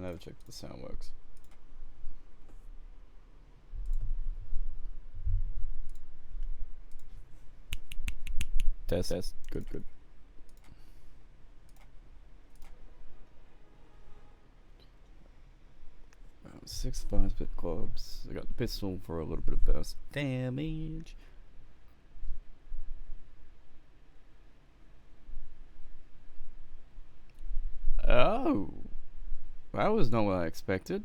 never checked if the sound works. Test. Good. 6 5-bit clubs. I got the pistol for a little bit of burst damage. Oh, that was not what I expected.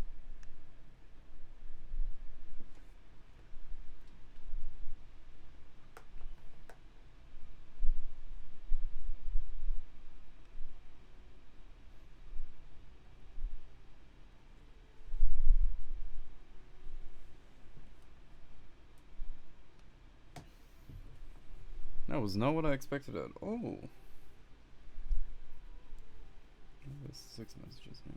That was not what I expected at all. There's 6 messages now.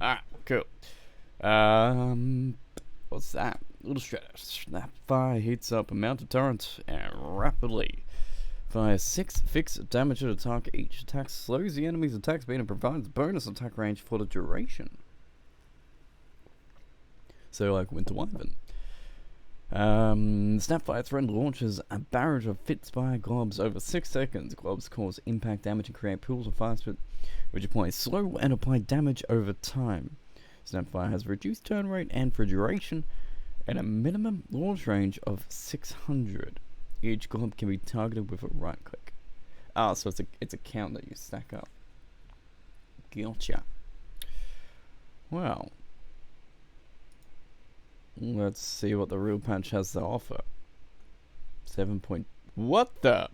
Alright, cool. What's that? Little snap fire heats up a mounted turret and rapidly fires 6 fixed damage at a target. Each attack slows the enemy's attack speed and provides bonus attack range for the duration. So like Winter Wyvern. Snapfire threat launches a barrage of Fitspire globs over 6 seconds. Globs cause impact damage and create pools of fire spit, which apply slow and apply damage over time. Snapfire has reduced turn rate and for duration, and a minimum launch range of 600. Each glob can be targeted with a right click. Ah, so it's a count that you stack up. Gotcha. Well, let's see what the real patch has to offer. 7 point... What the...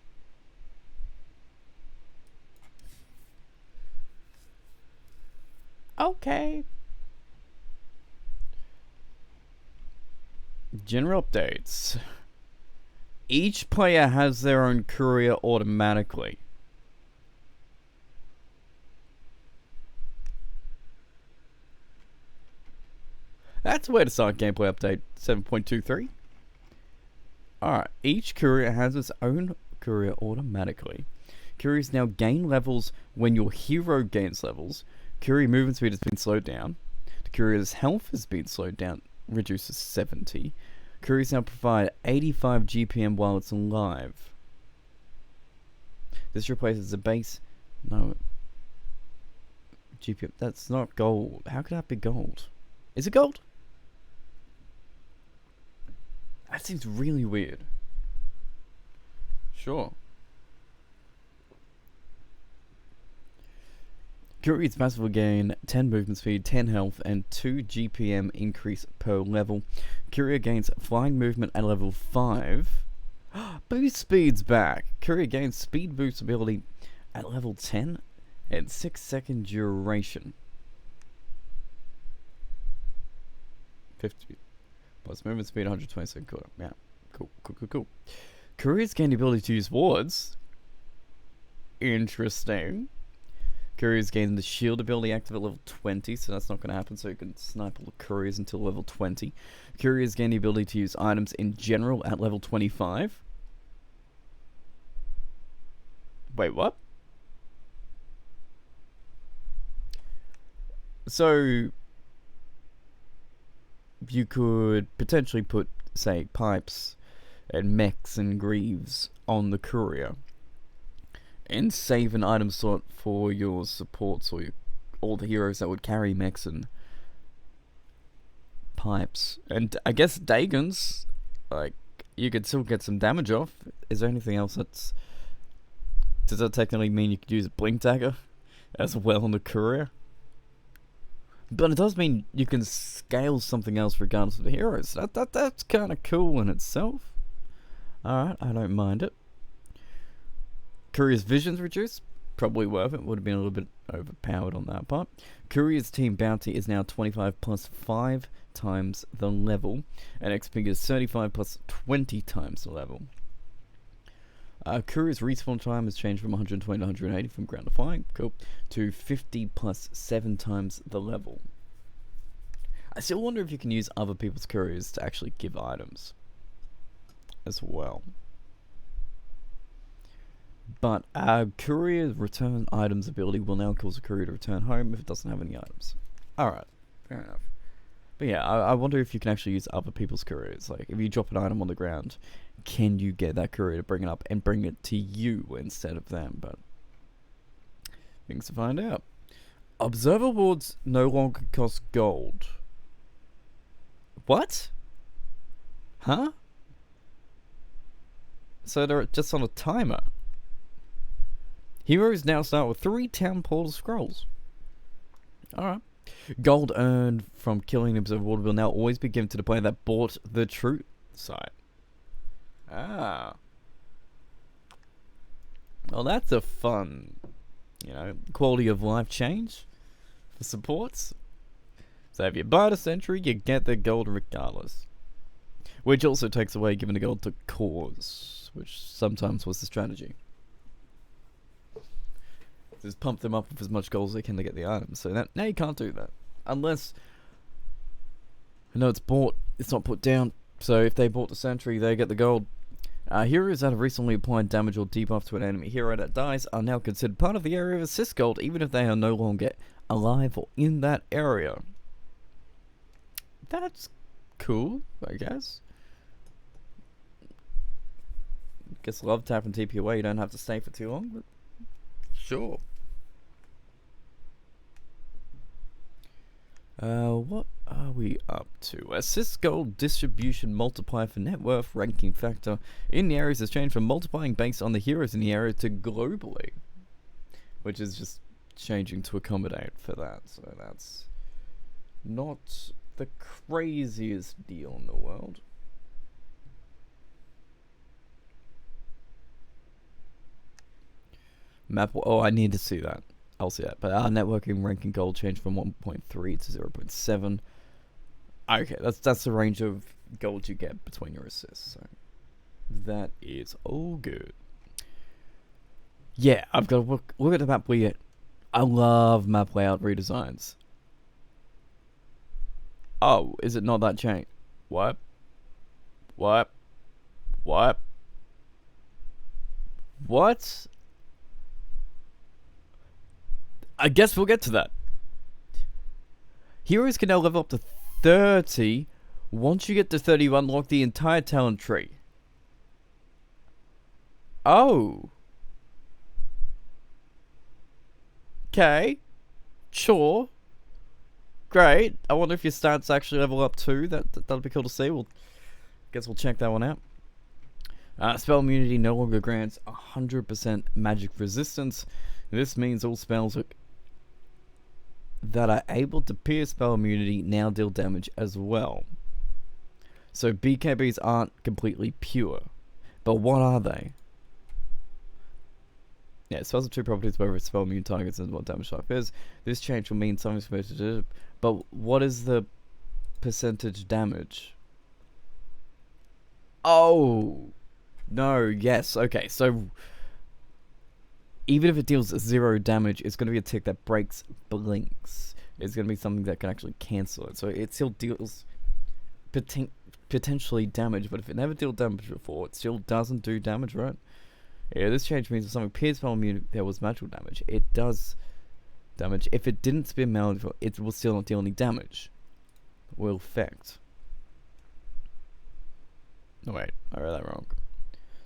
Okay. General updates. Each player has their own courier automatically. That's where to start gameplay update 7.23. Alright, each courier has its own courier automatically. Couriers now gain levels when your hero gains levels. Courier movement speed has been slowed down. The courier's health has been slowed down, reduces 70. Couriers now provide 85 GPM while it's alive. This replaces the base... No. GPM... That's not gold. How could that be gold? Is it gold? That seems really weird. Sure. Courier's passive will gain 10 movement speed, 10 health, and 2 GPM increase per level. Courier gains flying movement at level 5. Boost speed's back. Courier gains speed boost ability at level 10 and 6-second duration. 50 plus movement speed, 120 cooldown. Yeah, cool. Couriers gain the ability to use wards. Interesting. Couriers gain the shield ability active at level 20, so that's not going to happen, so you can snipe all the couriers until level 20. Couriers gain the ability to use items in general at level 25. Wait, what? So you could potentially put, say, pipes and mechs and greaves on the courier and save an item slot for your supports or all the heroes that would carry mechs and pipes. And I guess Dagons, like, you could still get some damage off. Is there anything else that's... Does that technically mean you could use a Blink Dagger as well on the courier? But it does mean you can scale something else regardless of the heroes. That's kind of cool in itself. Alright, I don't mind it. Courier's vision's reduced. Probably worth it. Would have been a little bit overpowered on that part. Courier's team bounty is now 25 plus 5 times the level. And XP is 35 plus 20 times the level. Courier's respawn time has changed from 120 to 180 from ground to flying, cool, to 50 plus 7 times the level. I still wonder if you can use other people's couriers to actually give items as well. But our courier's return items ability will now cause a courier to return home if it doesn't have any items. Alright, fair enough. But yeah, I wonder if you can actually use other people's couriers. Like, if you drop an item on the ground, can you get that courier to bring it up and bring it to you instead of them? But things to find out. Observer boards no longer cost gold. What? Huh? So they're just on a timer. Heroes now start with 3 town portal scrolls. Alright. Gold earned from killing the observer board will now always be given to the player that bought the true site. Ah. Well, that's a fun, quality of life change for supports. So if you buy the sentry, you get the gold regardless. Which also takes away giving the gold to cores, which sometimes was the strategy. Just pump them up with as much gold as they can to get the items. So now you can't do that. Unless, it's bought, it's not put down. So if they bought the sentry, they get the gold. Heroes that have recently applied damage or debuff to an enemy hero that dies are now considered part of the area of assist gold, even if they are no longer alive or in that area. That's cool, I guess. Guess love tap and TP away, you don't have to stay for too long, but sure. What are we up to? Assist gold distribution multiplier for net worth ranking factor in the areas has changed from multiplying based on the heroes in the area to globally, which is just changing to accommodate for that. So that's not the craziest deal in the world. Map. Oh, I need to see that. I'll see that. But our networking ranking gold changed from 1.3 to 0.7. Okay, that's the range of gold you get between your assists. So that is all good. Yeah, I've got to look at the map we get. I love map layout redesigns. Oh, is it not that change? What? What? What? What? I guess we'll get to that. Heroes can now level up to 30. Once you get to 30, you unlock the entire talent tree. Oh. Okay. Sure. Great. I wonder if your stats actually level up too. That'll be cool to see. Guess we'll check that one out. Spell immunity no longer grants 100% magic resistance. This means all spells that are able to pierce spell immunity now deal damage as well. So BKBs aren't completely pure. But what are they? Yeah, spells have 2 properties, whether it's spell immune targets and what damage type is. This change will mean something's supposed to do. But what is the percentage damage? Oh! No, yes, okay, so even if it deals 0 damage, it's going to be a tick that breaks blinks. It's going to be something that can actually cancel it. So it still deals potentially damage, but if it never dealt damage before, it still doesn't do damage, right? Yeah, this change means if something appears spell immune, there was magical damage. It does damage. If it didn't spin malady, it will still not deal any damage. Will affect. No, wait, I read that wrong.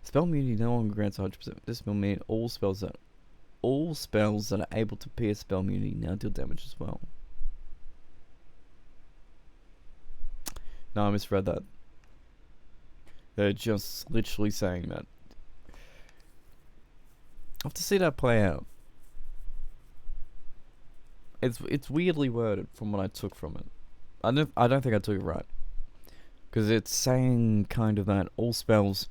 Spell immunity no longer grants 100%. This will mean all spells that are able to pierce spell immunity now deal damage as well. No, I misread that. They're just literally saying that. I'll have to see that play out. It's weirdly worded from what I took from it. I don't think I took it right. Because it's saying kind of that all spells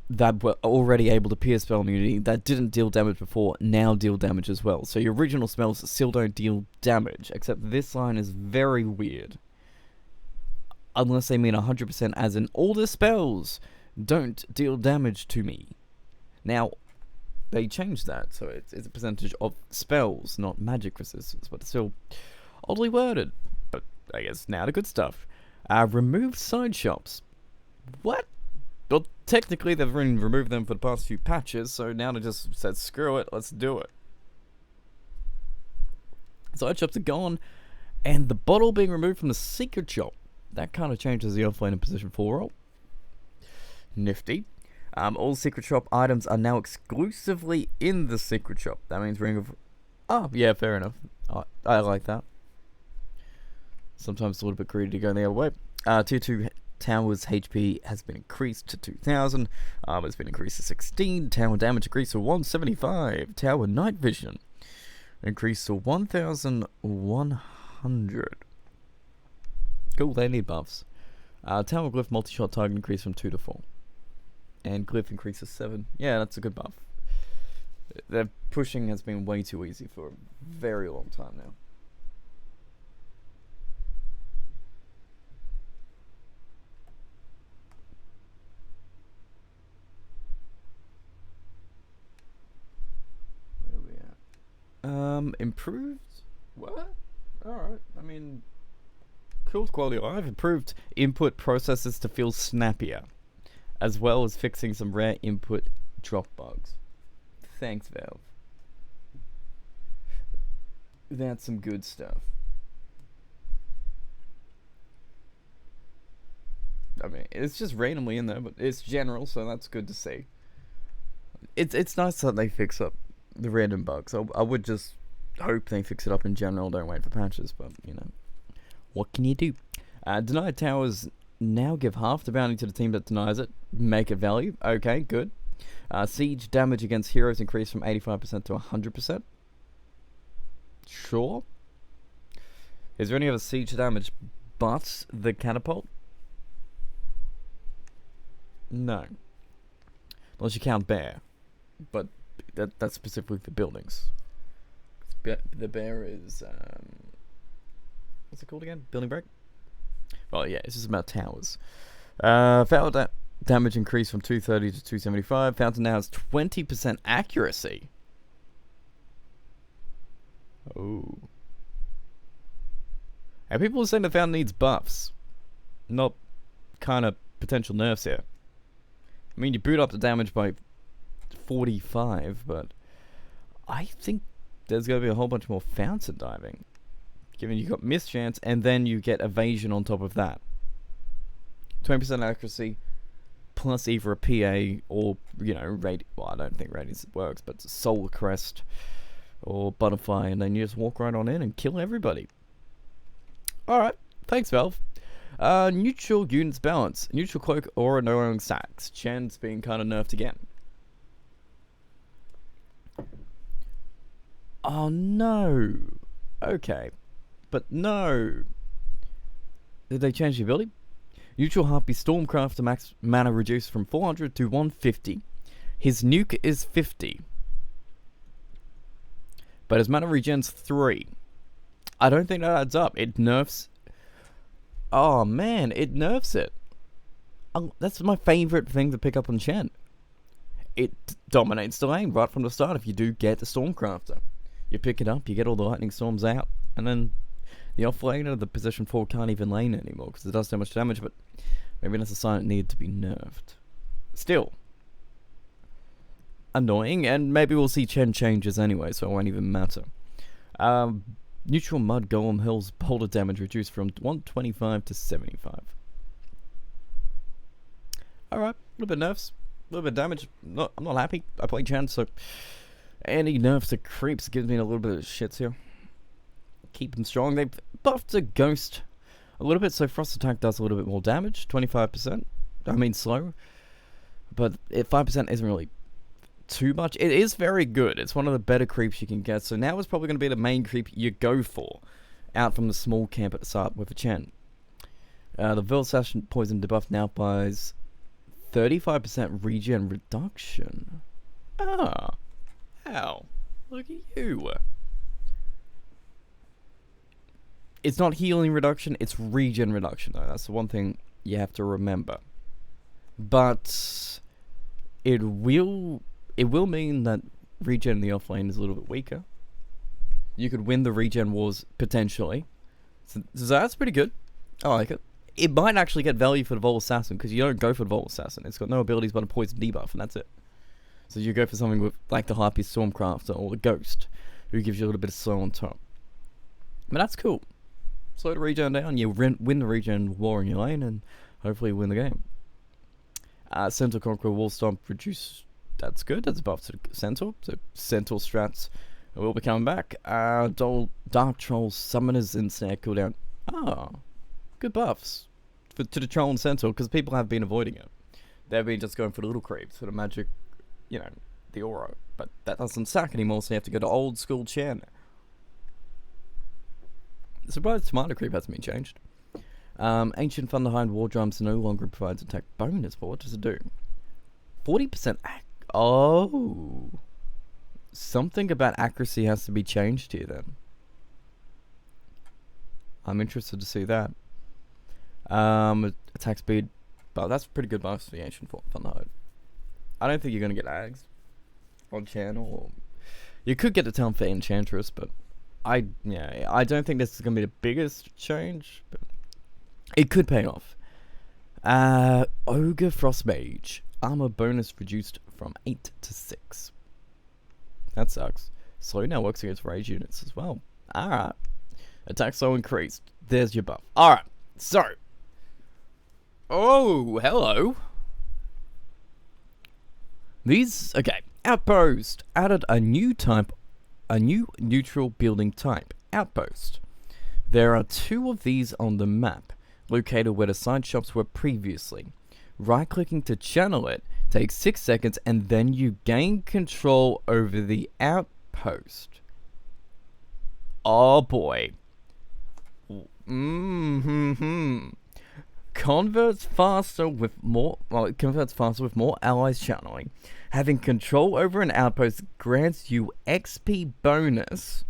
that were already able to pierce spell immunity that didn't deal damage before now deal damage as well. So your original spells still don't deal damage, except this line is very weird. Unless they mean 100% as in all the spells don't deal damage to me. Now, they changed that, so it's a percentage of spells, not magic resistance, but it's still oddly worded. But I guess now the good stuff. Remove side shops. What? Well, technically they've removed them for the past few patches, so now they just said, screw it, let's do it. Side shops are gone, and the bottle being removed from the secret shop. That kind of changes the offlane position 4 roll. Nifty. All secret shop items are now exclusively in the secret shop. That means Ring of... Oh, yeah, fair enough. I like that. Sometimes it's a little bit greedy to go the other way. Tier 2 Tower's HP has been increased to 2,000. It's been increased to 16. Tower damage increased to 175. Tower night vision increased to 1,100. Cool, they need buffs. Tower glyph multi-shot target increased from 2 to 4. And glyph increase to 7. Yeah, that's a good buff. Their pushing has been way too easy for a very long time now. Where are we at? Improved? What? Alright, I mean... Cool quality of life. Improved input processes to feel snappier, as well as fixing some rare input drop bugs. Thanks, Valve. That's some good stuff. I mean, it's just randomly in there, but it's general, so that's good to see. It's nice that they fix up the random bugs. I would just hope they fix it up in general, don't wait for patches, but, you know. What can you do? Denied towers now give half the bounty to the team that denies it. Make it value. Okay, good. Siege damage against heroes increased from 85% to 100%. Sure. Is there any other siege damage but the catapult? No. Unless you count bear. But that's specifically for buildings. The bear is... what's it called again? Building break? Well, yeah, it's just about towers. Fountain damage increased from 230 to 275. Fountain now has 20% accuracy. Oh. And people are saying the Fountain needs buffs. Not kind of potential nerfs here. I mean, you boot up the damage by 45, but I think there's going to be a whole bunch more fountain diving. Given you got mischance, and then you get evasion on top of that. 20% accuracy, plus either a PA or, you know, well, I don't think Radiance works, but Solar Crest or Butterfly, and then you just walk right on in and kill everybody. Alright, thanks, Valve. Neutral units balance. Neutral cloak or no stacks. Chen's being kind of nerfed again. Oh no. Okay. But no. Did they change the ability? Neutral Harpy Stormcraft max mana reduced from 400 to 150. His nuke is 50. But his mana regens 3. I don't think that adds up. It nerfs... Oh man, it nerfs it. That's my favorite thing to pick up on Chen. It dominates the lane right from the start if you do get the Stormcrafter. You pick it up, you get all the lightning storms out, and then the offlaner, the position 4 can't even lane anymore because it does so much damage, but maybe that's a sign it needed to be nerfed. Still, annoying, and maybe we'll see Chen changes anyway, so it won't even matter. Neutral Mud Golem Hill's boulder damage reduced from 125 to 75. Alright, a little bit nerfs, a little bit damage. I'm not happy. I play Chen, so any nerfs to creeps gives me a little bit of shits here. Keep them strong. They've buffed a ghost a little bit, so Frost Attack does a little bit more damage, 25%. I mean slow, but 5% isn't really too much. It is very good. It's one of the better creeps you can get, so now it's probably going to be the main creep you go for, out from the small camp at the start with a Chen. The Vilsash Poison debuff now buys 35% regen reduction. Ah, how? Look at you. It's not healing reduction, it's regen reduction though. That's the one thing you have to remember. But it will it will mean that regen in the offlane is a little bit weaker. You could win the regen wars potentially. So that's pretty good. I like it. It might actually get value for the Vol Assassin, because you don't go for the Vol Assassin. It's got no abilities but a poison debuff, and that's it. So you go for something with like the Harpy Stormcrafter or the Ghost, who gives you a little bit of slow on top. But that's cool. Slow the regen down, you win the regen war in your lane, and hopefully win the game. Centaur Conqueror Wall Stomp reduce. That's good. That's a buff to the Centaur. So Centaur strats will be coming back. Dark Troll Summoners Instant cooldown. Good buffs to the Troll and Centaur, because people have been avoiding it. They've been just going for the little creeps, for the magic, you know, the aura. But that doesn't suck anymore, so you have to go to old school Chen. Surprised Tomato Creep hasn't been changed. Ancient Thunderhind War Drums no longer provides attack bonus, but what does it do? 40% oh. Something about accuracy has to be changed here then. I'm interested to see that. Attack speed, but that's pretty good buffs for the Ancient Thunderhind. I don't think you're going to get Ags on channel. You could get the Town for Enchantress, but I don't think this is going to be the biggest change, but it could pay off. Ogre Frostmage. Armor bonus reduced from 8 to 6. That sucks. Slow now works against rage units as well. Alright. Attack slow increased. There's your buff. Alright. So. Oh, hello. Okay. Outpost. Added a new type. A new neutral building type. Outpost. There are 2 of these on the map, located where the side shops were previously. Right-clicking to channel it takes 6 seconds, and then you gain control over the outpost. Oh boy. Converts faster with more allies channeling. Having control over an outpost grants you XP bonus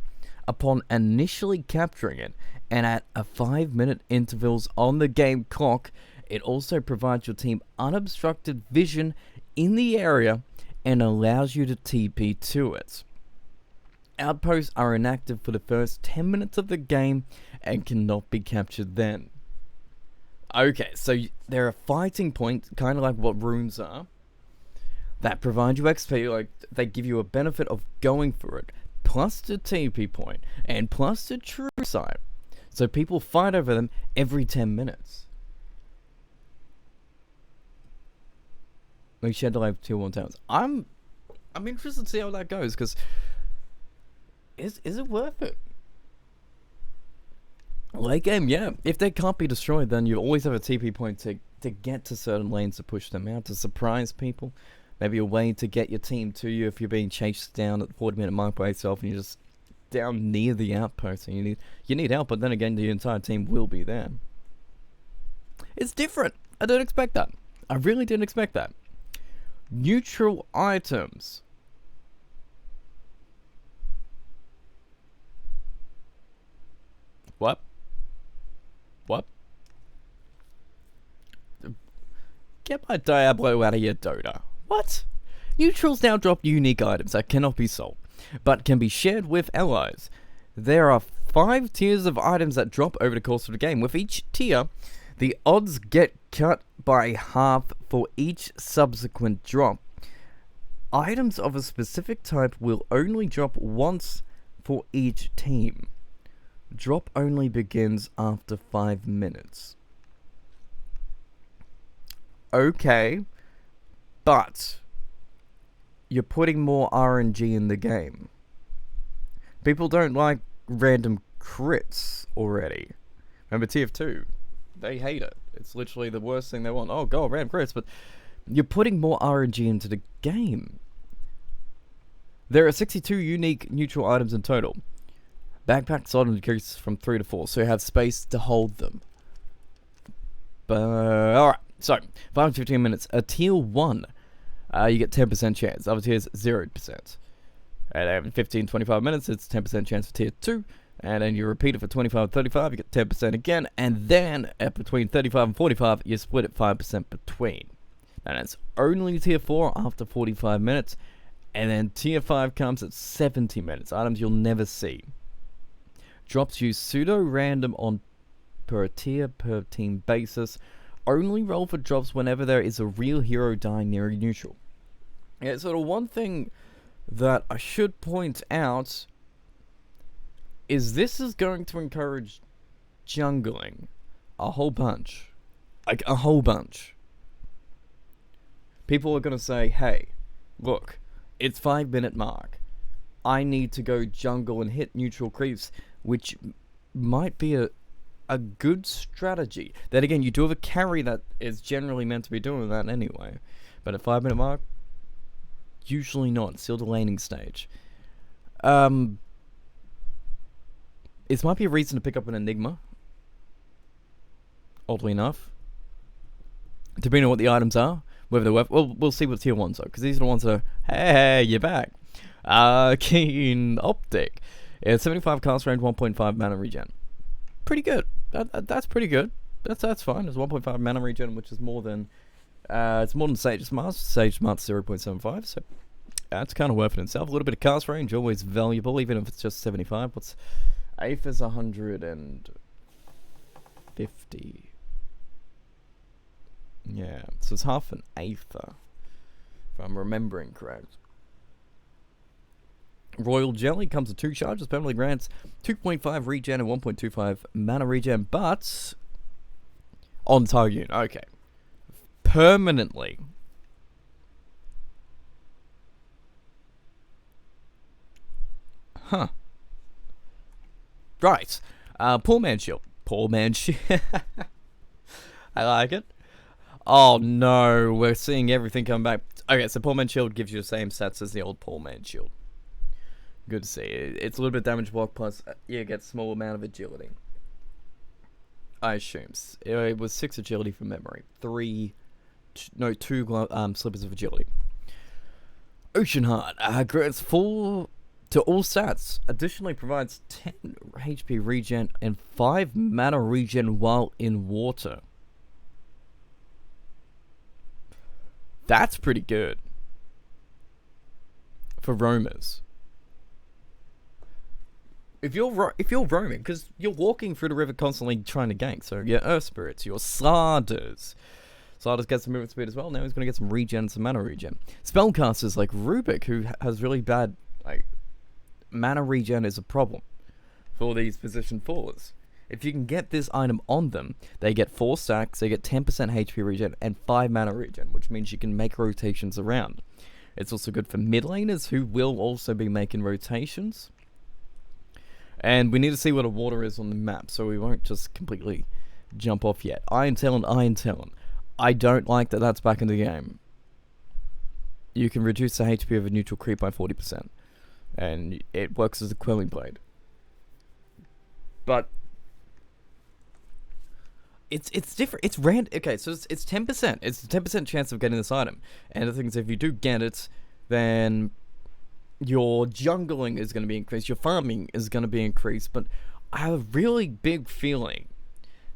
upon initially capturing it, and at a 5-minute intervals on the game clock. It also provides your team unobstructed vision in the area and allows you to TP to it. Outposts are inactive for the first 10 minutes of the game and cannot be captured then. Okay, so there are fighting points, kind of like what runes are, that provide you XP, like they give you a benefit of going for it, plus the TP point, and plus the true sight. So people fight over them every 10 minutes. We shed the life tier 1 towns. I'm interested to see how that goes, because is it worth it? Late game, yeah. If they can't be destroyed, then you always have a TP point to get to certain lanes to push them out, to surprise people. Maybe a way to get your team to you if you're being chased down at the 40-minute mark by yourself and you're just down near the outpost and you need help, but then again the entire team will be there. It's different. I didn't expect that. I really didn't expect that. Neutral items. What? Get my Diablo out of your Dota. What? Neutrals now drop unique items that cannot be sold, but can be shared with allies. There are 5 tiers of items that drop over the course of the game. With each tier, the odds get cut by half for each subsequent drop. Items of a specific type will only drop once for each team. Drop only begins after 5 minutes. Okay, but you're putting more RNG in the game. People don't like random crits already. Remember TF2? They hate it. It's literally the worst thing they want. Oh god, random crits, but you're putting more RNG into the game. There are 62 unique neutral items in total. Backpack slot increases from 3 to 4, so you have space to hold them. But alright, so 5 to 15 minutes. A tier 1, you get 10% chance. Other tiers 0%. And 15-25 minutes, it's 10% chance for tier 2. And then you repeat it for 25-35, you get 10% again. And then at between 35 and 45, you split it 5% between. And it's only tier 4 after 45 minutes. And then tier 5 comes at 70 minutes. Items you'll never see. Drops use pseudo-random on per tier per team basis. Only roll for drops whenever there is a real hero dying near neutral. Yeah, so the one thing that I should point out is this is going to encourage jungling a whole bunch. Like, a whole bunch. People are going to say, hey, look, it's 5-minute mark. I need to go jungle and hit neutral creeps, which might be a good strategy. Then again, you do have a carry that is generally meant to be doing that anyway. But at 5-minute mark, usually not. It's still the laning stage. This might be a reason to pick up an Enigma. Oddly enough. Depending on what the items are. Whether they're worth... Well, we'll see what tier 1s are. Because these are the ones that are... Hey, you're back. Keen Optic. It's 75 cast range, 1.5 mana regen. Pretty good. That's pretty good. That's fine. It's 1.5 mana regen, which is more than... it's more than Sage's Mask. Sage's Mask 0.75, so... That's kind of worth it itself. A little bit of cast range, always valuable, even if it's just 75. What's... Eighth is 150. Yeah, so it's half an Aether, if I'm remembering correct. Royal Jelly comes with 2 charges, permanently grants 2.5 regen and 1.25 mana regen, but on target, okay. Permanently. Huh. Right. Poor man shield. Poor man shield. I like it. Oh no, we're seeing everything come back. Okay, so poor man shield gives you the same stats as the old poor man shield. Good to see. It's a little bit damage block plus you get small amount of agility. I assume. It was 6 agility from memory. 2 slippers of agility. Ocean Heart grants full to all stats. Additionally provides 10 HP regen and 5 mana regen while in water. That's pretty good for roamers. If you're roaming, because you're walking through the river constantly trying to gank, so your Earth Spirits, your Slarders. Slarders gets some movement speed as well. Now he's going to get some regen, some mana regen. Spellcasters like Rubik, who has really bad mana regen, is a problem for these position fallers. If you can get this item on them, they get 4 stacks, they get 10% HP regen, and 5 mana regen, which means you can make rotations around. It's also good for mid laners, who will also be making rotations. And we need to see what a water is on the map, so we won't just completely jump off yet. Iron Talon. I don't like that that's back in the game. You can reduce the HP of a neutral creep by 40%. And it works as a Quelling Blade. But... It's different. It's random. Okay, so it's 10%. It's a 10% chance of getting this item. And the thing is, if you do get it, then your jungling is going to be increased. Your farming is going to be increased. But I have a really big feeling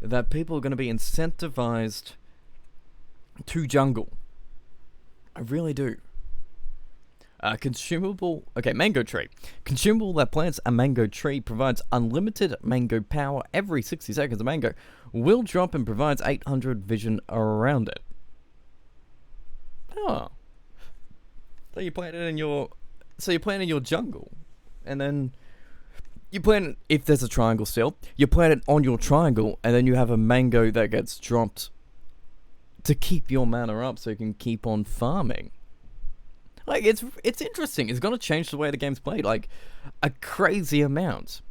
that people are going to be incentivized to jungle. I really do. Consumable... Okay, Mango Tree. Consumable that plants a mango tree provides unlimited mango power every 60 seconds. A mango will drop and provides 800 vision around it. Oh. So you plant it in your... So you plant in your jungle. And then... You plant it... If there's a triangle still, you plant it on your triangle, and then you have a mango that gets dropped to keep your mana up so you can keep on farming. Like, it's interesting. It's going to change the way the game's played, like, a crazy amount.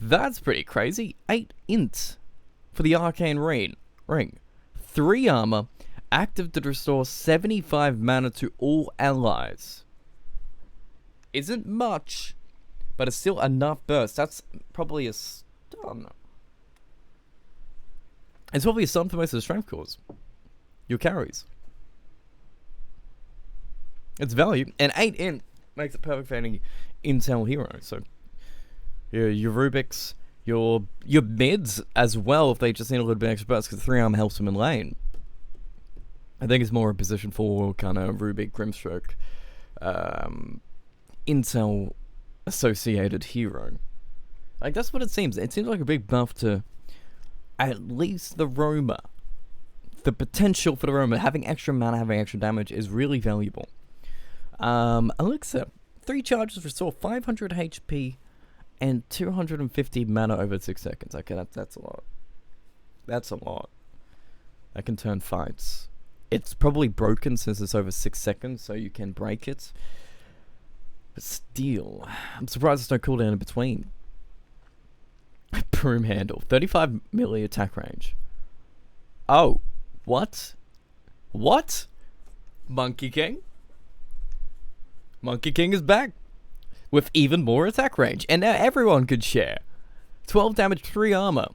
That's pretty crazy. 8 int for the Arcane Ring. 3 armor, active to restore 75 mana to all allies. Isn't much, but it's still enough burst. That's probably a stun. It's probably a stun for most of the strength cores. Your carries. It's value, and 8 int makes it perfect for any intel hero. So, your Rubiks, your mids as well, if they just need a little bit extra burst, because 3 arm helps them in lane. I think it's more a position 4 kind of Rubik Grimstroke Intel associated hero. Like, that's what it seems. It seems like a big buff to at least the Roma. The potential for the Roma, having extra mana, having extra damage is really valuable. Elixir. 3 charges restore 500 HP and 250 mana over 6 seconds. Okay, that's a lot. That's a lot. That can turn fights. It's probably broken since it's over 6 seconds, so you can break it. But still, I'm surprised there's no cooldown in between. Broom handle. 35 melee attack range. Oh. What? What? Monkey King? Monkey King is back. With even more attack range. And now everyone could share. 12 damage, 3 armor.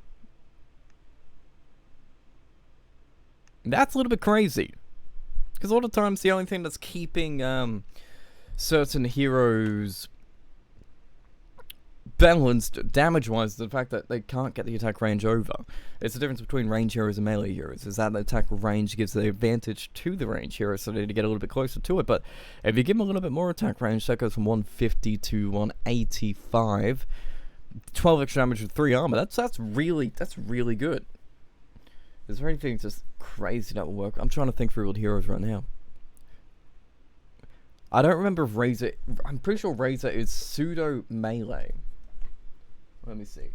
That's a little bit crazy. Because a lot of times the only thing that's keeping certain heroes balanced damage-wise is the fact that they can't get the attack range over. It's the difference between range heroes and melee heroes, is that the attack range gives the advantage to the range hero, so they need to get a little bit closer to it. But if you give them a little bit more attack range, that goes from 150 to 185. 12 extra damage with 3 armor. That's really good. Is there anything just crazy that will work? I'm trying to think through all the heroes right now. I don't remember if Razor... I'm pretty sure Razor is pseudo melee. Let me see.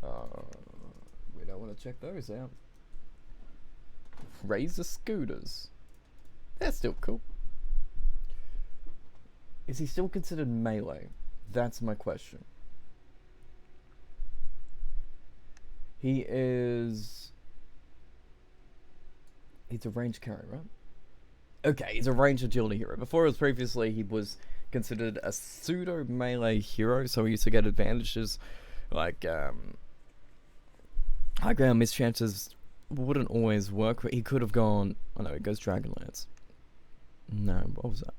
We don't want to check those out. Razor scooters. They're still cool. Is he still considered melee? That's my question. He is... He's a range carry, right? Okay, he's a range agility hero. Before, previously, he was considered a pseudo melee hero, so he used to get advantages like high ground mischances wouldn't always work, but he could have gone. Oh no, it goes Dragonlance. No, what was that?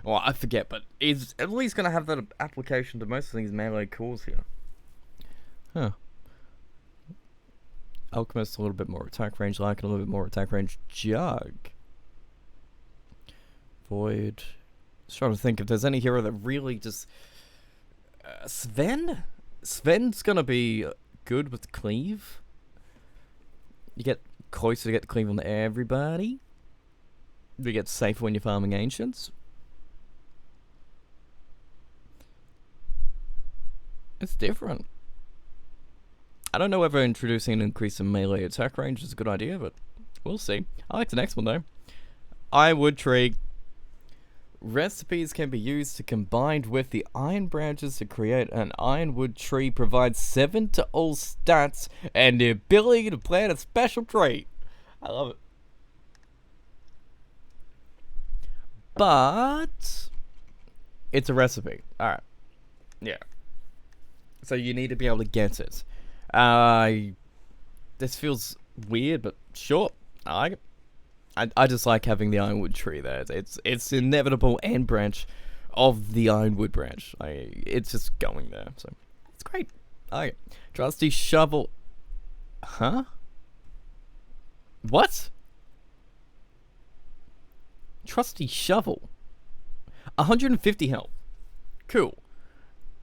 Well, I forget, but he's at least gonna have that application to most of these melee cores here. Huh. Alchemist, a little bit more attack range, like a little bit more attack range. Jug. Void. Just trying to think if there's any hero that really just... Sven? Sven's gonna be good with cleave. You get closer to get the cleave on everybody. You get safer when you're farming ancients. It's different. I don't know whether introducing an increase in melee attack range is a good idea, but we'll see. I like the next one though. Ironwood tree. Recipes can be used to combine with the iron branches to create an ironwood tree. Provides 7 to all stats and the ability to plant a special trait. I love it. But it's a recipe. Alright. Yeah. So you need to be able to get it. This feels weird, but sure. I like it. I just like having the ironwood tree there. It's inevitable and branch of the ironwood branch. It's just going there, so it's great. I like it. Trusty shovel. Huh? What? Trusty shovel. 150 health. Cool.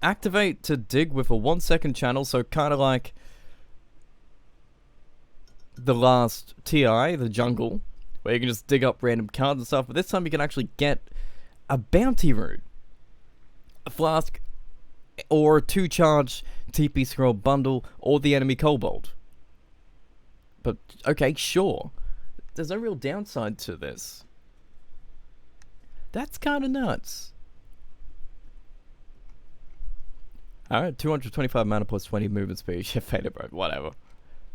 Activate to dig with a 1-second channel, so kind of like the last TI, the jungle, where you can just dig up random cards and stuff, but this time you can actually get a bounty rune, a flask, or a 2-charge TP scroll bundle, or the enemy kobold. But, okay, sure. There's no real downside to this. That's kind of nuts. Alright, 225 mana plus 20 movement speed. Yeah, faded, bro. Whatever.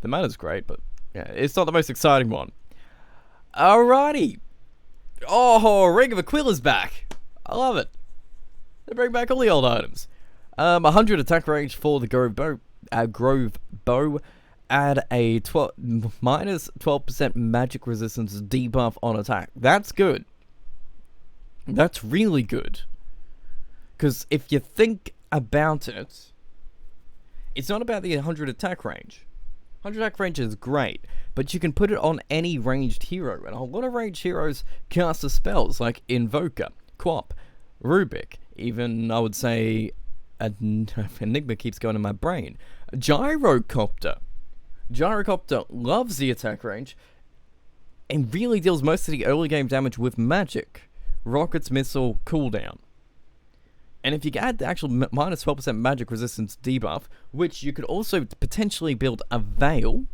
The mana's great, but yeah, it's not the most exciting one. Alrighty. Oh, Ring of Aquila's back. I love it. They bring back all the old items. 100 attack range for the Grove Bow. Add a minus 12% magic resistance debuff on attack. That's good. That's really good. Because if you think about it, it's not about the 100 attack range. 100 attack range is great, but you can put it on any ranged hero, and a lot of ranged heroes cast the spells, like Invoker, Quap, Rubik, even, I would say, Enigma keeps going in my brain, Gyrocopter. Gyrocopter loves the attack range, and really deals most of the early game damage with magic. Rocket's missile cooldown. And if you add the actual minus 12% magic resistance debuff, which you could also potentially build a Veil,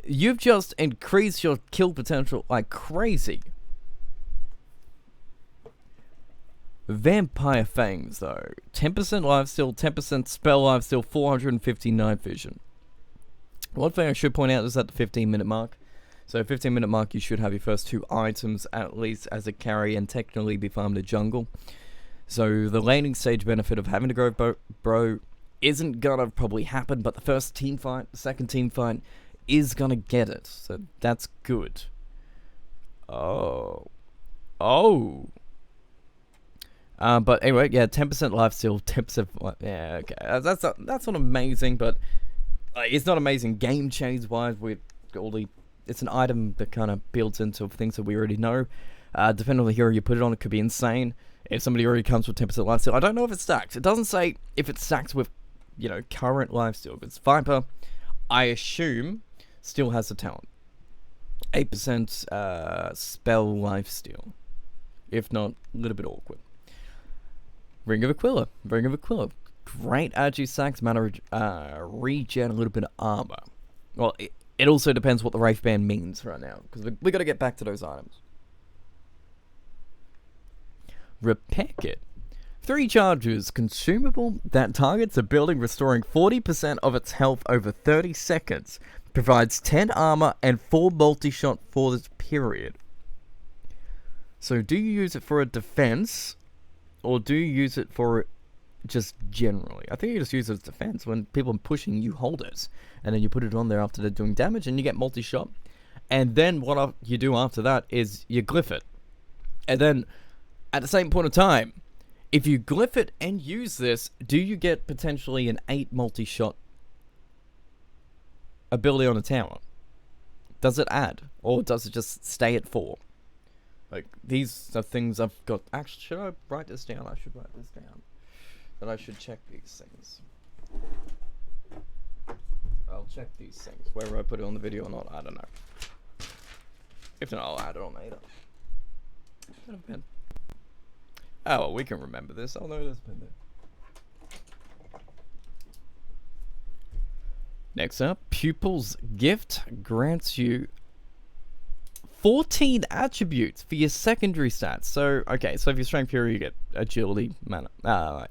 you've just increased your kill potential like crazy. Vampire Fangs, though. 10% lifesteal, 10% spell lifesteal, 450 night vision. One thing I should point out is at the 15-minute mark. So 15-minute mark, you should have your first 2 items at least as a carry and technically be farmed in jungle. So the laning stage benefit of having to go bro isn't gonna probably happen, but the first team fight, the second team fight is gonna get it. So that's good. Oh. But anyway, yeah, 10% lifesteal, 10%. Yeah, okay. That's not amazing, but it's not amazing game change wise. With all the, it's an item that kind of builds into things that we already know. Depending on the hero you put it on, it could be insane. If somebody already comes with 10% lifesteal, I don't know if it stacks. It doesn't say if it stacks with, current lifesteal. If it's Viper, I assume still has the talent. 8% spell lifesteal. If not, a little bit awkward. Ring of Aquila. Great RNG stacks, mana regen, a little bit of armor. Well, it also depends what the Wraith Band means right now, because we got to get back to those items. Repair Kit. 3 charges, consumable that targets a building, restoring 40% of its health over 30 seconds. Provides 10 armor and 4 multi-shot for this period. So do you use it for a defense, or do you use it for just generally? I think you just use it as defense. When people are pushing, you hold it, and then you put it on there after they're doing damage, and you get multi-shot. And then what you do after that is you glyph it. And then at the same point of time, if you glyph it and use this, do you get potentially an 8 multi-shot ability on a tower? Does it add? Or does it just stay at 4? Like, these are things I've got. Actually, should I write this down? I should write this down. But I should check these things. I'll check these things. Whether I put it on the video or not, I don't know. If not, I'll add it on later. Should have been. Oh, well, we can remember this. I'll know this been there. Next up, Pupil's Gift grants you 14 attributes for your secondary stats. So, okay, so if you're strength hero, you get agility, mana,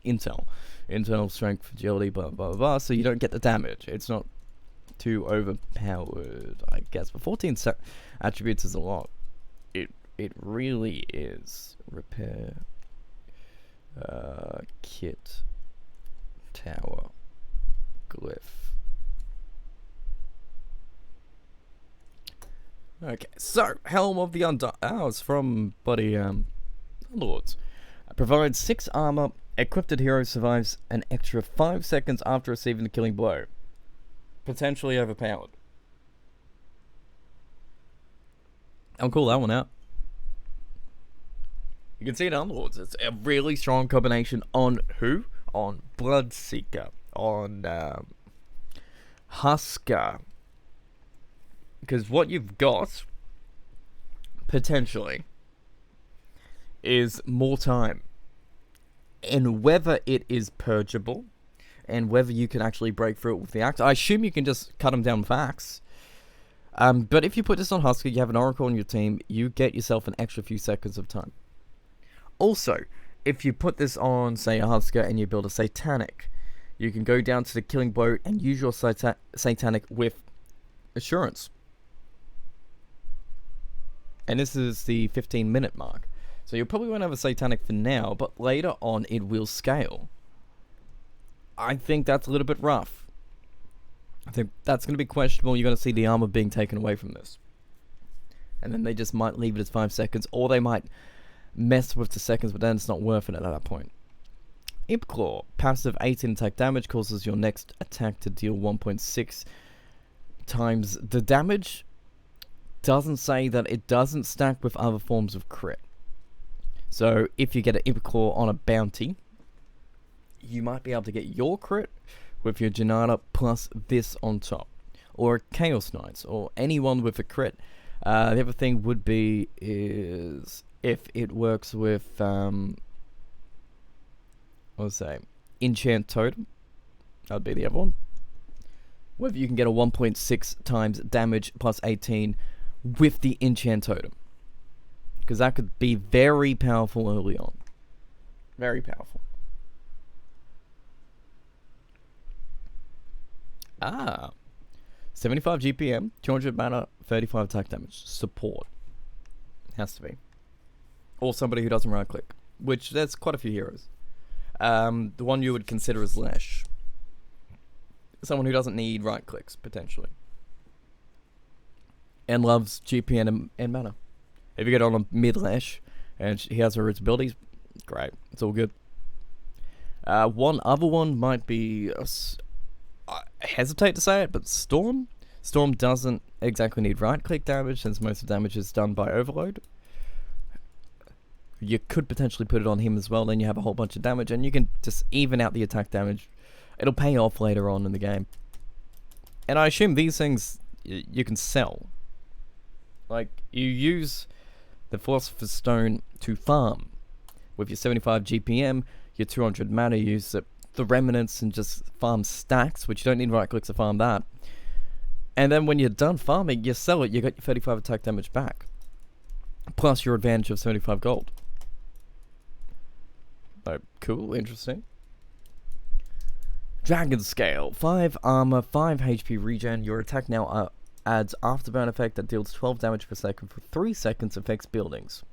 intel, strength, agility, blah, blah, blah, so you don't get the damage. It's not too overpowered, I guess. But 14 attributes is a lot. It really is. Repair, kit, tower, glyph. Okay, so Helm of the it's from Buddy Lords. Provides 6 armor. Equipped hero survives an extra 5 seconds after receiving the killing blow. Potentially overpowered. I'll call that one out. You can see it on Lords. It's a really strong combination on who? On Bloodseeker. On Husker. Because what you've got, potentially, is more time. And whether it is purgeable, and whether you can actually break through it with the axe. I assume you can just cut them down with axe. But if you put this on Husker, you have an Oracle on your team, you get yourself an extra few seconds of time. Also, if you put this on, say, a Husker, and you build a Satanic, you can go down to the killing blow and use your Satanic with Assurance. And this is the 15-minute mark. So you probably won't have a Satanic for now, but later on it will scale. I think that's a little bit rough. I think that's going to be questionable. You're going to see the armor being taken away from this. And then they just might leave it as 5 seconds, or they might mess with the seconds, but then it's not worth it at that point. Imp Claw. Passive 18 attack damage, causes your next attack to deal 1.6 times the damage doesn't say that it doesn't stack with other forms of crit. So if you get an Ipecaw on a bounty, you might be able to get your crit with your Janata plus this on top. Or Chaos Knights, or anyone with a crit. The other thing would be is if it works with, Enchant Totem. That would be the other one. Whether you can get a 1.6 times damage plus 18 with the Enchant Totem. Because that could be very powerful early on. Very powerful. 75 GPM, 200 mana, 35 attack damage. Support. Has to be. Or somebody who doesn't right click. Which, there's quite a few heroes. The one you would consider is Lash. Someone who doesn't need right clicks, potentially. And loves GP and mana. If you get on a mid-Lash, and he has her abilities, great. It's all good. One other one might be... I hesitate to say it, but Storm. Storm doesn't exactly need right-click damage, since most of the damage is done by Overload. You could potentially put it on him as well, then you have a whole bunch of damage, and you can just even out the attack damage. It'll pay off later on in the game. And I assume these things you can sell. Like, you use the Philosopher's Stone to farm. With your 75 GPM, your 200 mana, you use the remnants and just farm stacks, which you don't need right clicks to farm that. And then when you're done farming, you sell it, you got your 35 attack damage back. Plus your advantage of 75 gold. Oh, cool, interesting. Dragon Scale, 5 armor, 5 HP regen. Your attack now adds afterburn effect that deals 12 damage per second for 3 seconds, affects buildings.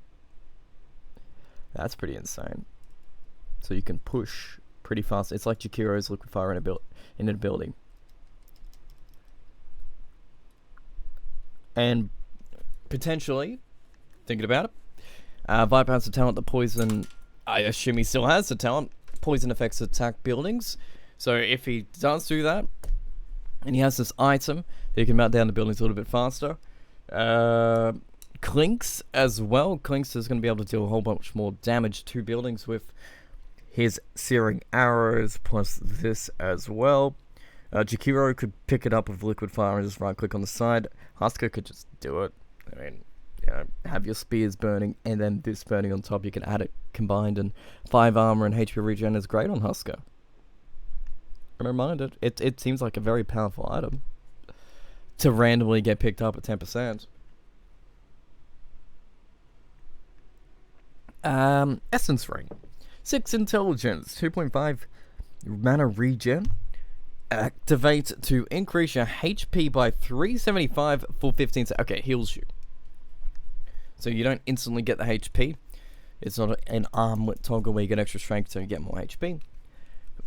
That's pretty insane. So you can push pretty fast. It's like Jakiro's liquid fire in a building. And potentially, thinking about it, Viper has the talent that poison. I assume he still has the talent. Poison effects attack buildings. So if he does do that, and he has this item, he can melt down the buildings a little bit faster. Clinks as well. Clinks is going to be able to deal a whole bunch more damage to buildings with his searing arrows, plus this as well. Jakiro could pick it up with liquid fire and just right click on the side. Husker could just do it. I mean, you know, have your spears burning and then this burning on top. You can add it combined, and 5 armor and HP regen is great on Husker. I'm reminded, it seems like a very powerful item to randomly get picked up at 10%. Essence Ring. 6 intelligence, 2.5 mana regen. Activate to increase your HP by 375 for 15 seconds. Okay, heals you. So you don't instantly get the HP. It's not an armlet toggle where you get extra strength so you get more HP.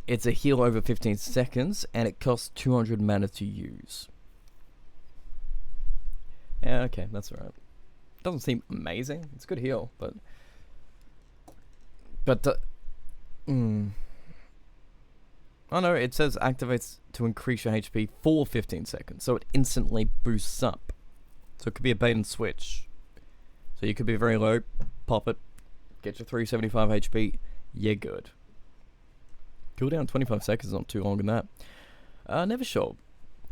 It's a heal over 15 seconds, and it costs 200 mana to use. Yeah, okay, that's alright. Doesn't seem amazing. It's a good heal, but... Oh no, it says activates to increase your HP for 15 seconds, so it instantly boosts up. So it could be a bait and switch. So you could be very low, pop it, get your 375 HP, you're good. Cooldown 25 seconds, not too long in that. Never sure.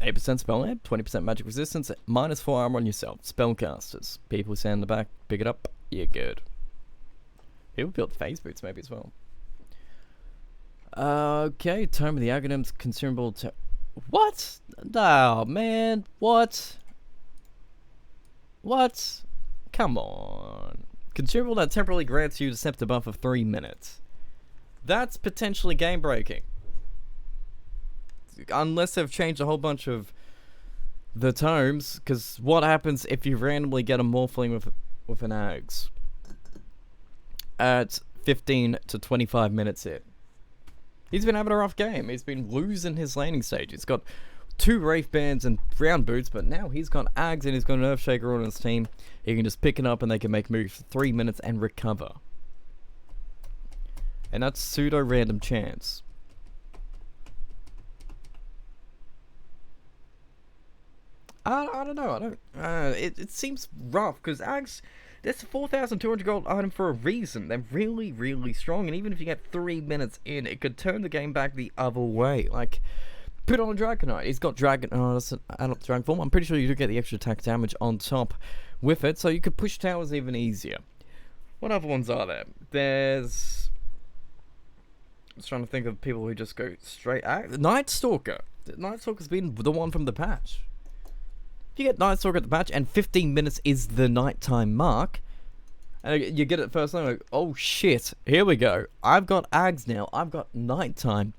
8% spell amp, 20% magic resistance, -4 armor on yourself. Spellcasters. People stand in the back, pick it up, you're good. People built phase boots maybe as well. Okay, Tome of the Aghanims, consumable to... What? Oh, man. What? What? Come on. Consumable that temporarily grants you a Scepter buff of 3 minutes. That's potentially game-breaking. Unless they've changed a whole bunch of the tomes, because what happens if you randomly get a Morphling with an Ags? At 15 to 25 minutes in. He's been having a rough game. He's been losing his laning stage. He's got 2 Wraith Bands and Brown Boots, but now he's got Ags and he's got an Earthshaker on his team. He can just pick it up and they can make moves for 3 minutes and recover. And that's pseudo-random chance. I don't know. I don't. It seems rough because Ags. That's a 4,200 gold item for a reason. They're really, really strong, and even if you get 3 minutes in, it could turn the game back the other way. Like, put on a Dragonite. He's got Dragon. Oh, that's an adult Dragon form. I'm pretty sure you do get the extra attack damage on top with it, so you could push towers even easier. What other ones are there? There's. I was trying to think of people who just go straight. Night Stalker. Night Stalker's been the one from the patch. You get Night Stalker at the patch, and 15 minutes is the nighttime mark. And you get it first time, like, oh shit, here we go. I've got Ags now. I've got nighttime.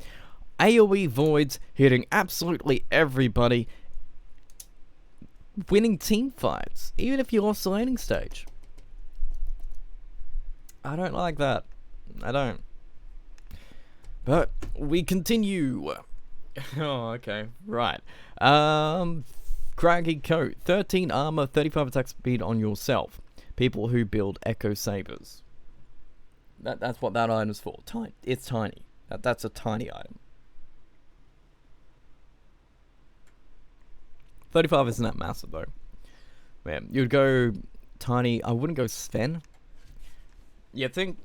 AoE Voids hitting absolutely everybody. Winning team fights, even if you lost the laning stage. I don't like that. I don't. But we continue. Oh, okay. Right. Craggy Coat, 13 armor, 35 attack speed on yourself. People who build Echo Sabers. That's what that item's for. It's tiny. That's a tiny item. 35 isn't that massive though. Man, you'd go tiny. I wouldn't go Sven. You think?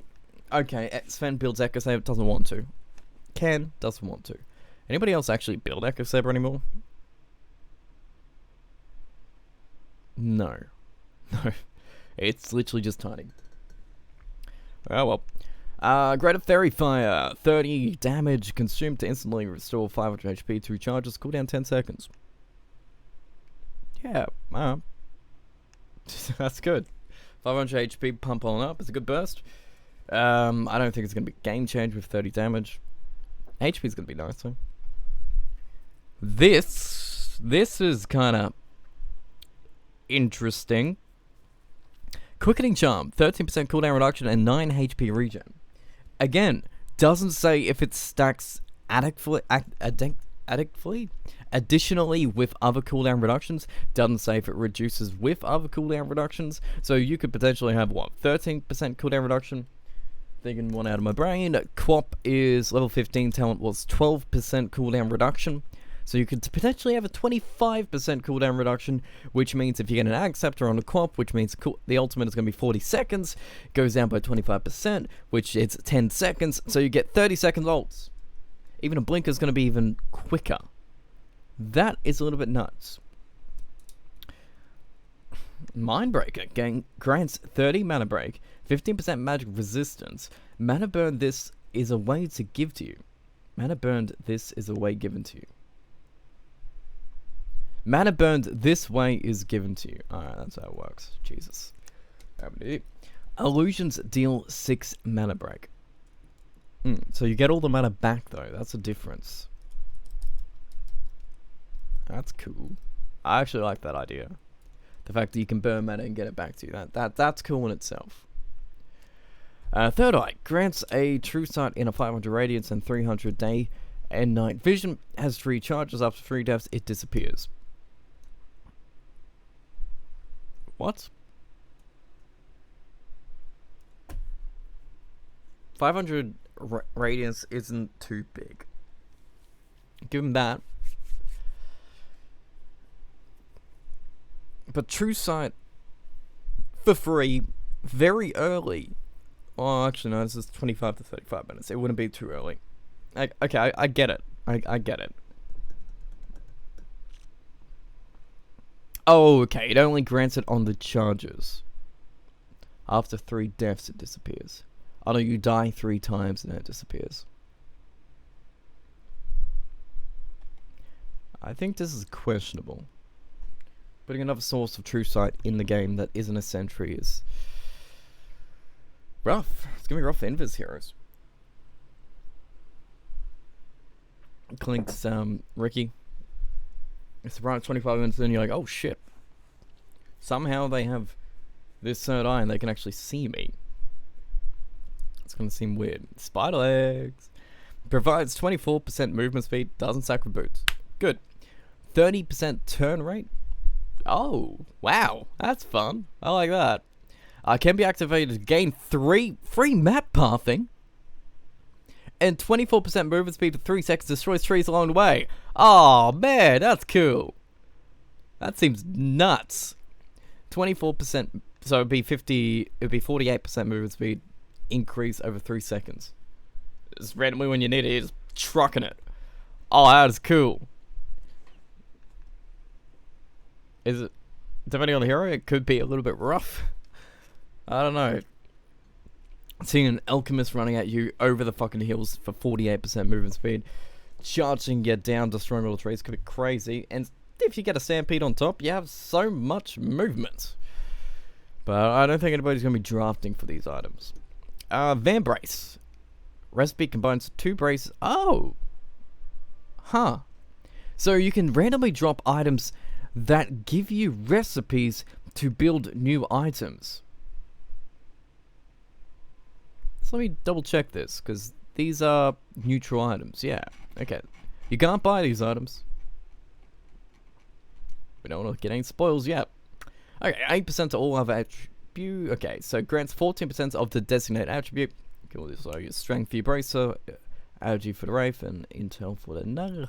Okay, Sven builds Echo Saber, doesn't want to. Ken doesn't want to. Anybody else actually build Echo Saber anymore? No. No. It's literally just tiny. Oh well. Greater Fairy Fire. 30 damage consumed to instantly restore 500 HP. 2 charges. Cooldown 10 seconds. Yeah. That's good. 500 HP pump on up. It's a good burst. I don't think it's going to be game change with 30 damage. HP is going to be nice though. This is kind of interesting. Quickening Charm, 13% cooldown reduction and 9 HP regen. Again, doesn't say if it stacks additionally with other cooldown reductions. Doesn't say if it reduces with other cooldown reductions. So you could potentially have what, 13% cooldown reduction? Thinking one out of my brain. Quap is level 15. Talent was 12% cooldown reduction. So you could potentially have a 25% cooldown reduction, which means if you get an Acceptor on a Quap, which means the ultimate is going to be 40 seconds, goes down by 25%, which is 10 seconds, so you get 30 seconds ults. Even a Blinker is going to be even quicker. That is a little bit nuts. Mindbreaker grants 30 mana break, 15% magic resistance. Mana burn, this is a way to give to you. Mana burned, this is a way given to you. Mana burned this way is given to you. Alright, that's how it works. Jesus. Illusions deal 6 mana break. So you get all the mana back though. That's a difference. That's cool. I actually like that idea. The fact that you can burn mana and get it back to you. That's cool in itself. Third Eye grants a true sight in a 500 radiance and 300 day and night vision. Has 3 charges. After 3 deaths, it disappears. What? 500 radiance isn't too big. Give him that. But True Sight for free very early. Oh, actually no, this is 25 to 35 minutes. It wouldn't be too early. Okay, I get it. I get it. Oh, okay. It only grants it on the charges. After 3 deaths, it disappears. Oh no, you die 3 times and then it disappears. I think this is questionable. Putting another source of True Sight in the game that isn't a sentry is rough. It's gonna be rough for Invis heroes. Clinks, Ricky. It's around 25 minutes in, you're like, oh shit. Somehow they have this third eye and they can actually see me. It's gonna seem weird. Spider legs. Provides 24% movement speed, doesn't sack with boots. Good. 30% turn rate. Oh, wow. That's fun. I like that. Can be activated to gain 3 free map pathing. And 24% movement speed for 3 seconds, destroys trees along the way. Oh man, that's cool. That seems nuts. 24%, so it'd be 48% movement speed increase over 3 seconds. Just randomly when you need it, you're just trucking it. Oh, that is cool. Is it, depending on the hero, it could be a little bit rough. I don't know. Seeing an alchemist running at you over the fucking hills for 48% movement speed, charging you down, destroying all the trees, could be crazy. And if you get a stampede on top, you have so much movement. But I don't think anybody's going to be drafting for these items. Van Brace. Recipe combines 2 braces. Oh! Huh. So you can randomly drop items that give you recipes to build new items. So let me double check this, because these are neutral items. Yeah, okay. You can't buy these items. We don't want to get any spoils yet. Okay, 8% to all other attribute. Okay, so grants 14% of the designated attribute. So your strength for your bracer, energy for the wraith, and intel for the nugget.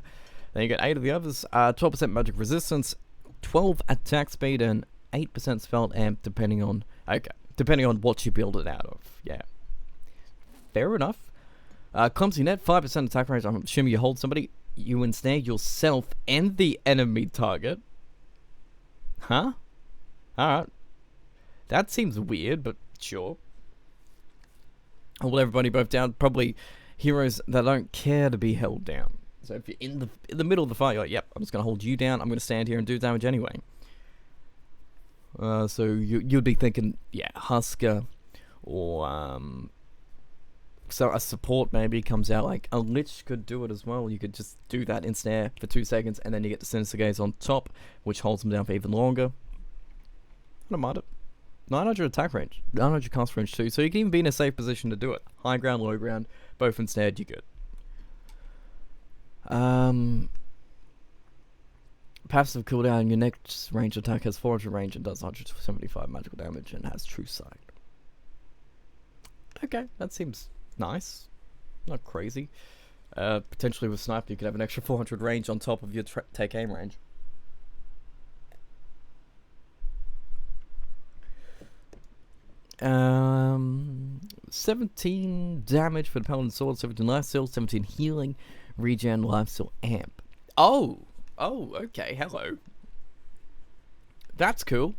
Then you get 8 of the others. 12% magic resistance, 12 attack speed, and 8% spell amp, depending on what you build it out of. Yeah, fair enough. Clumsy net, 5% attack range. I'm assuming you hold somebody. You ensnare yourself and the enemy target. Huh? Alright. That seems weird, but sure. Hold everybody both down. Probably heroes that don't care to be held down. So if you're in the middle of the fight, you're like, yep, I'm just going to hold you down. I'm going to stand here and do damage anyway. So you'd be thinking, yeah, Husker, or so a support maybe comes out. Like a Lich could do it as well. You could just do that ensnare for 2 seconds, and then you get the Sinister Gaze on top, which holds them down for even longer. I don't mind it. 900 attack range, 900 cast range too, so you can even be in a safe position to do it. High ground, low ground, both ensnared, you're good. Passive cooldown, your next range attack has 400 range and does 175 magical damage and has true sight. Okay, that seems nice. Not crazy. Potentially with sniper you could have an extra 400 range on top of your take aim range. Um, 17 damage for the Paladin Sword, 17 lifesteal, 17 healing, regen, lifesteal, amp. Oh, okay, hello. That's cool.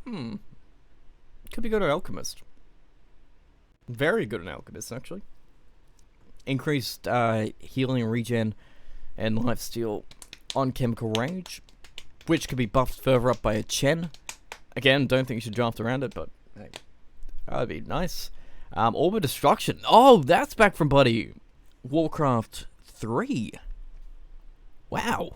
Could be good at Alchemist. Very good at Alchemist, actually. Increased healing, regen, and lifesteal on chemical range, which could be buffed further up by a Chen. Again, don't think you should draft around it, but hey, that'd be nice. Orb of Destruction. Oh, that's back from bloody Warcraft 3. Wow.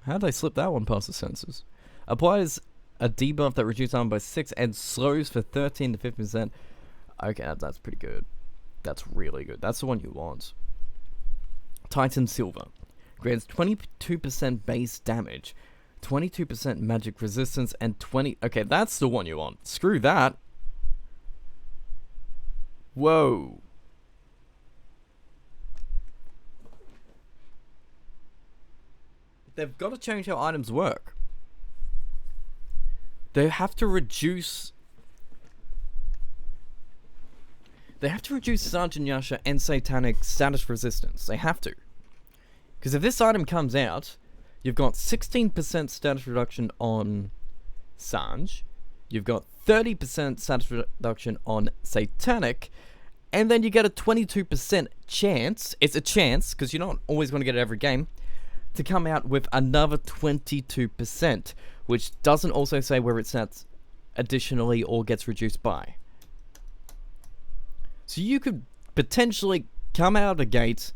How'd they slip that one past the sensors? Applies a debuff that reduces armor by 6 and slows for 13 to 15%. Okay, that's pretty good. That's really good. That's the one you want. Titan Silver. Grants 22% base damage, 22% magic resistance, and 20... Okay, that's the one you want. Screw that. Whoa. They've got to change how items work. They have to reduce... Sergeant Yasha and Satanic status resistance. They have to. Because if this item comes out, you've got 16% status reduction on Sanj, you've got 30% status reduction on Satanic, and then you get a 22% chance, it's a chance, because you're not always going to get it every game, to come out with another 22%, which doesn't also say where it's at additionally or gets reduced by. So you could potentially come out of the gate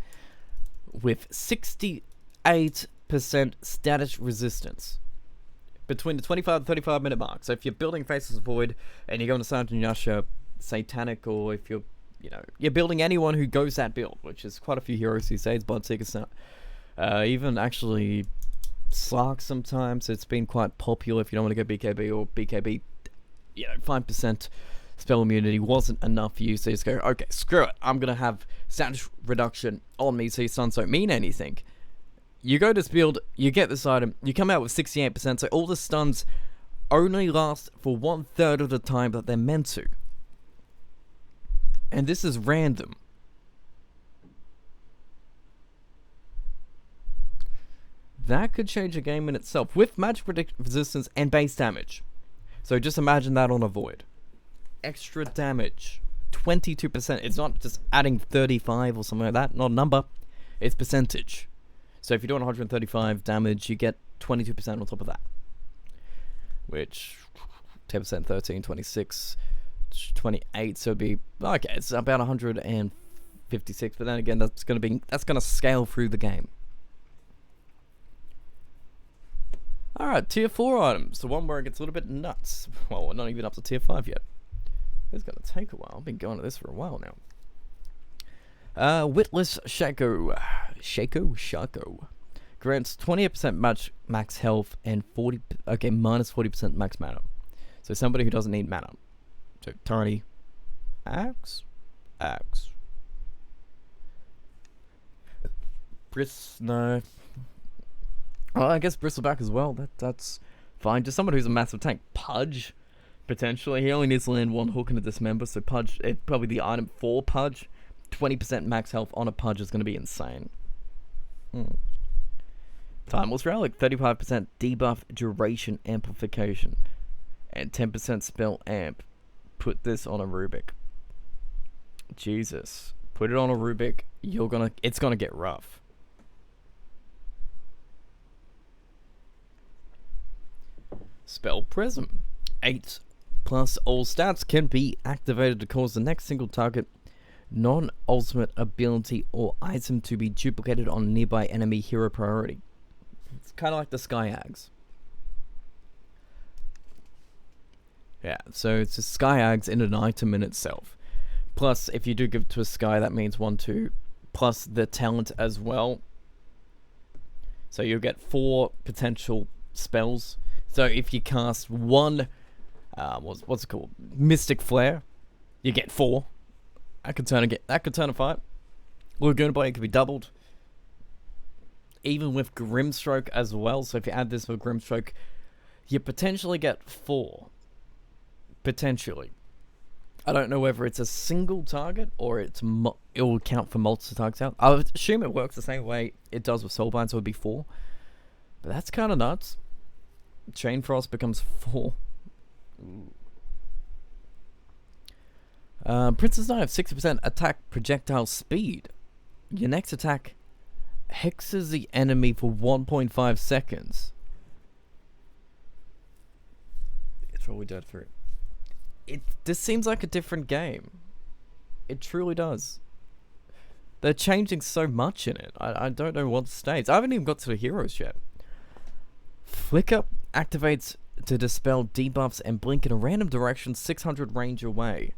with 68% status resistance between the 25 and 35 minute mark. So if you're building Faceless Void and you're going to Sergeant Yasha, Satanic, or if you're, you're building anyone who goes that build, which is quite a few heroes these days, Bloodseeker, even actually Slark sometimes, it's been quite popular if you don't want to go BKB, or BKB, 5% spell immunity wasn't enough for you, so you just go, okay, screw it, I'm going to have status reduction on me so your stuns don't mean anything. you go to this build, you get this item, you come out with 68%, so all the stuns only last for 1/3 of the time that they're meant to. And this is random. That could change a game in itself, with magic resistance and base damage. So just imagine that on a void. Extra damage. 22%. It's not just adding 35 or something like that. Not a number. It's percentage. So if you're doing 135 damage, you get 22% on top of that. Which, 10%, 13, 26, 28. So it'd be, okay, it's about 156. But then again, that's gonna scale through the game. Alright, tier 4 items. The one where it gets a little bit nuts. Well, we're not even up to tier 5 yet. It's going to take a while. I've been going at this for a while now. Witless Shaco. Shaco. Grants 28% max health and minus 40% max mana. So somebody who doesn't need mana. So tiny. Axe. No. Oh, I guess Bristleback as well. That's fine. Just someone who's a massive tank. Pudge, potentially. He only needs to land one hook and a dismember, so Pudge, it's probably the item for Pudge. 20% max health on a Pudge is going to be insane. Timeless Relic, 35% debuff duration amplification. And 10% spell amp. Put this on a Rubik. Jesus. Put it on a Rubik. It's gonna get rough. Spell Prism. 8 plus all stats can be activated to cause the next single target non-ultimate ability or item to be duplicated on nearby enemy hero priority. It's kind of like the Sky Ags. Yeah, so it's a Sky Ags in an item in itself. Plus, if you do give it to a Sky, that means 1, 2, plus the talent as well. So you'll get 4 potential spells. So if you cast one, what's it called? Mystic Flare, you get 4. That could turn a fight. Laguna Blade could be doubled. Even with Grimstroke as well. So if you add this with Grimstroke, you potentially get 4. Potentially. I don't know whether it's a single target or it will count for multiple targets out. I would assume it works the same way it does with Soulbind, so it would be 4. But that's kind of nuts. Chain Frost becomes 4. Princess Knife, 60% attack projectile speed. Your next attack hexes the enemy for 1.5 seconds. It's probably dead for it. This seems like a different game. It truly does. They're changing so much in it. I don't know what states. I haven't even got to the heroes yet. Flicker activates to dispel debuffs and blink in a random direction 600 range away.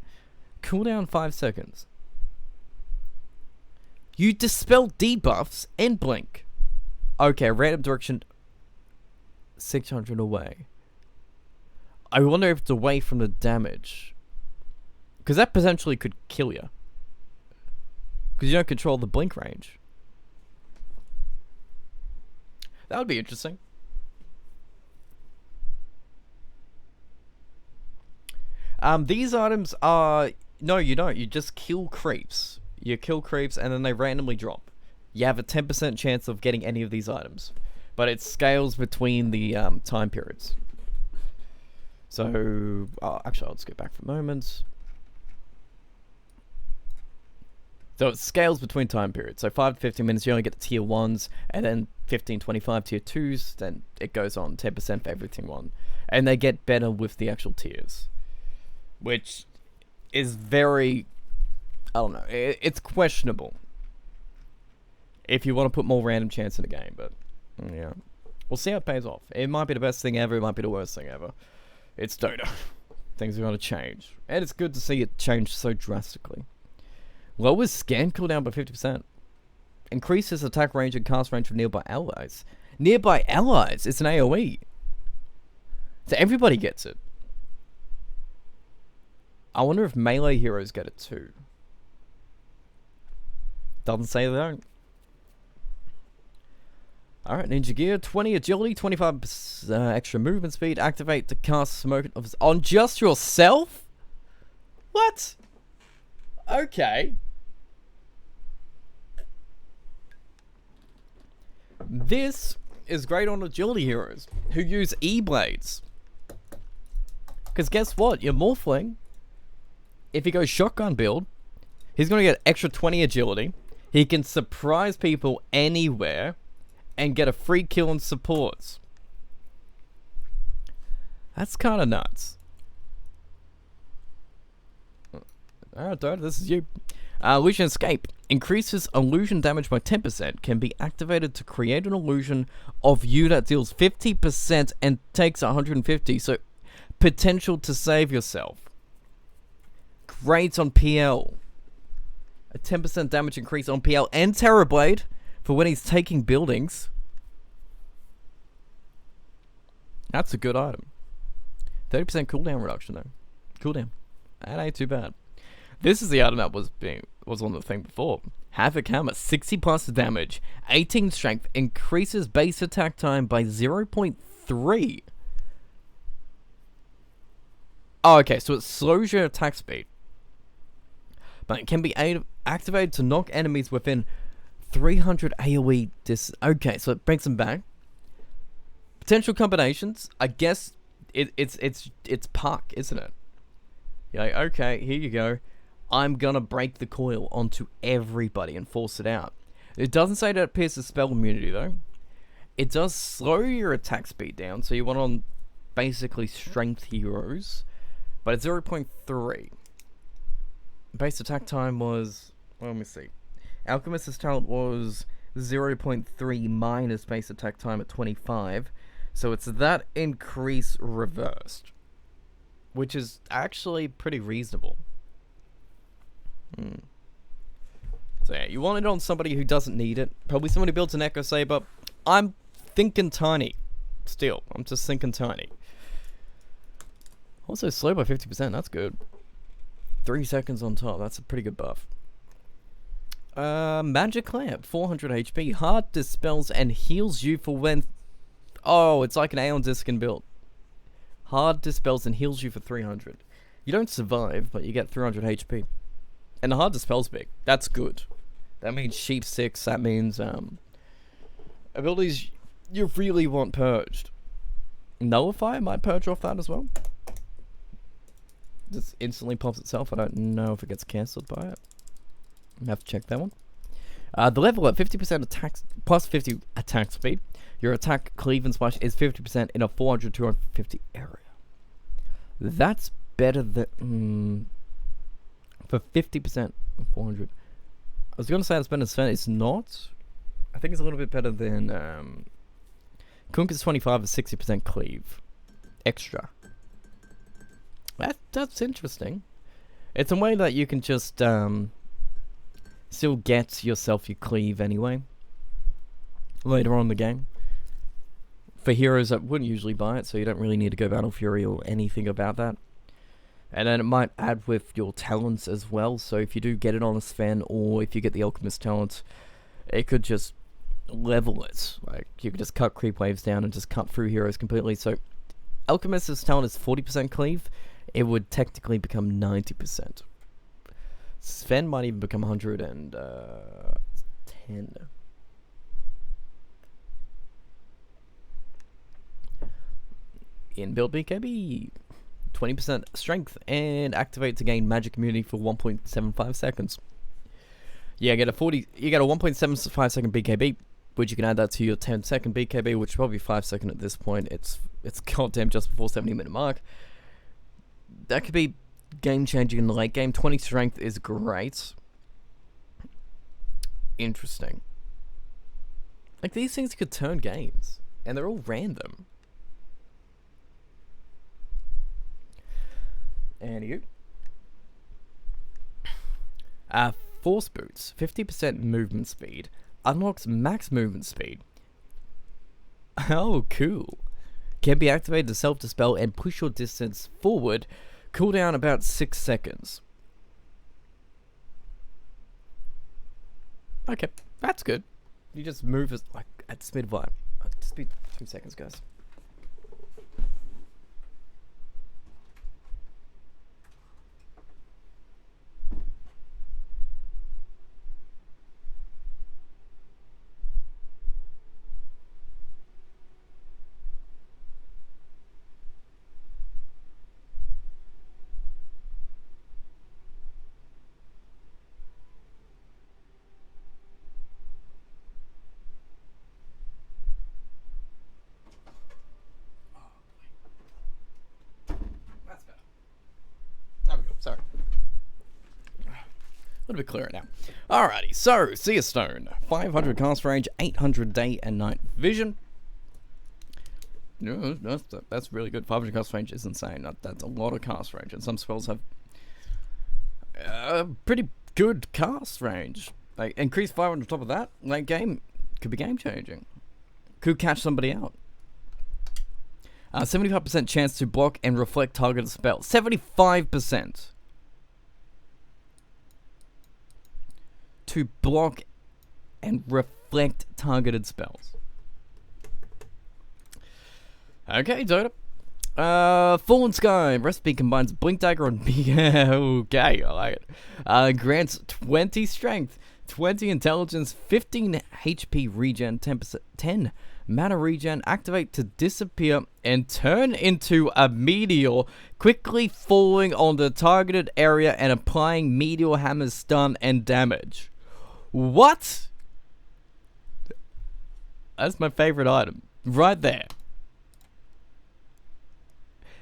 Cooldown 5 seconds. You dispel debuffs and blink. Okay, random direction 600 away. I wonder if it's away from the damage. Because that potentially could kill you. Because you don't control the blink range. That would be interesting. These items are... No, you don't. You just kill creeps. You kill creeps and then they randomly drop. You have a 10% chance of getting any of these items. But it scales between the time periods. So, actually, I'll just go back for a moment. So it scales between time periods. So 5 to 15 minutes, you only get the tier 1s, and then 15, 25 tier 2s, then it goes on 10% for everything one. And they get better with the actual tiers. Which is very, I don't know, it's questionable. If you want to put more random chance in the game, but yeah. We'll see how it pays off. It might be the best thing ever, it might be the worst thing ever. It's Dota. Things are going to change. And it's good to see it change so drastically. Lowers scan cooldown by 50%. Increases attack range and cast range for nearby allies. Nearby allies? It's an AoE. So everybody gets it. I wonder if melee heroes get it too. Doesn't say they don't. Alright, Ninja Gear, 20 agility, 25 extra movement speed, activate to cast smoke on just yourself? What? Okay. This is great on agility heroes who use E-blades. Because guess what? Your Morphling, if he goes shotgun build, he's going to get extra 20 agility. He can surprise people anywhere and get a free kill on supports. That's kind of nuts. Alright, DOTA, this is you. Illusion Escape. Increases illusion damage by 10%. Can be activated to create an illusion of you that deals 50% and takes 150. So, potential to save yourself. Great on PL. A 10% damage increase on PL and Terrorblade for when he's taking buildings. That's a good item. 30% cooldown reduction though. Cooldown. That ain't too bad. This is the item that was on the thing before. Havoc Hammer, 60 plus damage, 18 strength, increases base attack time by 0.3. Oh, okay, so it slows your attack speed. But it can be activated to knock enemies within 300 AoE distance. Okay, so it brings them back. Potential combinations. I guess it's Puck, isn't it? You're like, okay, here you go. I'm gonna break the coil onto everybody and force it out. It doesn't say that it pierces spell immunity though. It does slow your attack speed down, so you want on basically strength heroes. But it's 0.3. Base attack time was, well, let me see. Alchemist's talent was 0.3 minus base attack time at 25. So it's that increase reversed. Which is actually pretty reasonable. So yeah, you want it on somebody who doesn't need it. Probably somebody who builds an Echo Saber. I'm thinking tiny. Still, I'm just thinking tiny. Also slow by 50%, that's good. 3 seconds on top, that's a pretty good buff. Magic Lamp, 400 HP. Hard dispels and heals you for when... Oh, it's like an Aeon Diskin build. Hard dispels and heals you for 300. You don't survive, but you get 300 HP. And the hard dispel's big. That's good. That means Sheep 6, that means abilities you really want purged. Nullify might purge off that as well. Just instantly pops itself. I don't know if it gets cancelled by it. I have to check that one. The level at 50% attack plus 50 attack speed. Your attack, cleave, and splash is 50% in a 400-250 area. That's better than for 50% of 400. I was gonna say it's better than Sven. It's not. I think it's a little bit better than Kunkka's 25 is 60% cleave extra. That's interesting. It's a way that you can just still get yourself your cleave anyway later on in the game. For heroes that wouldn't usually buy it, so you don't really need to go Battle Fury or anything about that. And then it might add with your talents as well, so if you do get it on a Sven, or if you get the Alchemist talent, it could just level it. Like, you could just cut creep waves down and just cut through heroes completely. So, Alchemist's talent is 40% cleave, it would technically become 90%. Sven might even become 110. In build BKB, 20% strength and activate to gain magic immunity for 1.75 seconds. Yeah, you get a 1.75 second BKB, which you can add that to your 10-second BKB, which is probably 5 second at this point. It's goddamn just before 70-minute mark. That could be game changing in the late game. 20 strength is great. Interesting. Like, these things could turn games, and they're all random. And you. Force Boots, 50% movement speed, unlocks max movement speed. Oh, cool. Can be activated to self-dispel and push your distance forward. Cooldown about 6 seconds. Okay, that's good. You just move as like at the speed of light. Speed 2 seconds, guys. Sorry. A little bit clearer now. Alrighty, so Seer Stone, 500 cast range, 800 day and night vision. No, that's really good. 500 cast range is insane. That's a lot of cast range, and some spells have pretty good cast range. Like increase 500 on top of that, late game could be game changing. Could catch somebody out. 75% chance to block and reflect targeted spell. 75%. To block and reflect targeted spells. Okay, Dota. Fallen Sky. Recipe combines Blink Dagger and okay, I like it. Grants 20 strength, 20 intelligence, 15 HP regen, 10 mana regen, activate to disappear and turn into a meteor, quickly falling on the targeted area and applying meteor hammer stun and damage. What? That's my favorite item. Right there.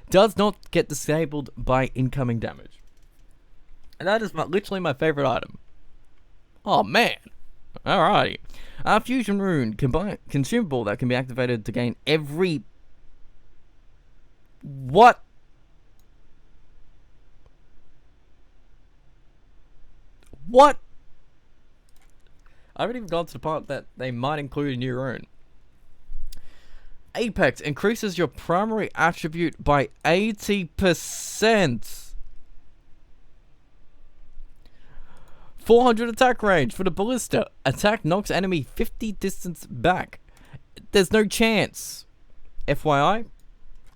Does not get disabled by incoming damage. And that is literally my favorite item. Oh man. Alrighty. Fusion Rune. Consumable that can be activated to gain every... What? What? I haven't even gone to the part that they might include a new rune. Apex increases your primary attribute by 80%. 400 attack range for the ballista. Attack knocks enemy 50 distance back. There's no chance. FYI,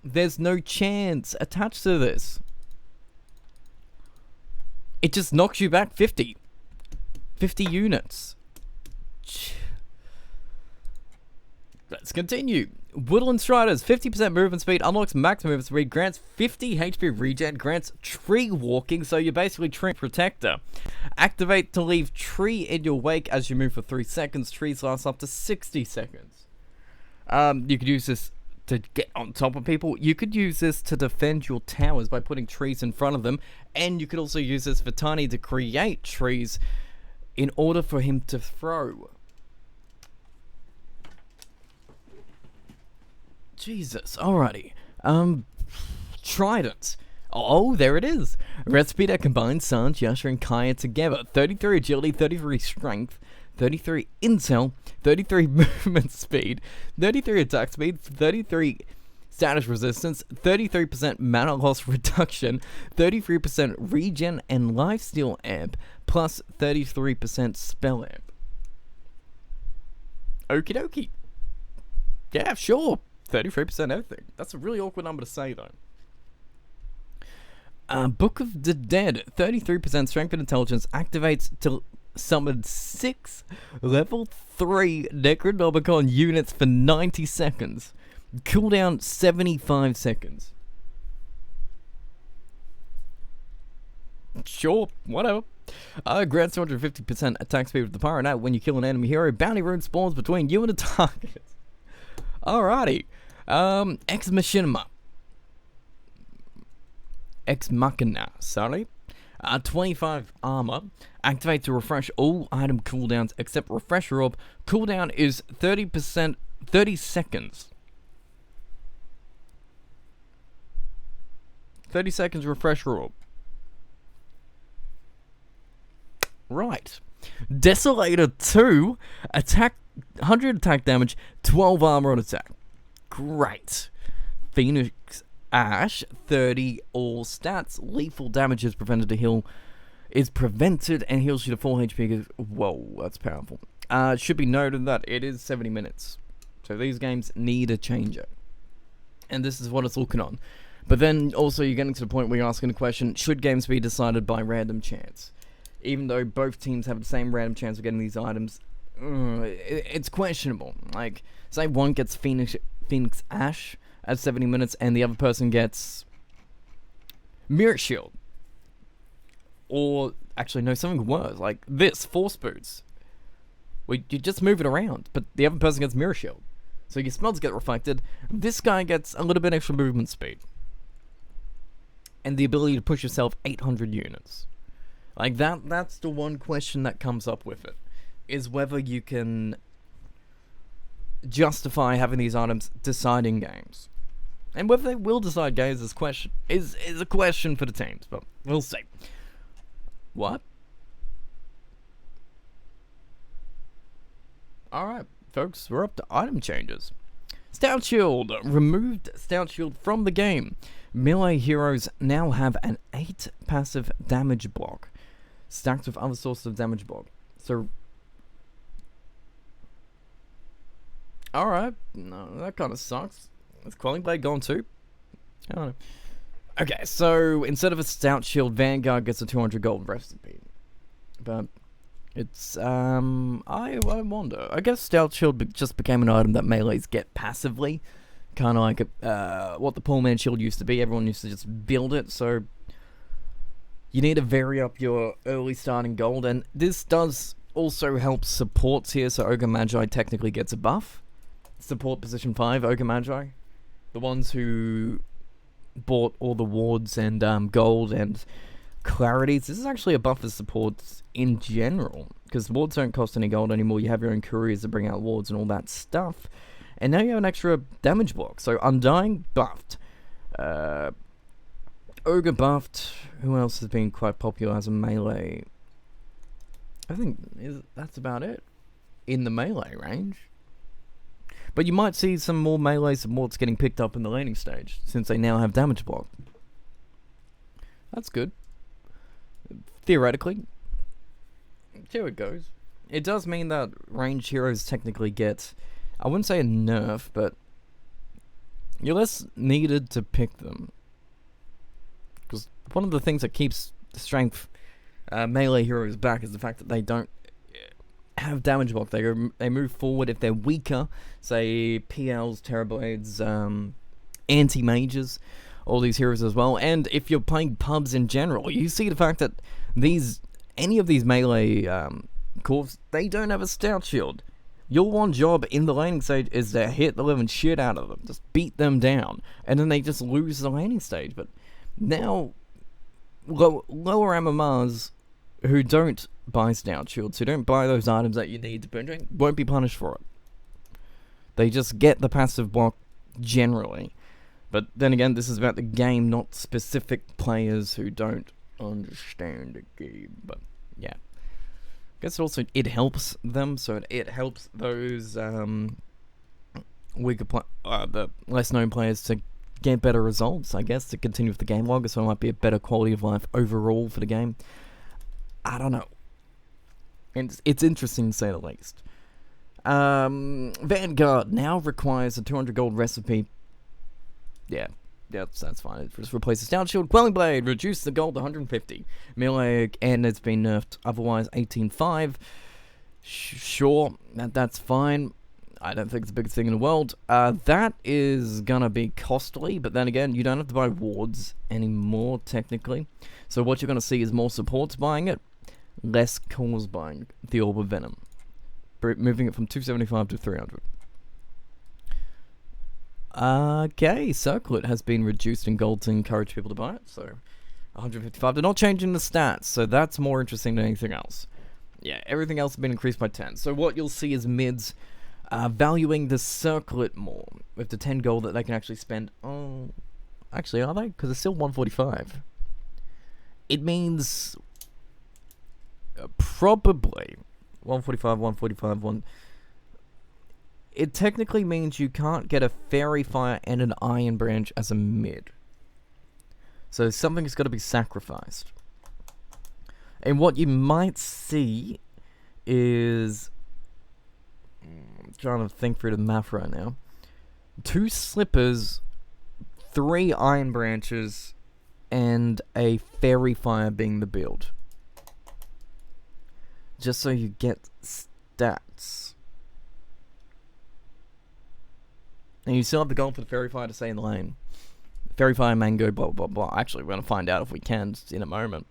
there's no chance attached to this. It just knocks you back 50 units. Let's continue. Woodland Striders, 50% movement speed, unlocks max movement speed, grants 50 HP regen, grants tree walking, so you're basically tree protector. Activate to leave tree in your wake as you move for 3 seconds. Trees last up to 60 seconds. You could use this to get on top of people. You could use this to defend your towers by putting trees in front of them, and you could also use this for Tiny to create trees in order for him to throw. Jesus, alrighty. Trident. Oh, there it is. Recipe that combines Sanj, Yasha, and Kaya together. 33 agility, 33 strength, 33 intel, 33 movement speed, 33 attack speed, 33 status resistance, 33% mana loss reduction, 33% regen and lifesteal amp, plus 33% spell amp. Okie dokie. Yeah, sure. 33% everything. That's a really awkward number to say, though. Book of the Dead. 33% strength and intelligence activates to summon 6 level 3 Necronomicon units for 90 seconds. Cooldown 75 seconds. Sure, whatever. Grants 250% attack speed with the Pyro Knight when you kill an enemy hero. Bounty rune spawns between you and the target. Alrighty. Ex Machina, sorry. 25 armor. Activate to refresh all item cooldowns except Refresher Orb. Cooldown is 30%, 30 seconds. 30 seconds Refresher Orb. Right. Desolator 2. Attack, 100 attack damage, 12 armor on attack. Great. Phoenix Ash, 30 all stats. Lethal damage is prevented and heals you to full HP. Whoa, that's powerful. Should be noted that it is 70 minutes. So these games need a changer. And this is what it's looking on. But then also you're getting to the point where you're asking the question, should games be decided by random chance? Even though both teams have the same random chance of getting these items, it's questionable. Like, say one gets Phoenix Ash at 70 minutes and the other person gets Mirror Shield. Or, actually no, something worse, like this, Force Boots. You just move it around, but the other person gets Mirror Shield. So your spells get reflected. This guy gets a little bit extra movement speed. And the ability to push yourself 800 units. Like, that's the one question that comes up with it. Is whether you can justify having these items deciding games. And whether they will decide games is a question for the teams, but we'll see. What? Alright, folks, we're up to item changes. Stout Shield. Removed Stout Shield from the game. Melee heroes now have an 8 passive damage block, stacked with other sources of damage block. So, alright, no, that kind of sucks. Is Quelling Blade gone too? I don't know. Okay, so instead of a Stout Shield, Vanguard gets a 200 gold recipe. But it's, I wonder. I guess Stout Shield just became an item that melees get passively. Kind of like what the Poor Man Shield used to be. Everyone used to just build it, so you need to vary up your early starting gold. And this does also help supports here, so Ogre Magi technically gets a buff. Support position 5, Ogre Magi. The ones who bought all the wards and gold and clarities. This is actually a buff for supports in general, because wards don't cost any gold anymore. You have your own couriers to bring out wards and all that stuff. And now you have an extra damage block. So Undying buffed. Ogre buffed. Who else has been quite popular as a melee? I think that's about it in the melee range. But you might see some more melee supports getting picked up in the laning stage, since they now have damage block. That's good. Theoretically. See how it goes. It does mean that ranged heroes technically get, I wouldn't say a nerf, but you're less needed to pick them. Because one of the things that keeps strength melee heroes back is the fact that they don't have damage block. They move forward if they're weaker, say PLs, Terrorblades, anti-mages, all these heroes as well. And if you're playing pubs in general, you see the fact that any of these melee corps, they don't have a Stout Shield. Your one job in the laning stage is to hit the living shit out of them, just beat them down, and then they just lose the laning stage. But now, lower MMRs who don't buy Stout Shields, who don't buy those items that you need to burn, won't be punished for it. They just get the passive block generally. But then again, this is about the game, not specific players who don't understand the game. But yeah, I guess also it helps them, so it helps those weaker the less known players to get better results, I guess, to continue with the game longer, so it might be a better quality of life overall for the game. I don't know. It's interesting to say the least. Vanguard now requires a 200 gold recipe. Yeah, that's fine. It just replaces Stout Shield. Quelling Blade, reduce the gold to 150. Melee, and it's been nerfed. Otherwise, 18.5. Sure, that's fine. I don't think it's the biggest thing in the world. That is gonna be costly, but then again, you don't have to buy wards anymore, technically. So what you're gonna see is more supports buying it, less cores buying the Orb of Venom. Moving it from 275 to 300. Okay, Circlet has been reduced in gold to encourage people to buy it, so 155. They're not changing the stats, so that's more interesting than anything else. Yeah, everything else has been increased by 10. So what you'll see is mids valuing the Circlet more, with the 10 gold that they can actually spend. Oh, actually, are they? Because it's still 145. It means probably 145, It technically means you can't get a Fairy Fire and an Iron Branch as a mid. So something's got to be sacrificed. And what you might see is trying to think through the math right now. 2 slippers, 3 iron branches, and a fairy fire being the build. Just so you get stats. And you still have the gold for the fairy fire to stay in the lane. Fairy fire, mango, blah blah blah. Actually, we're gonna find out if we can in a moment.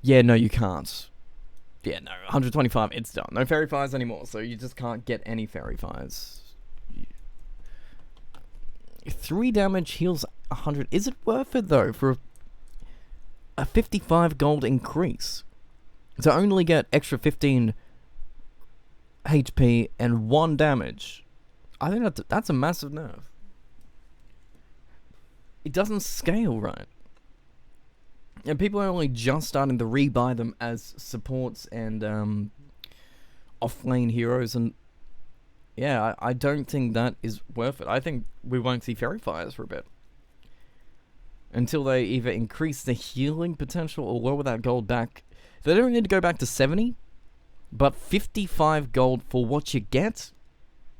Yeah, no, you can't. Yeah, no, 125, it's done. No fairy fires anymore, so you just can't get any fairy fires. 3 damage heals 100. Is it worth it, though, for a 55 gold increase? To only get extra 15 HP and 1 damage. I think that's a massive nerf. It doesn't scale right. And people are only just starting to rebuy them as supports and off-lane heroes, and yeah, I don't think that is worth it. I think we won't see fairy fires for a bit. Until they either increase the healing potential or lower that gold back. They don't need to go back to 70, but 55 gold for what you get?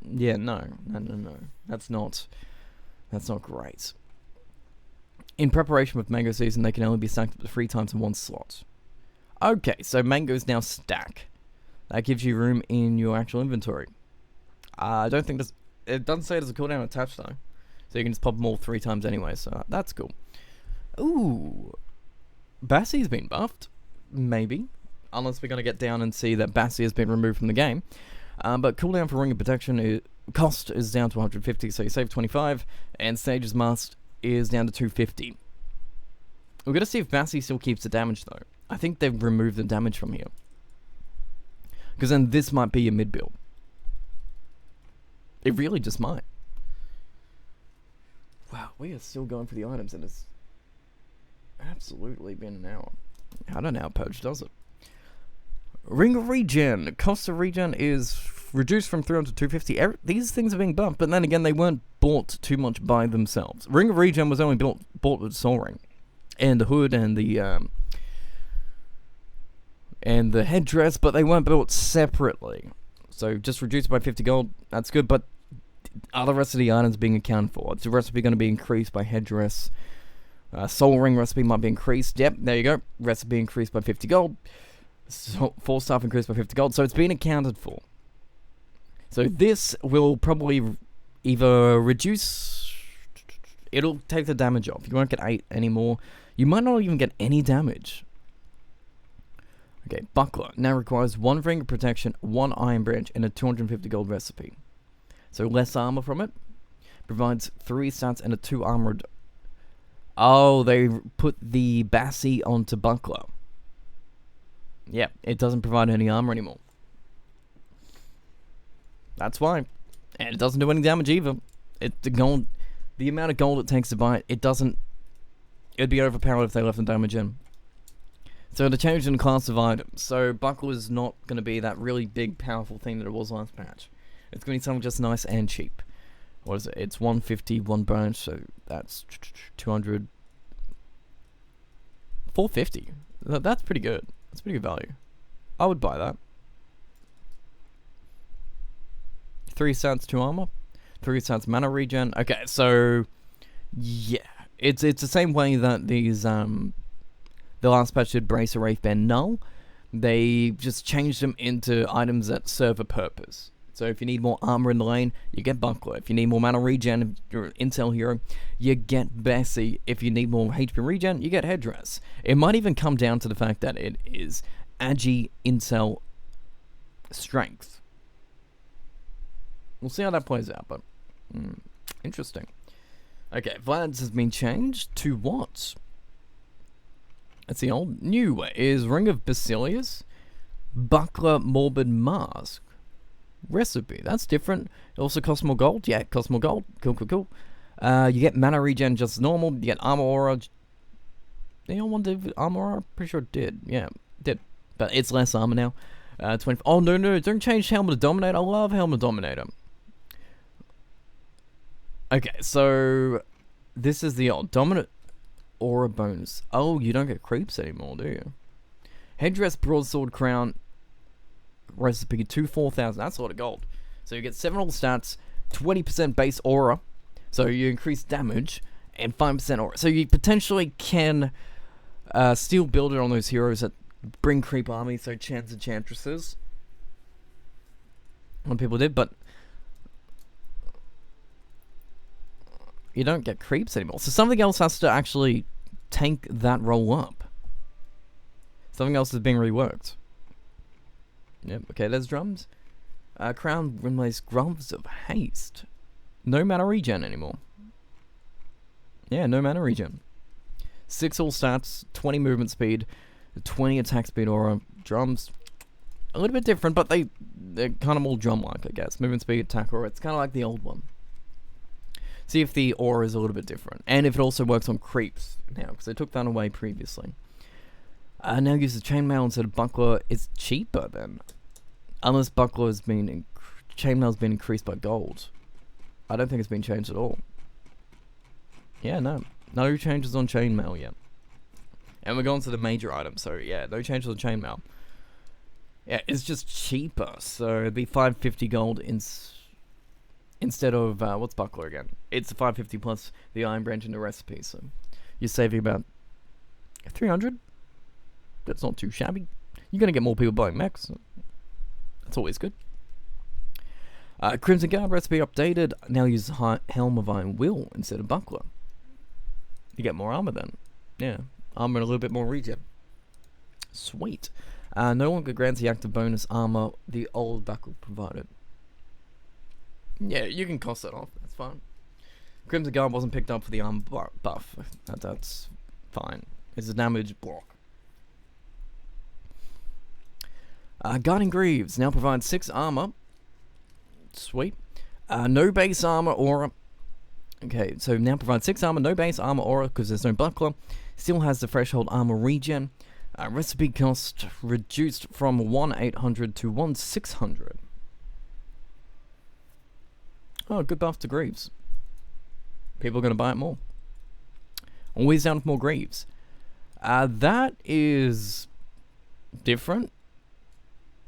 Yeah, no. That's not great. In preparation with mango season, they can only be stacked up to 3 times in 1 slot. Okay, so mangoes now stack. That gives you room in your actual inventory. I don't think it doesn't say there's a cooldown attached though. So you can just pop them all 3 times anyway, so that's cool. Ooh. Bassie's been buffed. Maybe. Unless we're going to get down and see that Bassie has been removed from the game. But cooldown for Ring of Protection cost is down to 150, so you save 25. And Sage's Mast is down to 250. We're going to see if Bassie still keeps the damage though. I think they've removed the damage from here. Because then this might be your mid build. It really just might. Wow, we are still going for the items and it's absolutely been an hour. I don't know how Purge does it. Ring of Regen. Cost of regen is reduced from 300 to 250. These things are being buffed, but then again, they weren't bought too much by themselves. Ring of Regen was only bought with Soul Ring. And the hood and the headdress, but they weren't built separately. So just reduced by 50 gold, that's good, but are the rest of the items being accounted for? Is the recipe going to be increased by headdress? Soul Ring recipe might be increased. Yep, there you go. Recipe increased by 50 gold. 4 staff increased by 50 gold. So it's been accounted for. So this will probably either reduce... It'll take the damage off. You won't get 8 anymore. You might not even get any damage. Okay, Buckler now requires 1 ring of protection, 1 iron branch, and a 250 gold recipe. So less armor from it. Provides 3 stats and a 2 armored. Oh, they put the Bassie onto Buckler. Yeah, it doesn't provide any armor anymore. That's why. And it doesn't do any damage either. The amount of gold it takes to buy it, it'd be overpowered if they left the damage in. So they're changing the class of items. So Buckler is not going to be that really big, powerful thing that it was last patch. It's going to be something just nice and cheap. What is it? It's 150, 1 branch, so that's 200. 450. That's pretty good. That's pretty good value. I would buy that. 3 stats, 2 armor. 3 stats mana regen. Okay, so yeah. It's the same way that these the last patch did Bracer, Wraith, Bend, Null. They just changed them into items that serve a purpose. So if you need more armor in the lane, you get Buckler. If you need more mana regen, if you're an intel hero, you get Bassie. If you need more HP regen, you get Headdress. It might even come down to the fact that it is Agi, Intel, Strength. We'll see how that plays out, but interesting. Okay, Vlad's has been changed to what? That's the old. New is Ring of Basilius, Buckler, Morbid Mask. Recipe, that's different. It also costs more gold. Yeah, it costs more gold. Cool. You get mana regen just as normal. You get armor aura. Anyone want to armor aura? Pretty sure it did. Yeah, it did. But it's less armor now. 20. Oh no! Don't change Helmet of Dominator. I love Helmet of Dominator. Okay, so this is the old Dominant Aura bonus. Oh, you don't get creeps anymore, do you? Headdress, Broadsword, Crown. Recipe 4,000. That's a lot of gold. So you get 7 all stats, 20% base aura, so you increase damage, and 5% aura. So you potentially can still build it on those heroes that bring creep armies, so chants and chantresses. When people did, but you don't get creeps anymore. So something else has to actually tank that roll up. Something else is being reworked. Yep, okay, there's drums. Crown replace Gloves of Haste. No mana regen anymore. Yeah, no mana regen. 6 all stats, 20 movement speed, 20 attack speed aura. Drums, a little bit different, but they're kind of more drum-like, I guess. Movement speed, attack aura, it's kind of like the old one. See if the aura is a little bit different. And if it also works on creeps now, because they took that away previously. Now uses chainmail instead of buckler. It's cheaper then. Unless buckler has been... chainmail's been increased by gold. I don't think it's been changed at all. Yeah, no. No changes on chainmail yet. And we're going to the major items, so yeah, no changes on chainmail. Yeah, it's just cheaper, so it'd be 550 gold instead of, what's buckler again? It's 550 plus the iron branch in the recipe, so you're saving about 300. That's not too shabby. You're gonna get more people buying mechs, so that's always good. Crimson Guard recipe updated, now uses Helm of Iron Will instead of buckler. You get more armor then. Yeah, armor and a little bit more regen. Sweet. No longer grants the active bonus armor the old buckle provided. Yeah, you can cost that off, that's fine. Crimson Guard wasn't picked up for the armor buff. That's fine. It's a damage block. Guarding Greaves now provides 6 armor. Sweet. No base armor aura. Okay, so now provides 6 armor, no base armor aura because there's no buckler. Still has the threshold armor regen. Recipe cost reduced from 1,800 to 1,600. Oh, good buff to Greaves. People are going to buy it more. Always down for more Greaves. That is different.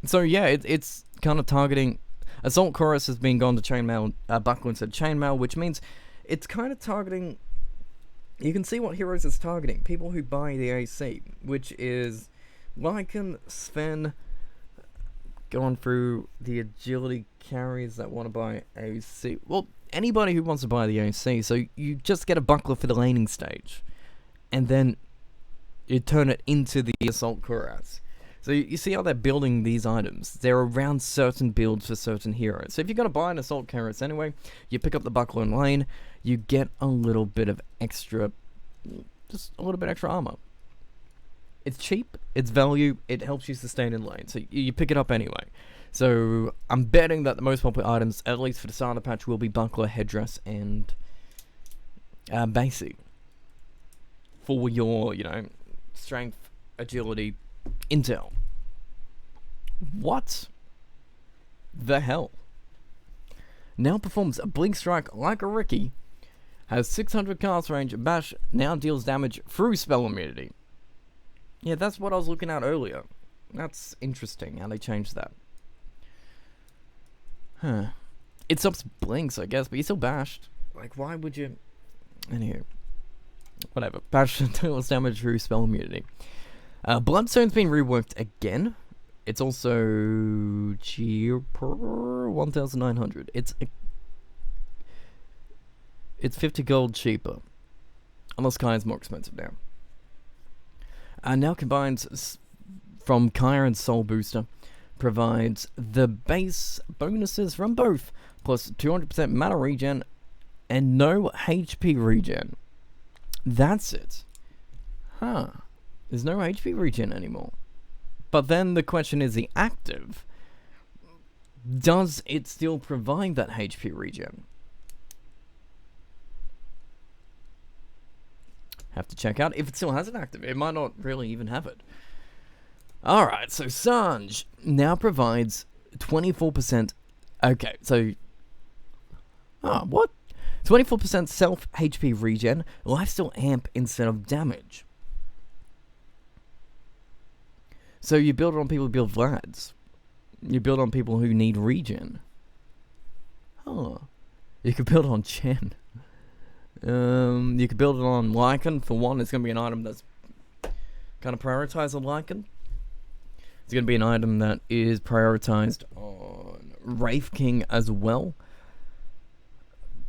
So yeah, it's kind of targeting... Assault Chorus has been gone to chainmail, buckler instead of chainmail, which means it's kind of targeting... You can see what heroes it's targeting. People who buy the AC, which is Lycan, Sven, going through the agility carries that want to buy AC. Well, anybody who wants to buy the AC, so you just get a buckler for the laning stage, and then you turn it into the Assault Cuirass. So you see how they're building these items. They're around certain builds for certain heroes. So if you're going to buy an Assault Cuirass anyway, you pick up the buckler in lane, you get a little bit of extra, just a little bit extra armor. It's cheap, it's value, it helps you sustain in lane, so you pick it up anyway. So I'm betting that the most popular items, at least for the starter patch, will be buckler, headdress, and basic. For your, strength, agility, intel. What the hell? Now performs a blink strike like a Ricky. Has 600 cast range. Bash now deals damage through spell immunity. Yeah, that's what I was looking at earlier. That's interesting how they changed that. Huh. It stops blinks, I guess, but you're still bashed. Like, why would you... Anywho. Whatever. Bash deals damage through spell immunity. Bloodstone's been reworked again. It's also cheaper, 1,900. It's 50 gold cheaper. Unless Kai's more expensive now. Now combines from Kaya and Soul Booster. Provides the base bonuses from both. Plus 200% mana regen. And no HP regen. That's it. Huh. There's no HP regen anymore. But then the question is the active. Does it still provide that HP regen? Have to check out if it still has it active. It might not really even have it. Alright, so Sanj now provides 24%. Okay, so... what? 24% self HP regen, lifesteal amp instead of damage. So you build it on people who build Vlads. You build on people who need regen. Huh. You could build it on Chen. You could build it on Lycan. For one, it's going to be an item that's kind of prioritized on Lycan. It's going to be an item that is prioritized on Wraith King as well.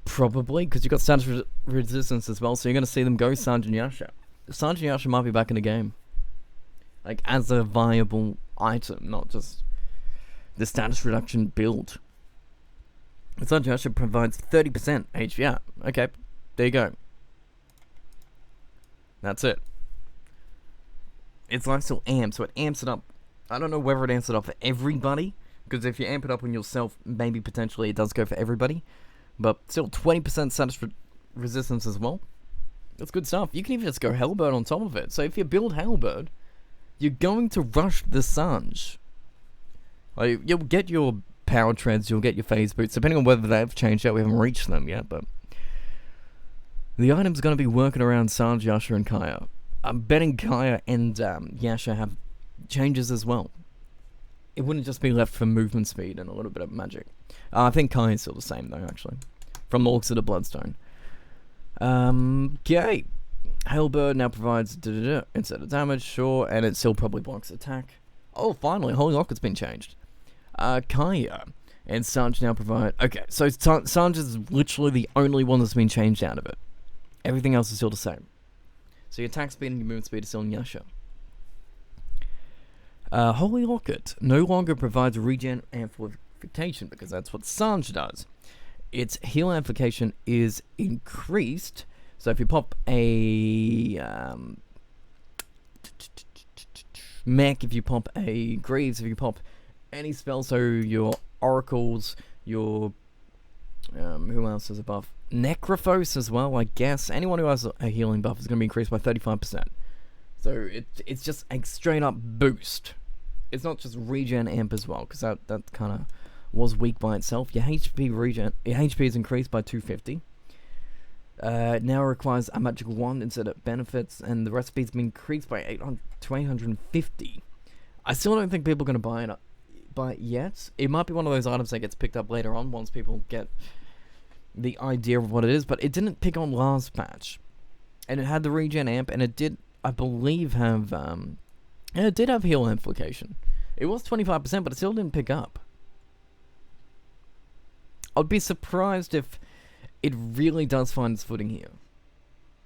Probably, because you've got status resistance as well, so you're going to see them go Sergeant Yasha. Sergeant Yasha might be back in the game. Like, as a viable item, not just the status reduction build. Sergeant Yasha provides 30% HP. Yeah, okay, there you go. That's it. It's lifesteal amp, so it amps it up. I don't know whether it amps it up for everybody, because if you amp it up on yourself, maybe potentially it does go for everybody. But still, 20% status resistance as well. That's good stuff. You can even just go Hellbird on top of it. So if you build Hellbird, you're going to rush the Sange. Like, you'll get your power treads, you'll get your phase boots, depending on whether they've changed yet. We haven't reached them yet, but the item's going to be working around Sange, Yasha, and Kaya. I'm betting Kaya and Yasha have changes as well. It wouldn't just be left for movement speed and a little bit of magic. I think Kaya's still the same though, actually. From the looks of the Bloodstone. Okay. Hellbird now provides instead of damage, sure, and it still probably blocks attack. Oh, finally, Holy Locket's been changed. Kaya and Sange now provide... Okay, so Sange is literally the only one that's been changed out of it. Everything else is still the same. So your attack speed and your movement speed is still in Yasha. Holy Locket no longer provides regen amplification because that's what Sange does. Its heal amplification is increased. So if you pop a mech, if you pop a Greaves, if you pop any spell, so your Oracles, your who else is a buff? Necrophos as well, I guess. Anyone who has a healing buff is going to be increased by 35%. So it's just a straight up boost. It's not just regen amp as well, because that kind of was weak by itself. Your HP is increased by 250. It now requires a magical wand instead of benefits, and the recipe's been increased by 800 to 850. I still don't think people are going to buy it yet. It might be one of those items that gets picked up later on once people get the idea of what it is, but it didn't pick on last patch. And it had the regen amp, and it did, I believe, have and it did have heal amplification. It was 25%, but it still didn't pick up. I'd be surprised if it really does find its footing here.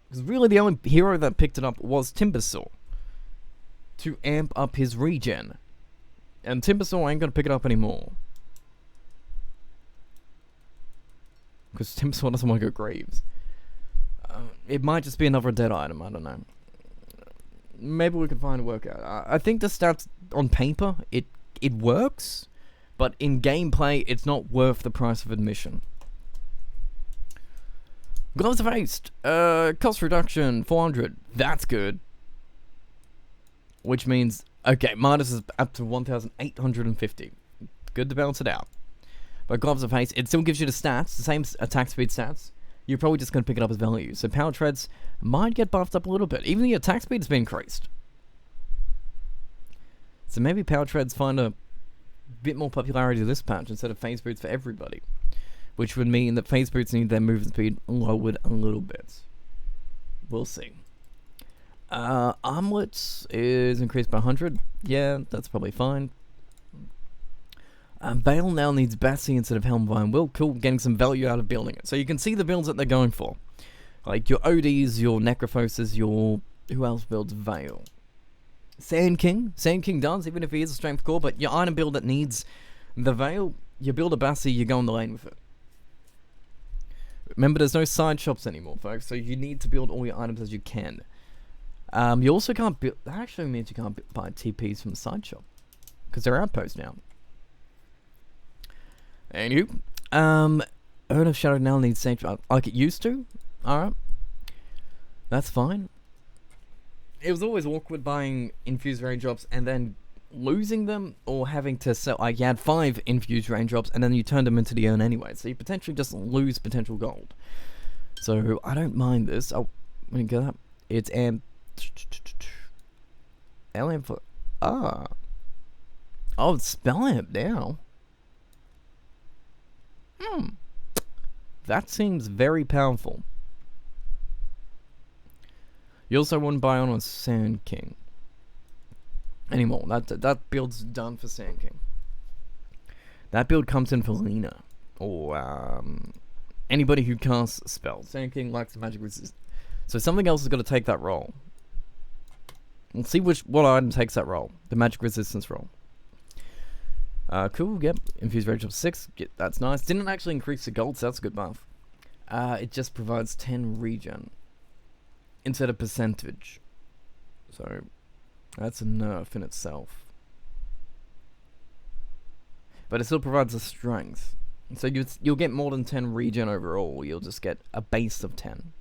Because really the only hero that picked it up was Timbersaw. To amp up his regen. And Timbersaw ain't gonna pick it up anymore. Because Timbersaw doesn't want to go Graves. It might just be another dead item, I don't know. Maybe we can find a workout. I think the stats on paper, it works. But in gameplay, it's not worth the price of admission. Gloves of Haste. Cost reduction, 400. That's good. Which means, okay, Midas is up to 1,850. Good to balance it out. But Gloves of Haste, it still gives you the stats, the same attack speed stats. You're probably just going to pick it up as value. So Power Treads might get buffed up a little bit. Even the attack speed has been increased. So maybe Power Treads find a bit more popularity this patch instead of Phase Boots for everybody. Which would mean that Phase Boots need their movement speed lowered a little bit. We'll see. Armlets is increased by 100. Yeah, that's probably fine. Vale now needs Bassy instead of Helmvine. Well, cool, getting some value out of building it. So you can see the builds that they're going for. Like your ODs, your Necrophoses, your... Who else builds Vale? Sand King. Sand King does, even if he is a strength core. But your item build that needs the Vale, you build a Bassy, you go on the lane with it. Remember, there's no side shops anymore, folks. So you need to build all your items as you can. You also can't build... That actually means you can't buy TPs from the side shop. Because they're outposts now. Anywho, Urn of Shadow now needs Sage like it used to. Alright. That's fine. It was always awkward buying infused raindrops and then losing them, or having to sell, like you had 5 infused raindrops and then you turned them into the urn anyway, so you potentially just lose potential gold. So I don't mind this. Oh, when you get up, it's LM for oh, it's spell amp now. That seems very powerful. You also wouldn't buy on Sand King anymore. That build's done for Sand King. That build comes in for Lena. Or anybody who casts spells. Sand King lacks the magic resistance. So something else is going to take that role. Let's see what item takes that role. The magic resistance role. Cool, yep. Infused Rage of 6. That's nice. Didn't actually increase the gold, so that's a good buff. It just provides 10 regen. Instead of percentage. So, that's a nerf in itself. But it still provides a strength. So you'll get more than 10 regen overall. You'll just get a base of 10.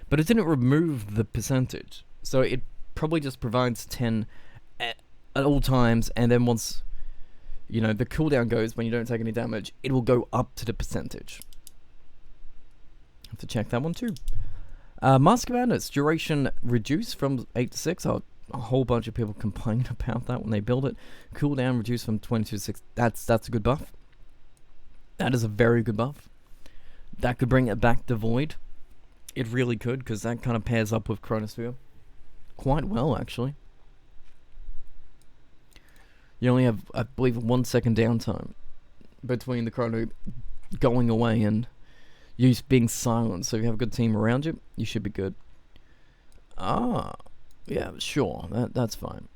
But it didn't remove the percentage. So it probably just provides 10 at all times. And then once, the cooldown goes, when you don't take any damage, it will go up to the percentage. Have to check that one too. Mask of Madness. Duration reduced from 8 to 6. A whole bunch of people complain about that when they build it. Cooldown reduced from 22 to 6. That's a good buff. That is a very good buff. That could bring it back to Void. It really could, because that kind of pairs up with Chronosphere quite well, actually. You only have, I believe, 1 second downtime between the Chrono going away and you being silent. So if you have a good team around you, you should be good. Yeah, sure, that's fine.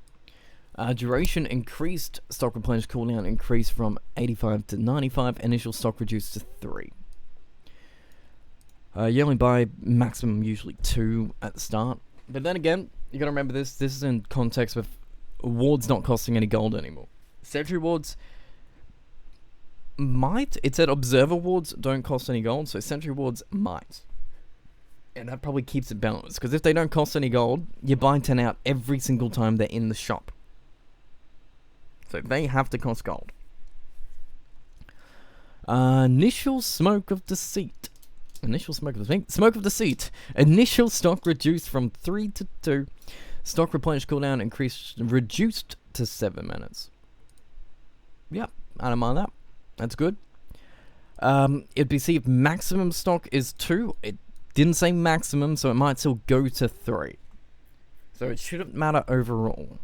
Duration increased. Stock replenish cooldown increased from 85 to 95. Initial stock reduced to 3. You only buy maximum usually 2 at the start. But then again, you gotta remember this. This is in context with wards not costing any gold anymore. Sentry wards might. It said observer wards don't cost any gold, so sentry wards might. And that probably keeps it balanced. Because if they don't cost any gold, you buy 10 out every single time they're in the shop. So they have to cost gold. Initial Smoke of Deceit. Smoke of Deceit. Initial stock reduced from 3 to 2. Stock replenish cooldown reduced to 7 minutes. Yep, I don't mind that. That's good. It'd be see if maximum stock is 2. It didn't say maximum, so it might still go to 3. So it shouldn't matter overall.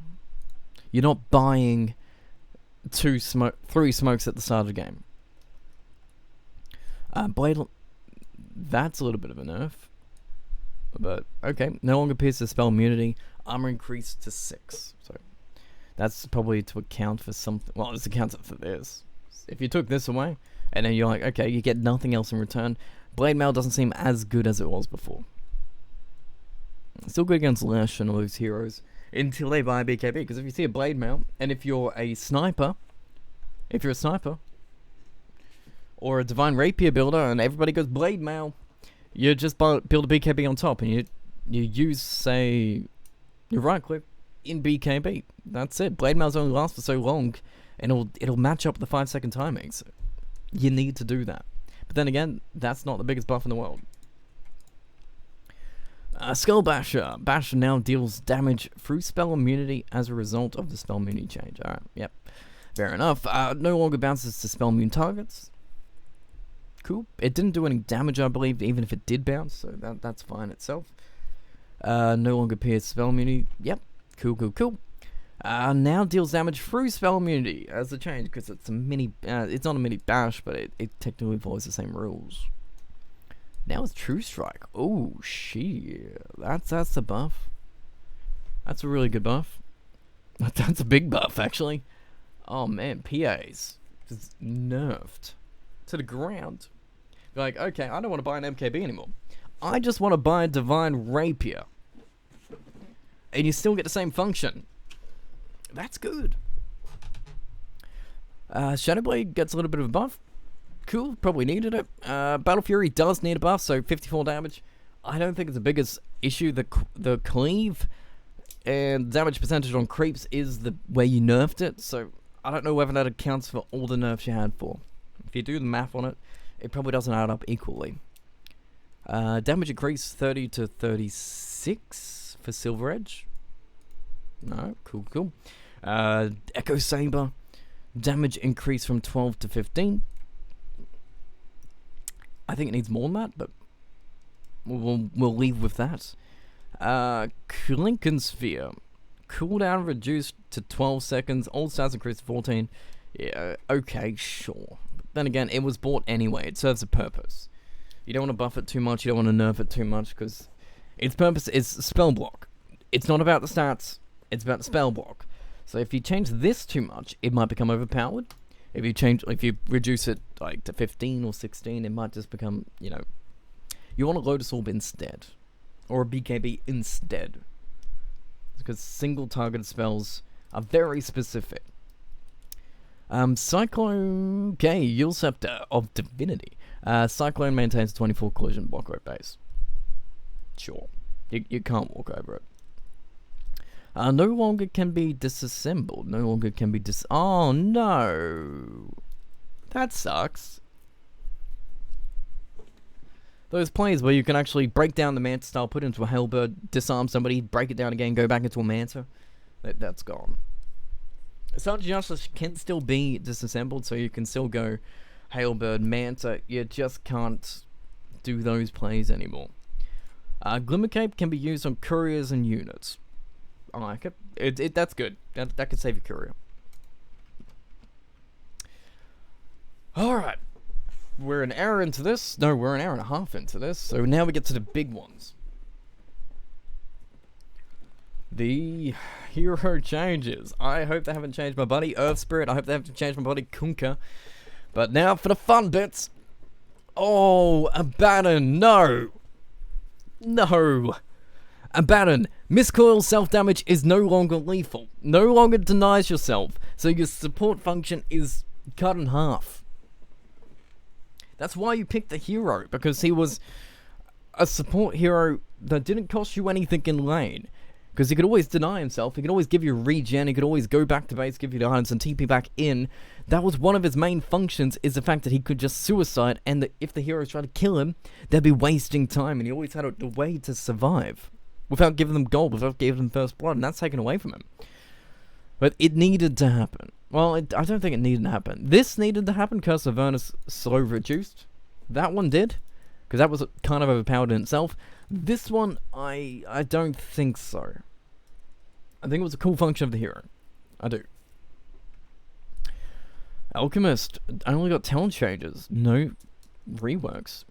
You're not buying 3 smokes at the start of the game. Blade, that's a little bit of a nerf. But, okay. No longer pierces spell immunity. Armor increased to 6. So, that's probably to account for something. Well, it's accounted for this. If you took this away, and then you're like, okay, you get nothing else in return. Blade Mail doesn't seem as good as it was before. Still good against Lash and all those heroes until they buy BKB. Because if you see a Blade Mail, and if you're a sniper, or a Divine Rapier builder, and everybody goes Blade Mail, you just build a BKB on top, and you use, say, your right click in BKB. That's it. Blade Mails only last for so long, and it'll match up the 5-second timing. So you need to do that. But then again, that's not the biggest buff in the world. Skull Basher. Basher now deals damage through spell immunity as a result of the spell immunity change. Alright, yep. Fair enough. No longer bounces to spell immune targets. Cool. It didn't do any damage, I believe, even if it did bounce, so that's fine itself. No longer pierce spell immunity. Yep. Cool. Now deals damage through spell immunity as a change, because it's a mini. It's not a mini bash, but it technically follows the same rules. Now it's True Strike. Oh shit, that's a buff. That's a really good buff. That's a big buff, actually. Oh man, PA's just nerfed to the ground. You're like, okay, I don't want to buy an MKB anymore. I just want to buy a Divine Rapier, and you still get the same function. That's good. Shadowblade gets a little bit of a buff. Cool, probably needed it. Battle Fury does need a buff, so 54 damage. I don't think it's the biggest issue. The cleave and damage percentage on creeps is the way you nerfed it, so I don't know whether that accounts for all the nerfs you had for. If you do the math on it, it probably doesn't add up equally. Damage increase 30 to 36 for Silver Edge. No, cool. Echo Saber Damage increased from 12 to 15. I think it needs more than that, but we'll leave with that. Clinkin Sphere. Cooldown reduced to 12 seconds. All stats increased to 14. Yeah, okay, sure. But then again, it was bought anyway. It serves a purpose. You don't want to buff it too much. You don't want to nerf it too much, because its purpose is spell block. It's not about the stats. It's about the spell block. So if you change this too much, it might become overpowered. If you reduce it like to 15 or 16, it might just become, you know, you want a Lotus Orb instead, or a BKB instead, because single targeted spells are very specific. Cyclone, okay, Yule Scepter of Divinity. Cyclone maintains 24 collision block rate base. Sure, you can't walk over it. No longer can be disassembled. No longer can be oh no, that sucks. Those plays where you can actually break down the Manta style, put it into a Halberd, disarm somebody, break it down again, go back into a Manta, that's gone. RNGesus can still be disassembled, so you can still go Halberd, Manta. You just can't do those plays anymore. Glimmer Cape can be used on couriers and units. I like it. That's good. That could save your courier. Alright. We're an hour into this. No, we're an hour and a half into this. So now we get to the big ones. The hero changes. I hope they haven't changed my buddy Earth Spirit. I hope they haven't changed my buddy Kunkka. But now for the fun bits. Oh, Abaddon. No. No. Abaddon. Miscoil self-damage is no longer lethal. No longer denies yourself. So your support function is cut in half. That's why you picked the hero. Because he was a support hero that didn't cost you anything in lane. Because he could always deny himself, he could always give you regen, he could always go back to base, give you the items and TP back in. That was one of his main functions, is the fact that he could just suicide, and that if the heroes tried to kill him, they'd be wasting time, and he always had a way to survive. Without giving them gold, without giving them first blood, and that's taken away from him. But it needed to happen. Well, I don't think it needed to happen. This needed to happen, Curse of Avernus slow reduced. That one did, because that was kind of overpowered in itself. This one, I don't think so. I think it was a cool function of the hero. I do. Alchemist, I only got talent changes. No reworks.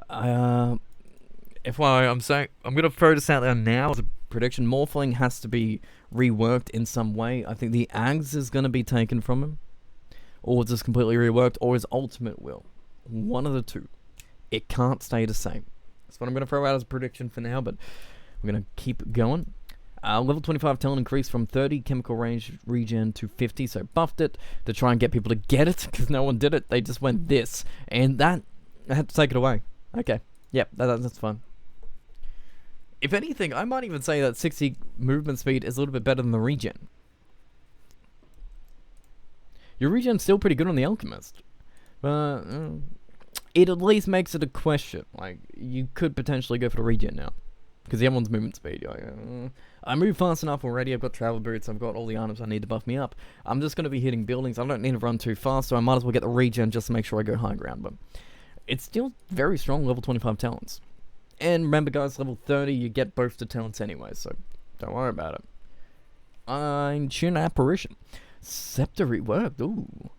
FYI, I'm going to throw this out there now as a prediction. Morphling has to be reworked in some way. I think the Ags is going to be taken from him. Or just completely reworked, or his ultimate will. One of the two. It can't stay the same. That's what I'm going to throw out as a prediction for now, but we're going to keep going. Level 25 talent increased from 30 chemical range regen to 50, so buffed it to try and get people to get it, because no one did it. They just went this, and that, I had to take it away. Okay, yep, that's fine. If anything, I might even say that 60 movement speed is a little bit better than the regen. Your regen's still pretty good on the Alchemist, but it at least makes it a question. Like, you could potentially go for the regen now, because the other one's movement speed. Like, I move fast enough already. I've got travel boots. I've got all the items I need to buff me up. I'm just going to be hitting buildings. I don't need to run too fast, so I might as well get the regen just to make sure I go high ground. But it's still very strong level 25 talents. And remember, guys, level 30, you get both the talents anyway, so don't worry about it. Ancient Apparition. Scepter reworked. Ooh.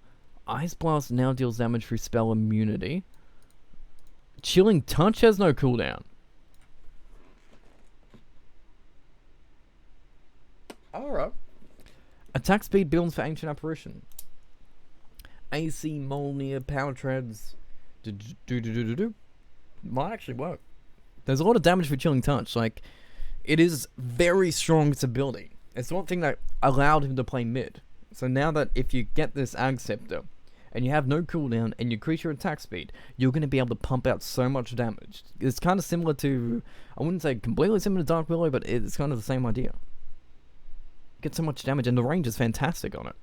Ice Blast now deals damage through spell immunity. Chilling Touch has no cooldown. Alright. Attack speed builds for Ancient Apparition. AC, Molnir, Power Treads. Might actually work. There's a lot of damage for Chilling Touch. Like, it is very strong as ability. It's the one thing that allowed him to play mid. So now that if you get this Ag Scepter, and you have no cooldown, and you increase your attack speed, you're going to be able to pump out so much damage. It's kind of similar to, I wouldn't say completely similar to Dark Willow, but it's kind of the same idea. Get so much damage, and the range is fantastic on it.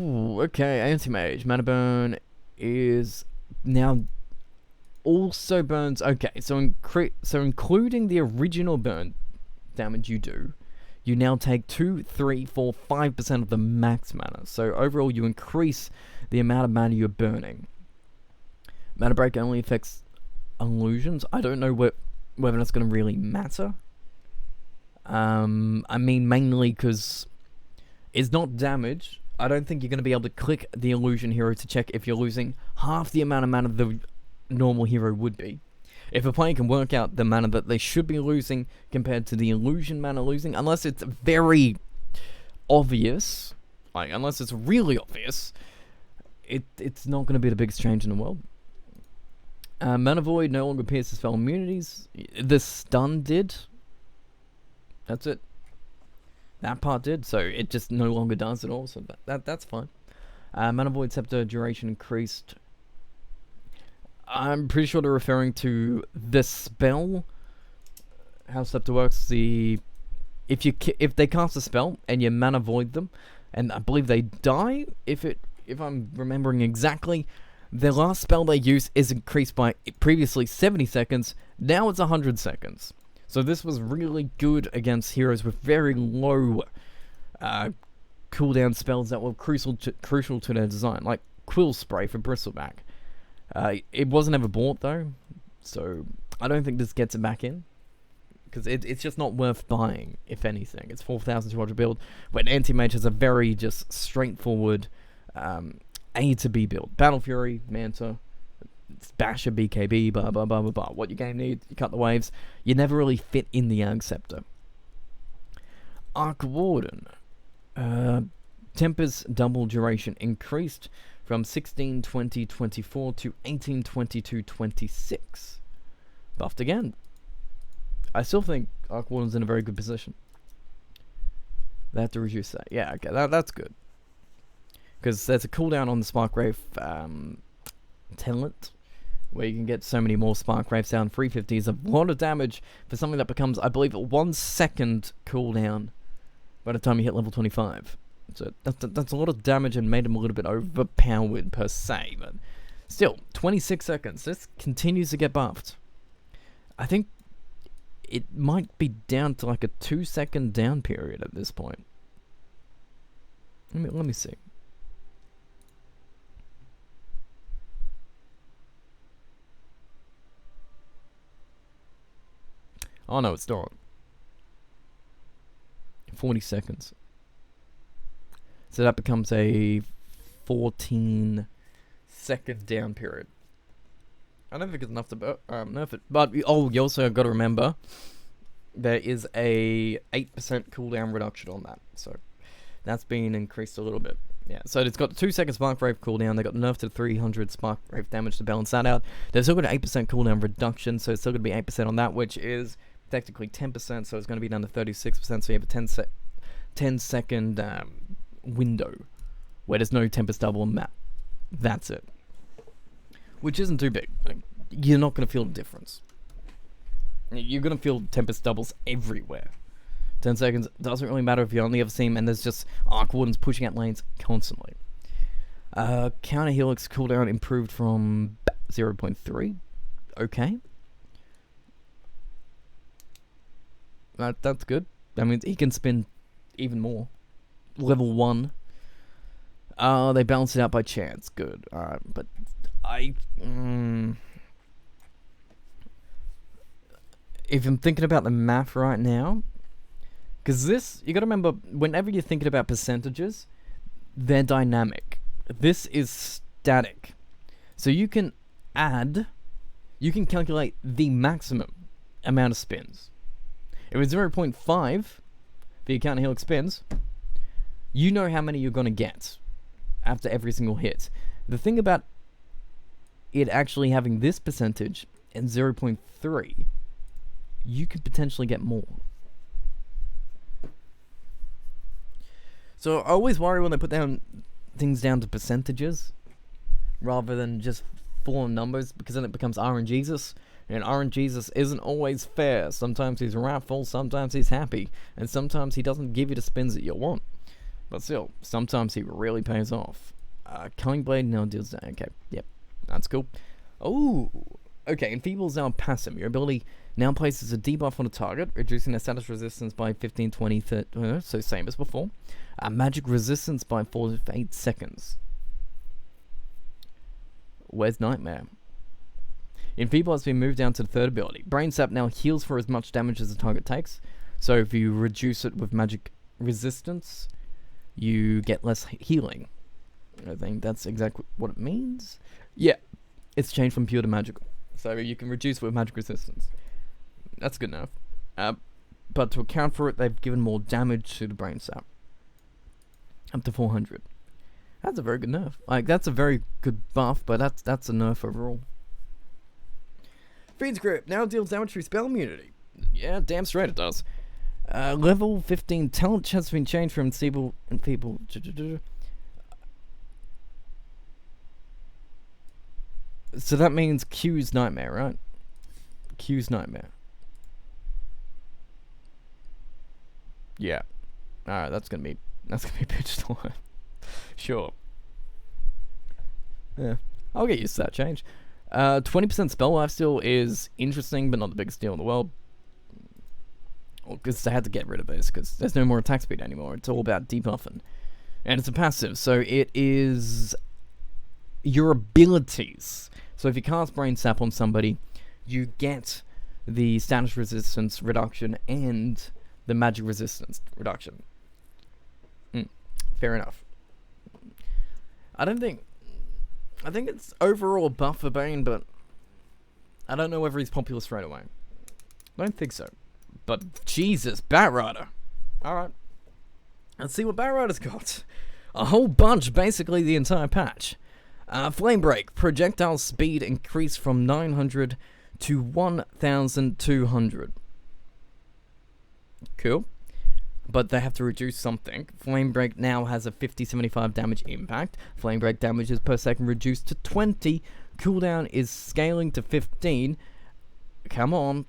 Ooh, okay, Anti-Mage. Mana Burn is now also burns. Okay, so including the original burn damage you do, you now take 2, 3, 4, 5% of the max mana. So overall, you increase the amount of mana you're burning. Mana break only affects illusions. I don't know whether that's going to really matter. I mean, mainly because it's not damage. I don't think you're going to be able to click the illusion hero to check if you're losing half the amount of mana the normal hero would be. If a player can work out the mana that they should be losing compared to the illusion mana losing, unless it's very obvious, like unless it's really obvious, it's not going to be the biggest change in the world. Mana Void no longer pierces spell immunities. The stun did. That's it. That part did, so it just no longer does at all, so that's fine. Mana Void Scepter duration increased. I'm pretty sure they're referring to the spell. How Scepter works, if they cast a spell and you Mana Void them, and I believe they die, if I'm remembering exactly, their last spell they use is increased by previously 70 seconds, now it's 100 seconds. So this was really good against heroes with very low cooldown spells that were crucial to their design, like Quill Spray for Bristleback. It wasn't ever bought though, so I don't think this gets it back in, because it's just not worth buying, if anything. It's 4,200 build, when Anti-Mage has a very just straightforward A to B build. Battle Fury, Manta, Basher, BKB, blah blah blah blah blah. What your game needs, you cut the waves. You never really fit in the Arg Scepter. Arc Warden. Temper's double duration increased from 16/20/24 to 18/22/26. Buffed again. I still think Arc Warden's in a very good position. They have to reduce that. Yeah, okay, that's good. Because there's a cooldown on the Spark Wraith talent, where you can get so many more Spark Wraiths down. 350 is a lot of damage for something that becomes, I believe, a 1 second cooldown by the time you hit level 25. So that's a lot of damage and made him a little bit overpowered per se, but still, 26 seconds. This continues to get buffed. I think it might be down to like a 2-second down period at this point. Let me see. Oh no, it's not. 40 seconds. So that becomes a 14-second down period. I don't think it's enough to nerf it. But, you also got to remember, there is a 8% cooldown reduction on that. So that's been increased a little bit. Yeah, so it's got 2 seconds Spark Wraith cooldown. They got nerfed to 300 Spark Wraith damage to balance that out. They've still got an 8% cooldown reduction, so it's still going to be 8% on that, which is technically 10%, so it's going to be down to 36%, so you have a 10-second window where there's no Tempest double on map. That's it. Which isn't too big. Like, you're not going to feel the difference. You're going to feel Tempest doubles everywhere. 10 seconds, doesn't really matter if you're on the other team, and there's just Arc Wardens pushing at lanes constantly. Counter Helix cooldown improved from 0.3. Okay. That's good. I mean, he can spin even more. Level 1. They balance it out by chance. Good. Alright, but if I'm thinking about the math right now, because this, you gotta remember, whenever you're thinking about percentages, they're dynamic. This is static. So you can calculate the maximum amount of spins. If it's 0.5 for your counter helix spins, you know how many you're gonna get after every single hit. The thing about it actually having this percentage and 0.3, you could potentially get more. So I always worry when they put things down to percentages rather than just full-on numbers, because then it becomes RNGesus, and RNGesus isn't always fair. Sometimes he's wrathful, sometimes he's happy, and sometimes he doesn't give you the spins that you want. But still, sometimes he really pays off. Culling Blade now deals that. Okay, yep, that's cool. Oh, Okay, Enfeebles now passive. Your ability now places a debuff on a target, reducing their status resistance by 15, 20, 30, so same as before. Magic resistance by 4 to 8 seconds. Where's Nightmare? Enfeeble has been moved down to the third ability. Brain Sap now heals for as much damage as the target takes. So if you reduce it with magic resistance, you get less healing. I think that's exactly what it means. Yeah, it's changed from pure to magical. So you can reduce with magic resistance. That's good enough. But to account for it, they've given more damage to the Brain Sap. Up to 400. That's a very good nerf. Like, that's a very good buff, but that's a nerf overall. Fiend's Grip now deals damage through spell immunity. Yeah, damn straight it does. Level 15 talent has been changed from Enfeeble. So that means Q's Nightmare, right? Q's Nightmare. Yeah. Alright, that's gonna be pitched on. Sure. Yeah. I'll get used to that change. 20% spell life still is interesting, but not the biggest deal in the world. Because they had to get rid of this, because there's no more attack speed anymore. It's all about debuffing. And it's a passive, so it is your abilities. So if you cast Brain Sap on somebody, you get the status resistance reduction and the magic resistance reduction. Fair enough. I think it's overall a buff for Bane, but I don't know whether he's popular straight away. I don't think so. But Jesus, Batrider. Alright. Let's see what Batrider's got. A whole bunch, basically the entire patch. Flame Break. Projectile speed increased from 900 to 1,200. Cool. But they have to reduce something. Flame Break now has a 50-75 damage impact. Flame Break damages per second reduced to 20. Cooldown is scaling to 15. Come on.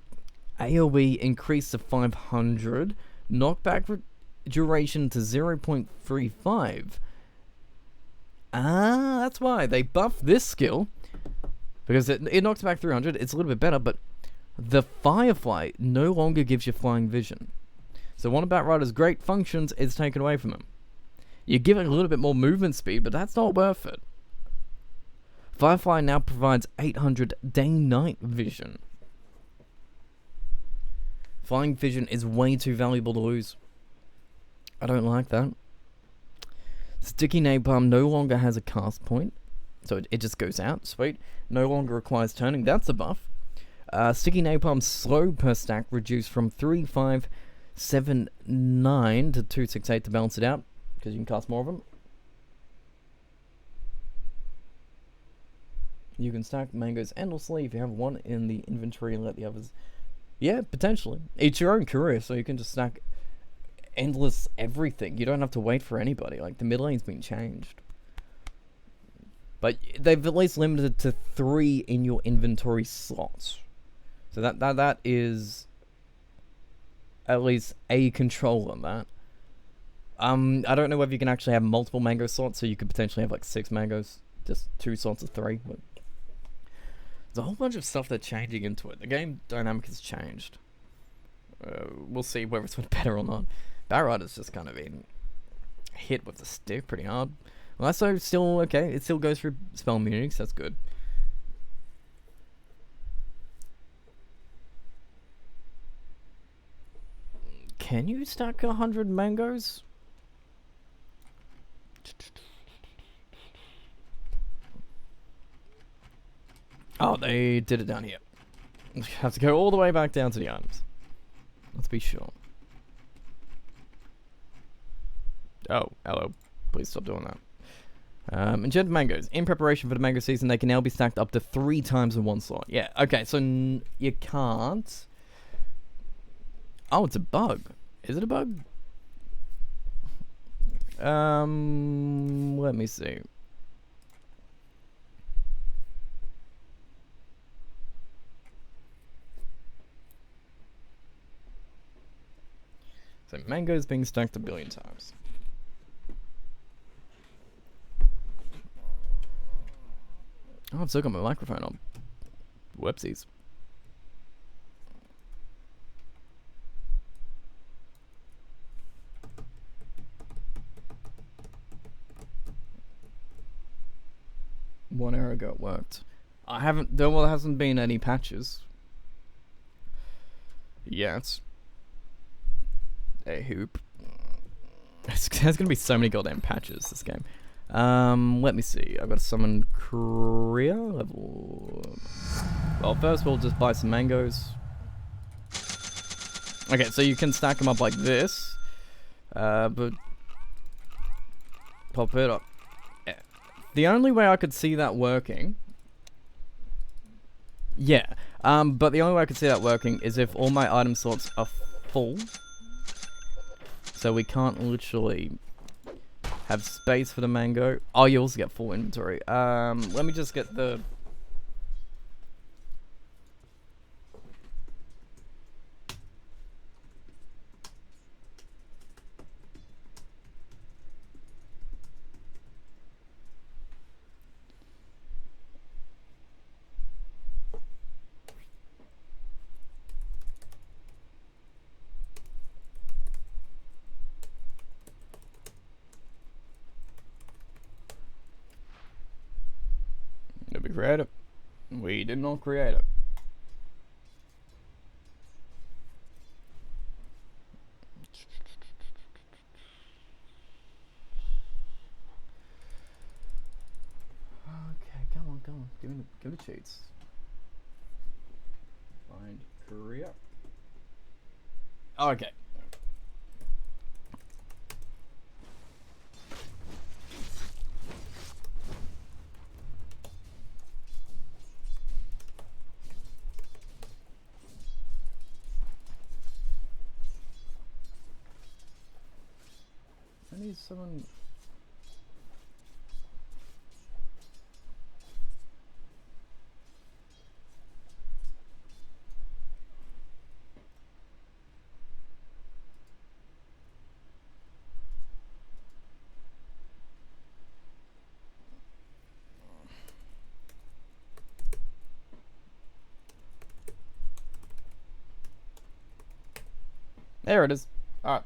AoE increased to 500. Knockback duration to 0.35. That's why they buffed this skill. Because it knocks back 300. It's a little bit better, but the Firefly no longer gives you flying vision. So one of Batrider's great functions is taken away from him. You give it a little bit more movement speed, but that's not worth it. Firefly now provides 800 day-night vision. Flying vision is way too valuable to lose. I don't like that. Sticky Napalm no longer has a cast point, so it just goes out. Sweet. No longer requires turning. That's a buff. Sticky Napalm's slow per stack reduced from 3,579 to 268 to balance it out, because you can cast more of them. You can stack mangoes endlessly if you have one in the inventory and let the others... Yeah, potentially. It's your own career, so you can just stack endless everything. You don't have to wait for anybody. Like, the mid lane's been changed. But they've at least limited to 3 in your inventory slots. So that is at least a control on that. I don't know whether you can actually have multiple mango slots, so you could potentially have like 6 mangoes. Just 2 slots of 3. But there's a whole bunch of stuff that's changing into it. The game dynamic has changed. We'll see whether it's been better or not. Batrider's just kind of been hit with the stick pretty hard. Well, that's still okay. It still goes through spell immunity, so that's good. Can you stack 100 mangoes? Oh, they did it down here. Have to go all the way back down to the items. Let's be sure. Oh, hello. Please stop doing that. Enchanted mangoes. In preparation for the mango season, they can now be stacked up to 3 times in one slot. Yeah, okay, so you can't... Oh, it's a bug. Is it a bug? Let me see. So mangoes being stacked 1 billion times. Oh, I've still got my microphone on. Whoopsies. One hour ago it worked. I haven't. There hasn't been any patches yet. A hoop. There's gonna be so many goddamn patches this game. Let me see. I've got to summon Korea level. Well, first we'll just buy some mangoes. Okay, so you can stack them up like this. But pop it up. The only way I could see that working. Yeah. But the only way I could see that working is if all my item slots are full. So we can't literally have space for the mango. Oh, you also get full inventory. Let me just get the... Did we create it? We did not create it. Okay, come on. Give me the cheats. Find Korea. Oh, okay. I need someone. There it is. Alright.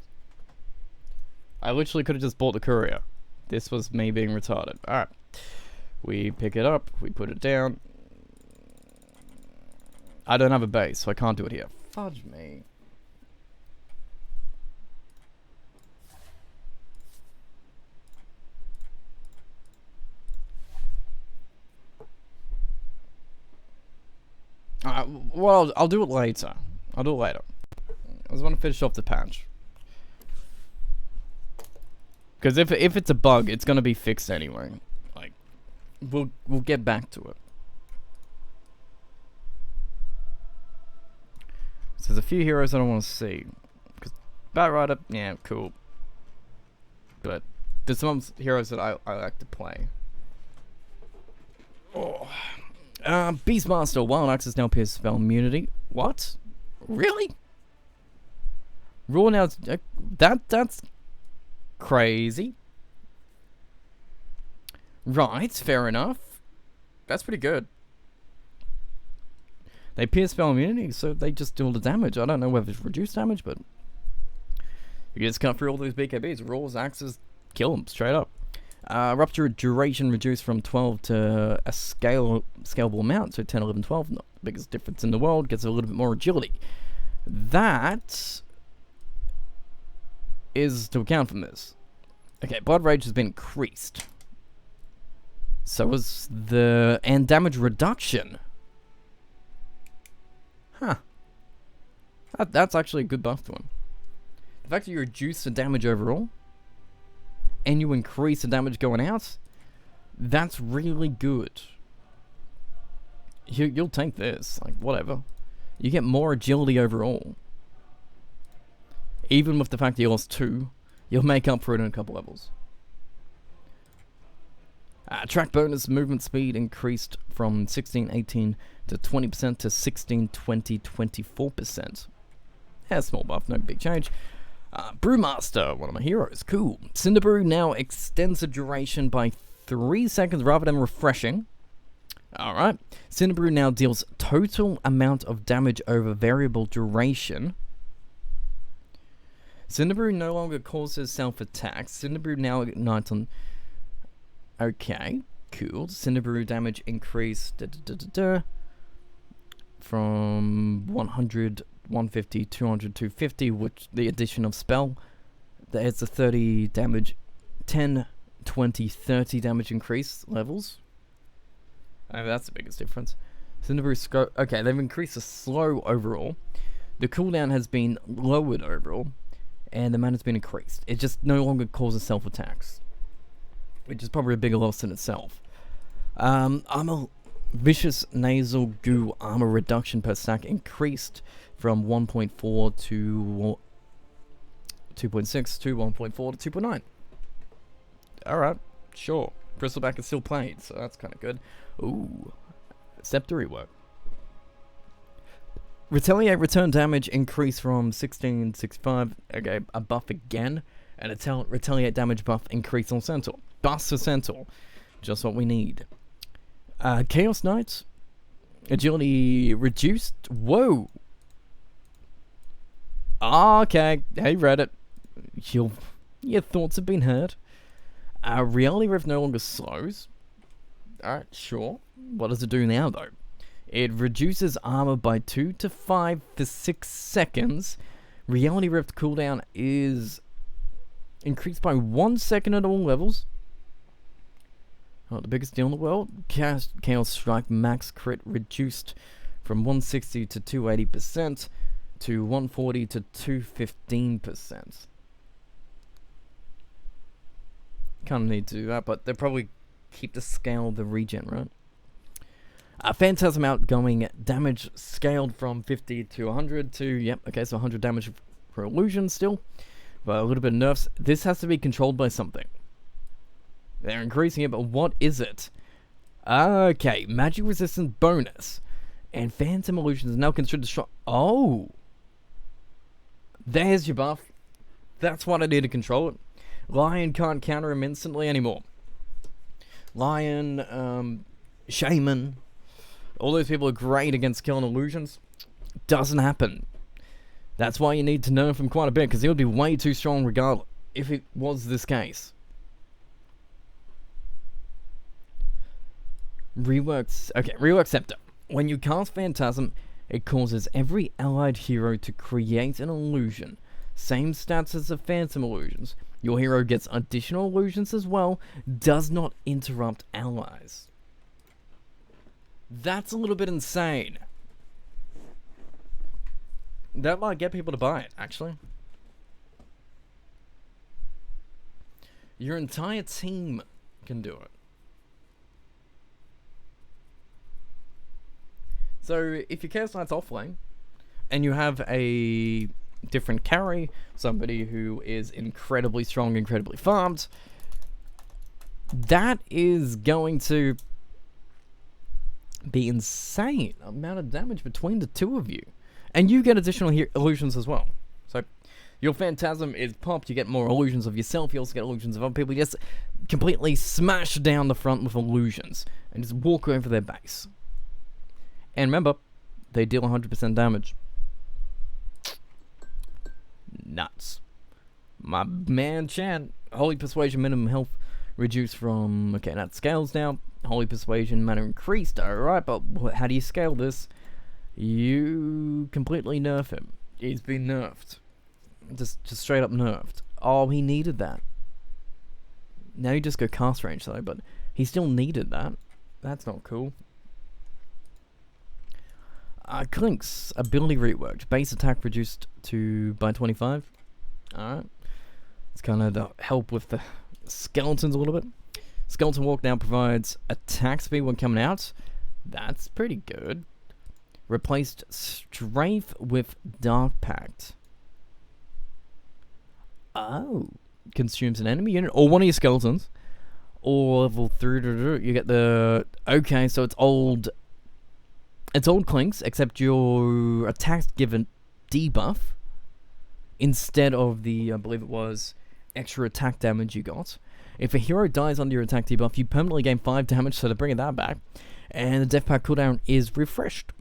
I literally could have just bought the courier. This was me being retarded. Alright. We pick it up. We put it down. I don't have a base, so I can't do it here. Fudge me. Well, I'll do it later. I just want to finish off the patch. Because if it's a bug, it's gonna be fixed anyway. Like, we'll get back to it. So there's a few heroes I don't want to see. Because Batrider, yeah, cool. But there's some heroes that I like to play. Oh. Beastmaster, Wild Axes now appears spell immunity. What? Really? Raw now, that's crazy. Right, fair enough. That's pretty good. They pierce spell immunity, so they just do all the damage. I don't know whether it's reduced damage, but you just cut through all those BKBs. Raws, axes, kill them straight up. Rupture duration reduced from 12 to a scalable amount, so 10, 11, 12. Not the biggest difference in the world. Gets a little bit more agility. That is to account for this. Okay, blood rage has been increased. So is and damage reduction. Huh. That's actually a good buff to him. The fact that you reduce the damage overall and you increase the damage going out, that's really good. You'll take this, like, whatever. You get more agility overall. Even with the fact that you lost 2, you'll make up for it in a couple levels. Track bonus movement speed increased from 16-18 to 20% to 16-20, 24%. Yeah, small buff, no big change. Brewmaster, one of my heroes, cool. Cinder Brew now extends the duration by 3 seconds rather than refreshing. Alright. Cinderbrew now deals total amount of damage over variable duration. Cinderbrew no longer causes self-attacks. Cinderbrew now ignites on... Okay, cool. Cinderbrew damage increased from 100, 150, 200, 250, which the addition of spell. There's a 30 damage, 10, 20, 30 damage increase levels. Oh, that's the biggest difference. Cinderbrew scope. Okay, they've increased the slow overall. The cooldown has been lowered overall, and the mana's been increased. It just no longer causes self-attacks, which is probably a bigger loss in itself. Armor, vicious nasal goo armor reduction per stack increased from 1.4 to 2.6 to 1.4 to 2.9. Alright, sure. Bristleback is still played, so that's kind of good. Ooh, Scepter rework. Retaliate return damage increase from 1665. Okay, a buff again. And a retaliate damage buff increase on Centaur. Bust for Centaur. Just what we need. Chaos Knights. Agility reduced. Whoa. Okay. Hey, Reddit. Your thoughts have been heard. Reality Rift no longer slows. Alright, sure. What does it do now, though? It reduces armor by 2 to 5 for 6 seconds. Reality Rift cooldown is increased by 1 second at all levels. Oh, the biggest deal in the world. Chaos Strike max crit reduced from 160 to 280% to 140 to 215%. Kind of need to do that, but they'll probably keep the scale of the regen, right? Phantasm outgoing damage scaled from 50 to 100 to, yep, okay, so 100 damage for illusion still. But a little bit of nerfs. This has to be controlled by something. They're increasing it, but what is it? Okay, magic resistance bonus. And phantom illusions is now considered strong. Oh! There's your buff. That's what I need to control it. Lion can't counter him instantly anymore. Lion, Shaman, all those people are great against killing illusions. Doesn't happen. That's why you need to nerf him quite a bit, because he would be way too strong regardless, if it was this case. Rework Scepter. When you cast Phantasm, it causes every allied hero to create an illusion. Same stats as the Phantom illusions. Your hero gets additional illusions as well. Does not interrupt allies. That's a little bit insane. That might get people to buy it, actually. Your entire team can do it. So, if your Chaos Knight's offlane, and you have a different carry, somebody who is incredibly strong, incredibly farmed, that is going to be insane amount of damage between the two of you. And you get additional illusions as well. So, your Phantasm is popped, you get more illusions of yourself, you also get illusions of other people. You just completely smash down the front with illusions, and just walk over their base. And remember, they deal 100% damage. Nuts. My man Chan, Holy Persuasion minimum health reduced from... Okay, that scales now. Holy Persuasion mana increased. Alright, but how do you scale this? You completely nerf him. He's been nerfed. Just straight up nerfed. Oh, he needed that. Now you just go cast range though, but he still needed that. That's not cool. Clink's ability reworked. Base attack reduced by 25. Alright. It's kind of the help with the skeletons a little bit. Skeleton Walk now provides attack speed when coming out. That's pretty good. Replaced Strafe with Dark Pact. Oh. Consumes an enemy unit or one of your skeletons. Or level 3. You get the... Okay, so it's old... It's old Clinks, except your attacks given debuff instead of the, I believe it was, extra attack damage you got. If a hero dies under your attack debuff, you permanently gain 5 damage, so to bring that back. And the death pack cooldown is refreshed.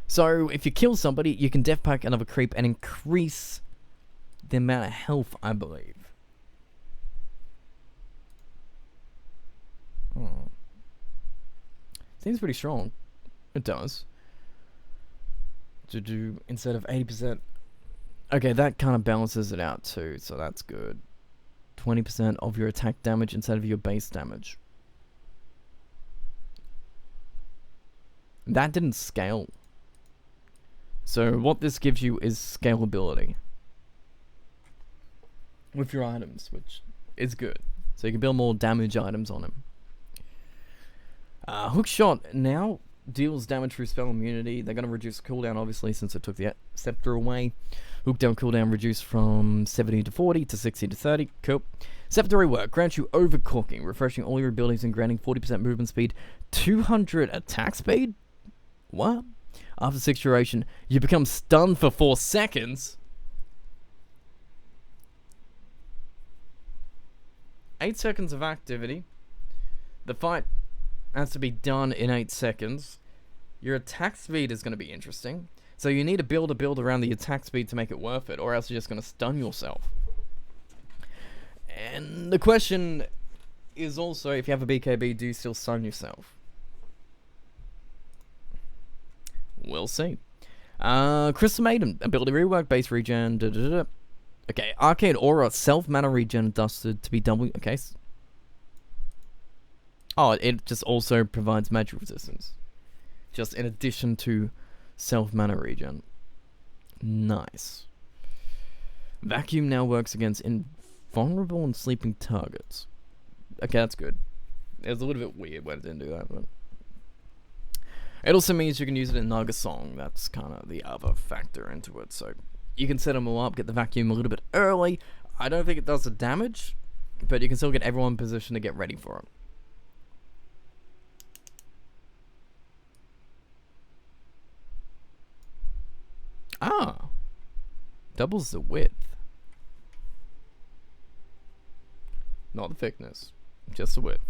So if you kill somebody, you can death pack another creep and increase the amount of health, I believe. Seems pretty strong. It does. To do instead of 80%. Okay, that kind of balances it out too, so that's good. 20% of your attack damage instead of your base damage. That didn't scale. So what this gives you is scalability with your items, which is good. So you can build more damage items on him. Hook shot now deals damage through spell immunity. They're going to reduce cooldown, obviously, since it took the scepter away. Hook down cooldown reduced from 70 to 40 to 60 to 30. Cool. Scepter rework grants you overclocking, refreshing all your abilities and granting 40% movement speed, 200 attack speed. What? After 6 duration, you become stunned for 4 seconds. 8 seconds of activity. The fight has to be done in 8 seconds. Your attack speed is going to be interesting. So you need to build a build around the attack speed to make it worth it, or else you're just going to stun yourself. And the question is also, if you have a BKB, do you still stun yourself? We'll see. Crystal Maiden, ability rework, base regen, Okay, Arcade Aura, self-mana regen adjusted to be double. Okay. Oh, it just also provides magic resistance. Just in addition to self-mana regen. Nice. Vacuum now works against invulnerable and sleeping targets. Okay, that's good. It was a little bit weird when it didn't do that, but... It also means you can use it in Naga Song. That's kind of the other factor into it. So you can set them all up, get the vacuum a little bit early. I don't think it does the damage, but you can still get everyone in position to get ready for it. Ah, doubles the width. Not the thickness, just the width.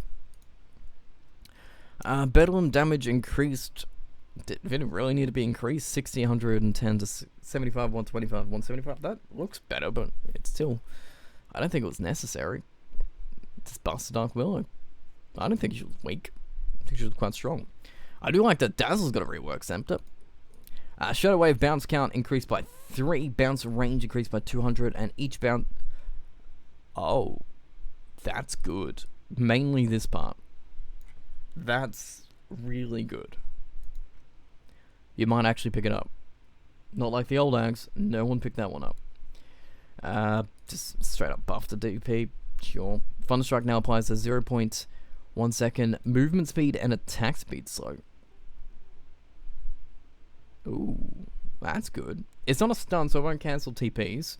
Bedlam damage increased. Did it really need to be increased? 60, 110 to 75, 125, 175. That looks better, but it's still... I don't think it was necessary. Just bust the Dark Willow. I don't think she was weak. I think she was quite strong. I do like that Dazzle's got a rework Scepter. Shadow Wave bounce count increased by 3. Bounce range increased by 200. And each bounce... Oh. That's good. Mainly this part. That's really good. You might actually pick it up. Not like the old Ags. No one picked that one up. Just straight up buff the DP. Sure. Thunderstrike now applies a 0.1 second movement speed and attack speed slow. Ooh, that's good. It's not a stun, so it won't cancel TPs.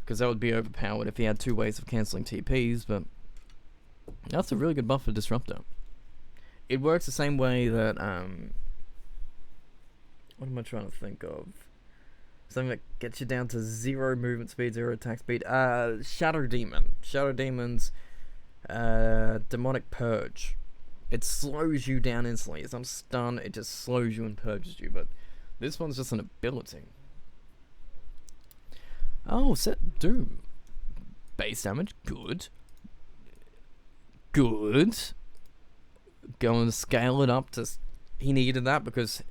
Because that would be overpowered if he had 2 ways of cancelling TPs, but... That's a really good buff for Disruptor. It works the same way that, what am I trying to think of? Something that gets you down to 0 movement speed, 0 attack speed. Shadow Demon. Shadow Demon's, Demonic Purge. It slows you down instantly. It's not stun, it just slows you and purges you, but this one's just an ability. Oh, set Doom. Base damage, good. Good. Going to scale it up to... He needed that because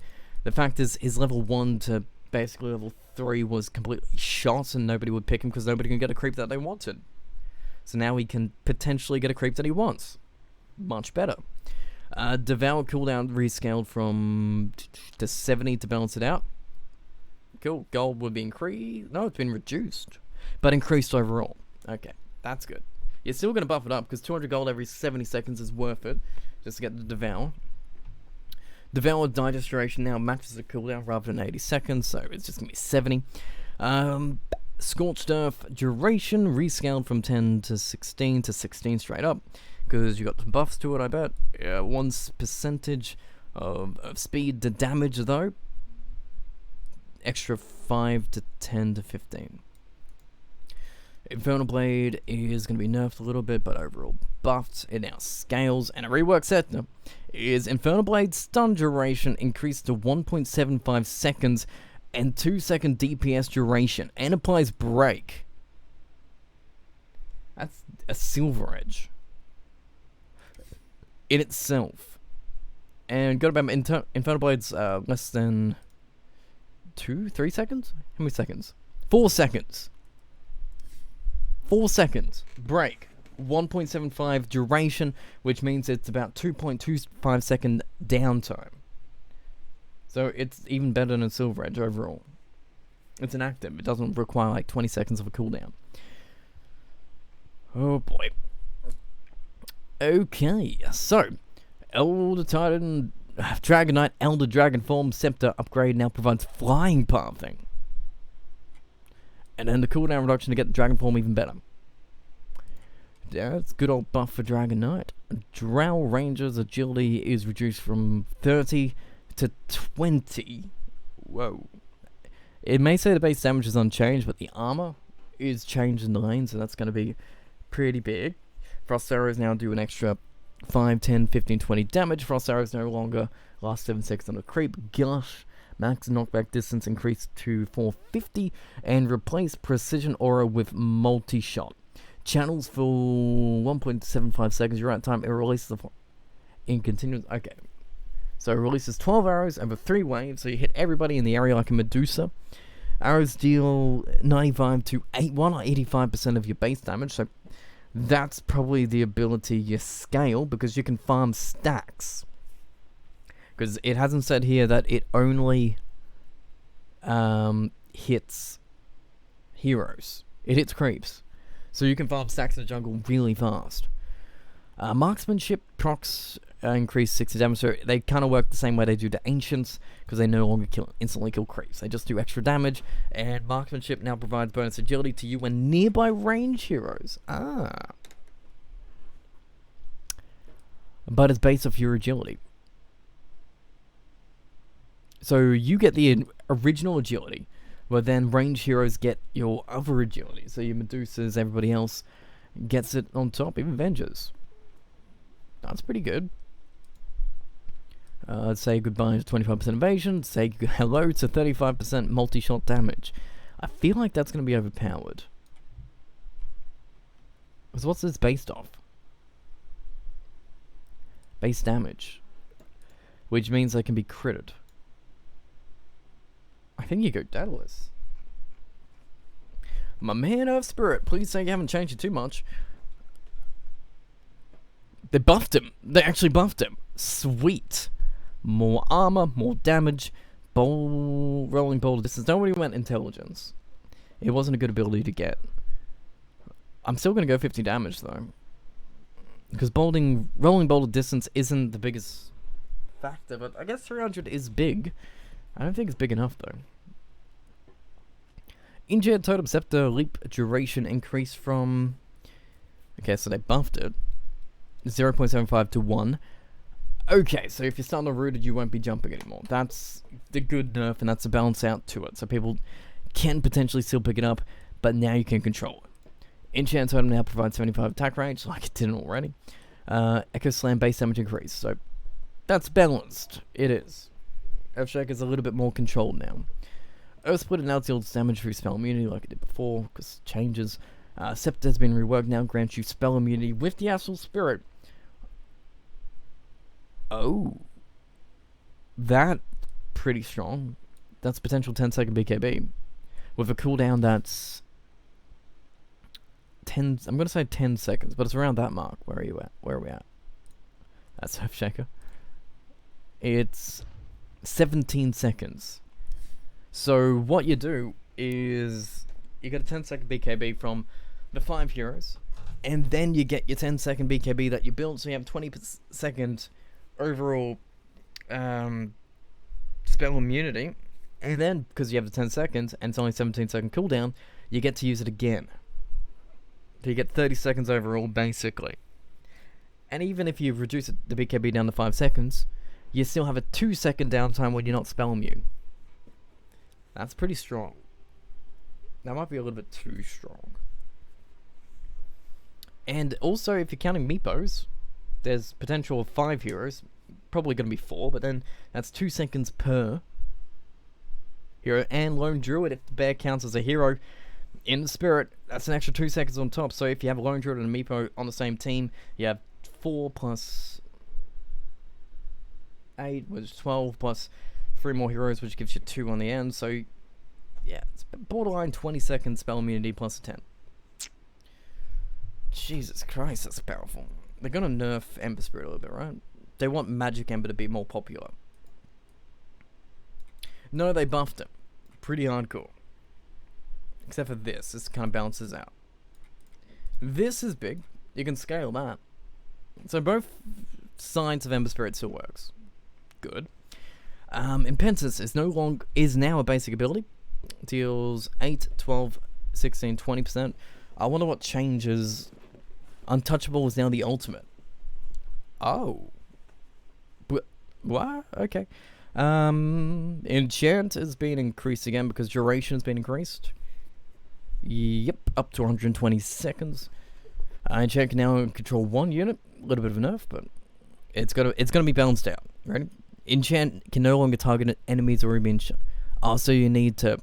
the fact is his level 1 to basically level 3 was completely shot and nobody would pick him because nobody can get a creep that they wanted. So now he can potentially get a creep that he wants. Much better. Devour cooldown rescaled from to 70 to balance it out. Cool. Gold would be increased. No, it's been reduced. But increased overall. Okay, that's good. You're still going to buff it up because 200 gold every 70 seconds is worth it. Just to get the Devour. Devour Digest duration now matches the cooldown rather than 80 seconds, so it's just going to be 70. Scorched Earth duration rescaled from 10 to 16 to 16 straight up. Because you got some buffs to it, I bet. Yeah, 1% of speed to damage, though. Extra 5 to 10 to 15. Infernal Blade is going to be nerfed a little bit, but overall buffed. It now scales, and a rework set is Infernal Blade stun duration increased to 1.75 seconds and 2-second DPS duration, and applies break. That's a Silver Edge in itself. And got about Infernal Blade's less than 3 seconds? How many seconds? 4 seconds. 4 seconds. Break. 1.75 duration, which means it's about 2.25 second downtime. So it's even better than Silver Edge overall. It's an active. It doesn't require like 20 seconds of a cooldown. Oh boy. Okay, so Elder Titan Dragon Knight Elder Dragon Form Scepter upgrade now provides flying pathing. And then the cooldown reduction to get the Dragon Form even better. Yeah, that's a good old buff for Dragon Knight. Drow Ranger's agility is reduced from 30 to 20. Whoa. It may say the base damage is unchanged, but the armor is changed in the lane, so that's going to be pretty big. Frost arrows now do an extra 5, 10, 15, 20 damage. Frost arrows no longer last 7 seconds on a creep. Gosh. Max knockback distance increased to 450 and replace precision aura with multi-shot. Channels for 1.75 seconds. You're at time. It releases in continuous. Okay. So it releases 12 arrows over 3 waves, so you hit everybody in the area like a Medusa. Arrows deal 95 to 85% of your base damage, so that's probably the ability you scale, because you can farm stacks. Because it hasn't said here that it only hits heroes. It hits creeps. So you can farm stacks in the jungle really fast. Marksmanship procs increase 60 damage, so they kind of work the same way they do to Ancients, because they no longer instantly kill creeps. They just do extra damage, and Marksmanship now provides bonus agility to you and nearby range heroes. But it's based off your agility. So you get the original agility, but then range heroes get your other agility. So your Medusas, everybody else gets it on top, even Avengers. That's pretty good. Say goodbye to 25% evasion. Say hello to 35% multi-shot damage. I feel like that's going to be overpowered. Because what's this based off? Base damage. Which means they can be critted. I think you go Daedalus. My man of spirit, please say you haven't changed it too much. They buffed him. They actually buffed him. Sweet. More armor, more damage, rolling boulder distance. Nobody went intelligence. It wasn't a good ability to get. I'm still going to go 50 damage though. Because rolling boulder distance isn't the biggest factor, but I guess 300 is big. I don't think it's big enough though. Engineered Totem Scepter leap duration increased from... Okay, so they buffed it. 0.75 to 1. Okay, so if you're starting to rooted, you won't be jumping anymore. That's the good nerf, and that's a balance out to it. So people can potentially still pick it up, but now you can control it. Enchant Totem now provides 75 attack range, like it didn't already. Echo Slam base damage increase, so that's balanced. It is. Earthshake is a little bit more controlled now. Earth Split now deals damage through spell immunity like it did before, because changes. Scepter has been reworked now, grants you spell immunity with the Astral Spirit. Oh. That pretty strong. That's potential 10-second BKB. With a cooldown that's 10, I'm going to say 10 seconds, but it's around that mark. Where are you at? Where are we at? That's Earthshaker. It's 17 seconds. So what you do is you get a 10-second BKB from the 5 heroes, and then you get your 10-second BKB that you build, so you have 20-second overall spell immunity, and then because you have the 10 seconds and it's only 17-second cooldown, you get to use it again. So you get 30 seconds overall, basically. And even if you reduce the BKB down to 5 seconds, you still have a 2-second downtime when you're not spell immune. That's pretty strong. That might be a little bit too strong. And also, if you're counting Meepos, there's potential of 5 heroes. Probably going to be 4, but then that's 2 seconds per hero. And Lone Druid, if the bear counts as a hero in the spirit, that's an extra 2 seconds on top. So if you have a Lone Druid and a Meepo on the same team, you have 4 plus 8, which is 12, plus 3 more heroes, which gives you 2 on the end. So yeah, it's borderline 20 seconds spell immunity plus a 10. Jesus Christ, that's powerful. They're gonna nerf Ember Spirit a little bit, right? They want Magic Ember to be more popular. No, they buffed it. Pretty hardcore. Except for this. This kind of balances out. This is big. You can scale that. So both sides of Ember Spirit still works. Good. Impetus is now a basic ability. Deals 8, 12, 16, 20%. I wonder what changes. Untouchable is now the ultimate. Oh. What? Okay. Enchant has been increased again because duration has been increased. Yep, up to 120 seconds. Enchant can now control 1 unit. A little bit of a nerf, but it's gonna be balanced out. Right? Enchant can no longer target enemies or even. So you need to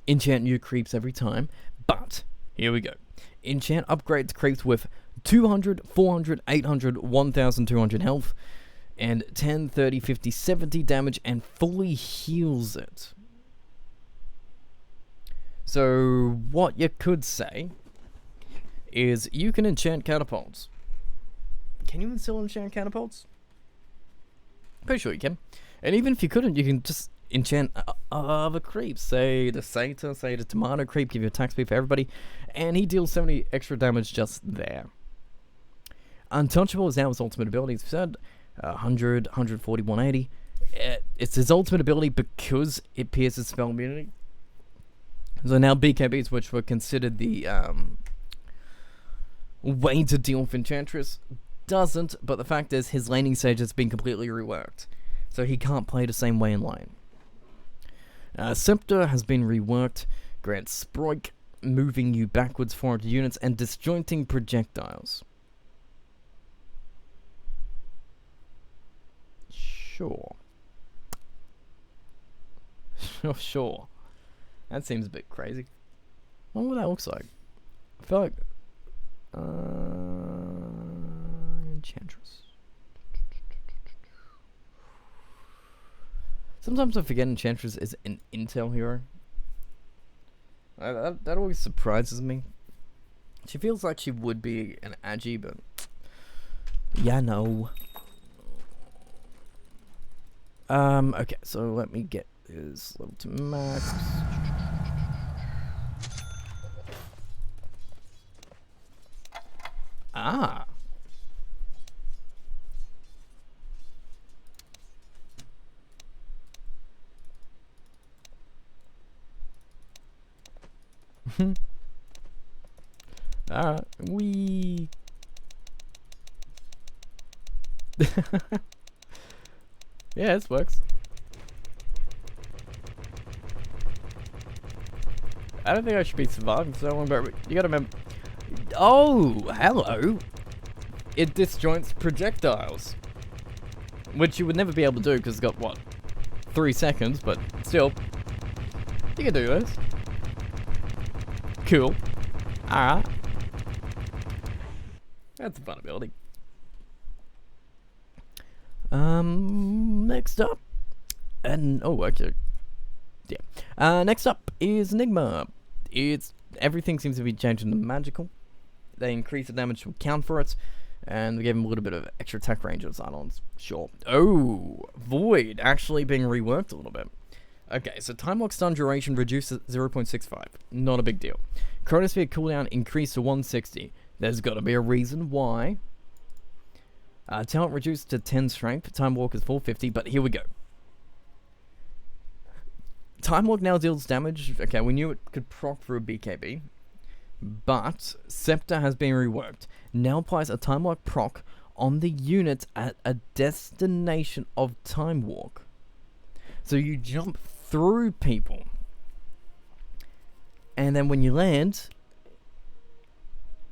enchant new creeps every time. But here we go. Enchant upgrades creeps with 200, 400, 800, 1200 health, and 10, 30, 50, 70 damage, and fully heals it. So what you could say is you can enchant catapults. Can you still enchant catapults? Pretty sure you can. And even if you couldn't, you can just enchant other creeps. Say the Satyr, say the Tomato creep, give you attack speed for everybody, and he deals 70 extra damage just there. Untouchable is now his ultimate ability, as we said. 100, 140, 180. It's his ultimate ability because it pierces spell immunity. So now BKBs, which were considered the way to deal with Enchantress, doesn't, but the fact is his laning stage has been completely reworked. So he can't play the same way in lane. Scepter has been reworked, grants Sproik, moving you backwards 400 units, and disjointing projectiles. Sure. Sure. That seems a bit crazy. I wonder what that looks like. I feel like... Enchantress. Sometimes I forget Enchantress is an intel hero. That always surprises me. She feels like she would be an Agi, but... yeah, no. Okay, so let me get his level to max. Ah. Alright, we... yeah, this works. I don't think I should be surviving so long, but you gotta remember... oh, hello! It disjoints projectiles. Which you would never be able to do because it's got, what, 3 seconds, but still. You can do this. Cool. Alright. That's a fun ability. Next up. And, oh, actually. Yeah. Next up is Enigma. Everything seems to be changing to magical. They increase the damage to account for it. And they gave him a little bit of extra attack range on Cylons. Sure. Oh, Void actually being reworked a little bit. Okay, so Time Lock stun duration reduced to 0.65. Not a big deal. Chronosphere cooldown increased to 160. There's got to be a reason why. Talent reduced to 10 strength. Time Walk is 450, but here we go. Time Walk now deals damage. Okay, we knew it could proc through a BKB. But Scepter has been reworked. Now applies a Time Walk proc on the unit at a destination of Time Walk. So you jump through people. And then when you land,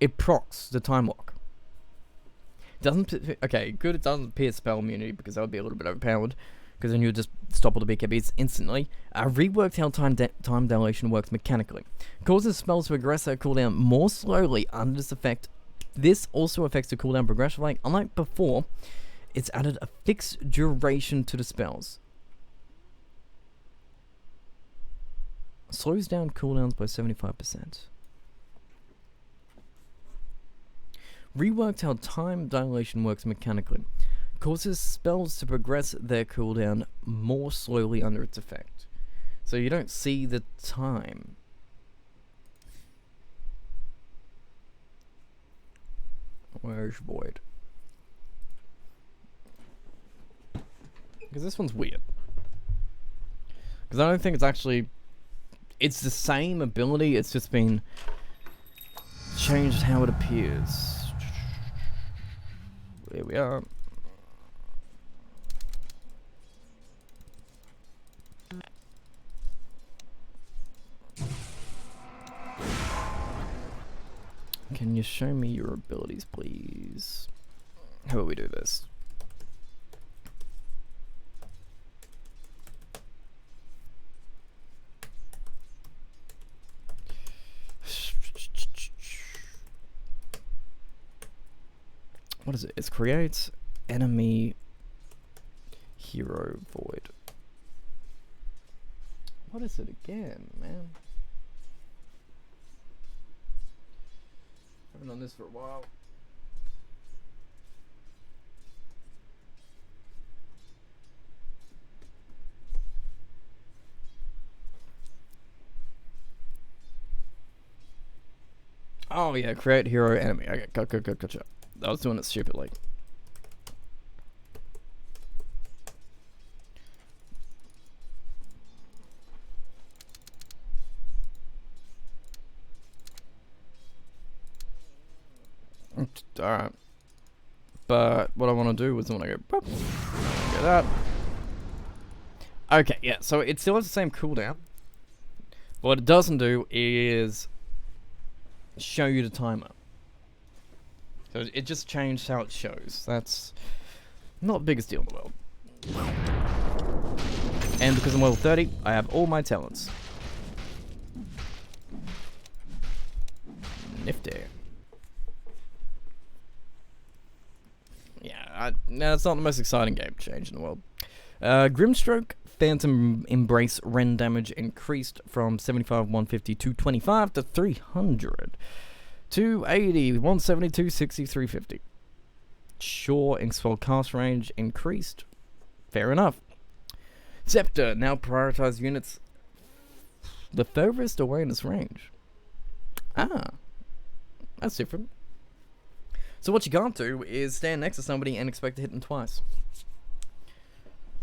it procs the time lock. Doesn't okay, good. It doesn't pierce spell immunity because that would be a little bit overpowered. Because then you would just stop all the BKBs instantly. Reworked how time dilation works mechanically. Causes spells to regress their cooldown more slowly under this effect. This also affects the cooldown progression. Like, unlike before, it's added a fixed duration to the spells. Slows down cooldowns by 75%. Reworked how time dilation works mechanically. Causes spells to progress their cooldown more slowly under its effect. So you don't see the time. Where's Void? Because this one's weird. Because I don't think it's actually... It's the same ability, it's just been changed how it appears. Here we are. Can you show me your abilities, please? How about we do this? What is it? It creates enemy hero void. What is it again, man? Haven't done this for a while. Oh yeah, create hero enemy. Okay, gotcha. I was doing it stupidly. Alright. But what I want to do is I want to go pop. Get that. Okay, yeah, so it still has the same cooldown. What it doesn't do is show you the timer. So it just changed how it shows. That's not the biggest deal in the world. And because I'm level 30, I have all my talents. Nifty. Yeah, no, it's not the most exciting game change in the world. Grimstroke, Phantom Embrace, Ren damage increased from 75, 150, 225 to 300. 280, 172, 60, 350. Sure, Inkspell cast range increased. Fair enough. Scepter, now prioritize units the furthest away in its range. Ah, that's different. So what you can't do is stand next to somebody and expect to hit them twice.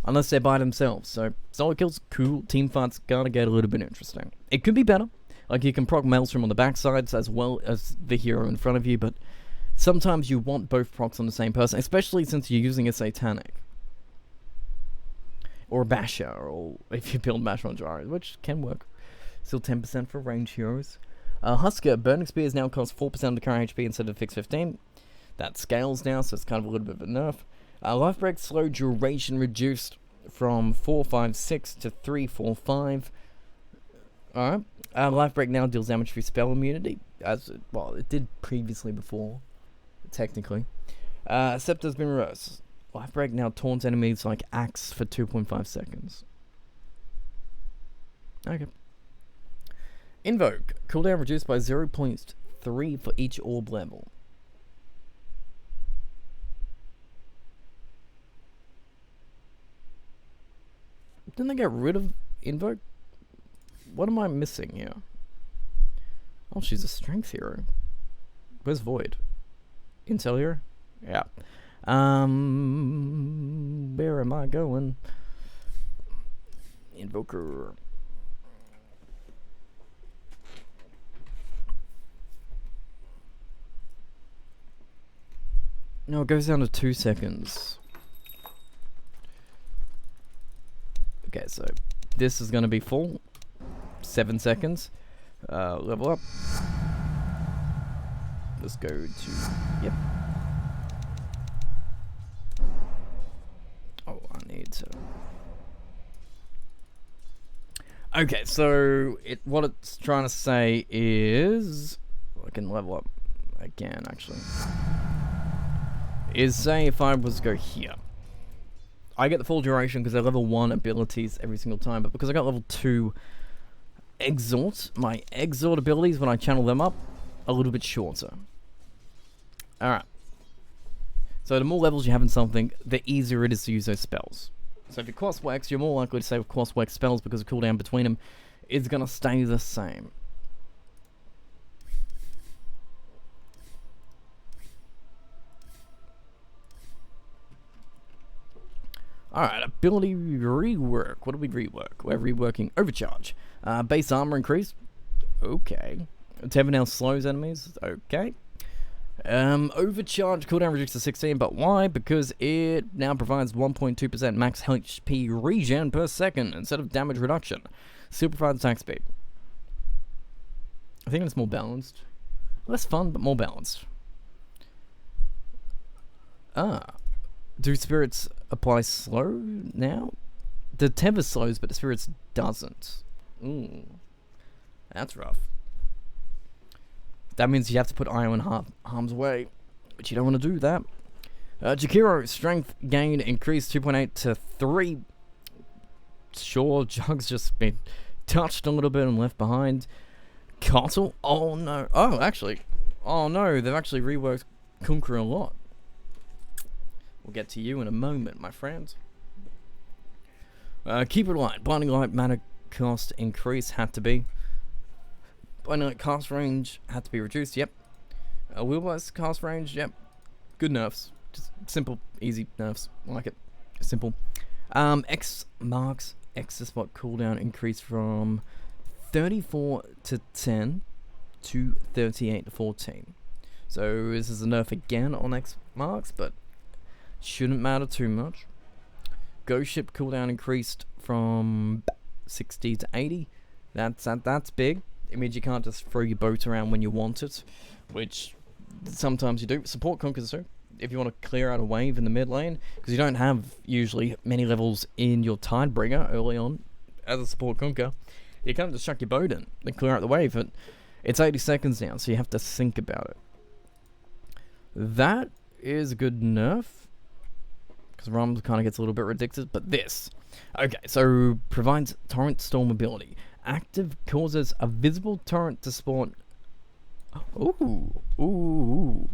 Unless they're by themselves. So solo kills, cool. Team fights gonna get a little bit interesting. It could be better. Like you can proc Maelstrom on the backsides as well as the hero in front of you, but sometimes you want both procs on the same person, especially since you're using a Satanic. Or a Basher, or if you build Basher on Gyro, which can work. Still 10% for range heroes. Husker, Burning Spears now cost 4% of the current HP instead of fixed 15. That scales now, so it's kind of a little bit of a nerf. Life Break slow duration reduced from 456 to 345. Alright. Life Break now deals damage through spell immunity. Well, it did previously before, technically. Scepter's been reversed. Life Break now taunts enemies like Axe for 2.5 seconds. Okay. Invoke. Cooldown reduced by 0.3 for each orb level. Didn't they get rid of Invoke? What am I missing here? Oh, she's a strength hero. Where's Void? Intel hero? Yeah. Where am I going? Invoker. No, it goes down to 2 seconds. Okay, so this is going to be full. 7 seconds. Level up. Let's go to... Yep. Oh, I need to... Okay, so what it's trying to say is... I can level up again, actually. Is say if I was to go here. I get the full duration because they're level 1 abilities every single time, but because I got level 2 exhort, my exhort abilities, when I channel them up, a little bit shorter. Alright. So the more levels you have in something, the easier it is to use those spells. So if you cross-wax, you're more likely to save with cross-wax spells because the cooldown between them is going to stay the same. Alright, ability rework. What do we rework? We're reworking overcharge. Base armor increase. Okay. Tevin now slows enemies. Okay. Overcharge cooldown reduced to 16, but why? Because it now provides 1.2% max HP regen per second instead of damage reduction. Simplified attack speed. I think it's more balanced. Less fun, but more balanced. Do spirits apply slow now? The Teva slows, but the spirits doesn't. Ooh. That's rough. That means you have to put Io in harm's way, but you don't want to do that. Jakiro, strength gain increased 2.8 to 3. Sure, Jug's just been touched a little bit and left behind. Castle? Oh no. Oh, actually. Oh no, they've actually reworked Conquer a lot. We'll get to you in a moment, my friends. Keep it light. Blinding light mana cost increase had to be. Blinding light cast range had to be reduced. Yep. Wheelbase cast range. Yep. Good nerfs. Just simple, easy nerfs. I like it. Simple. X marks X spot cooldown increased from 34 to 10 to 38 to 14. So this is a nerf again on X marks, but shouldn't matter too much. Ghost ship cooldown increased from 60 to 80. That's big. It means you can't just throw your boat around when you want it, which sometimes you do. Support Conquers too, if you want to clear out a wave in the mid lane, because you don't have usually many levels in your Tidebringer early on as a support Conquer. You can't just chuck your boat in and clear out the wave, but it's 80 seconds now, so you have to think about it. That is a good nerf, because Rum kind of gets a little bit ridiculous, but this. Okay, so provides Torrent Storm ability. Active causes a visible torrent to spawn. Ooh.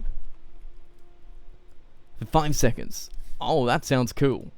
For 5 seconds. Oh, that sounds cool.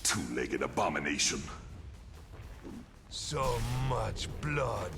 two-legged abomination. So much blood.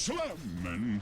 Slamming.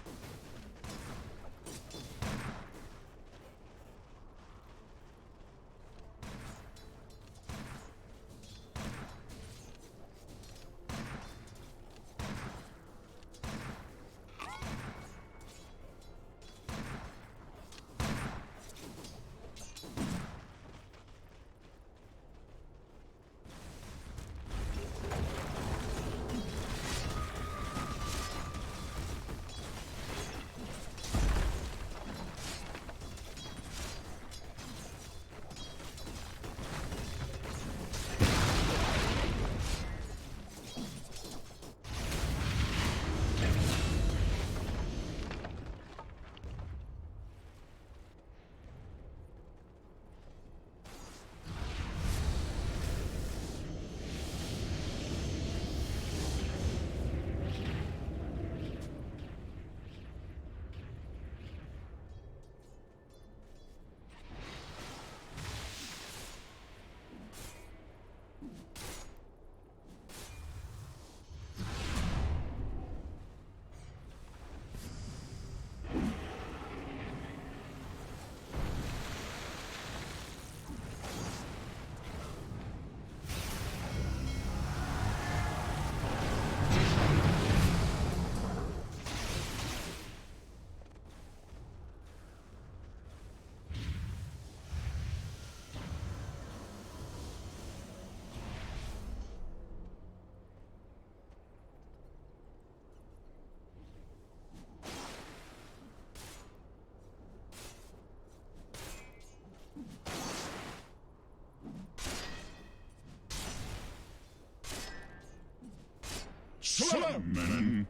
Slamming.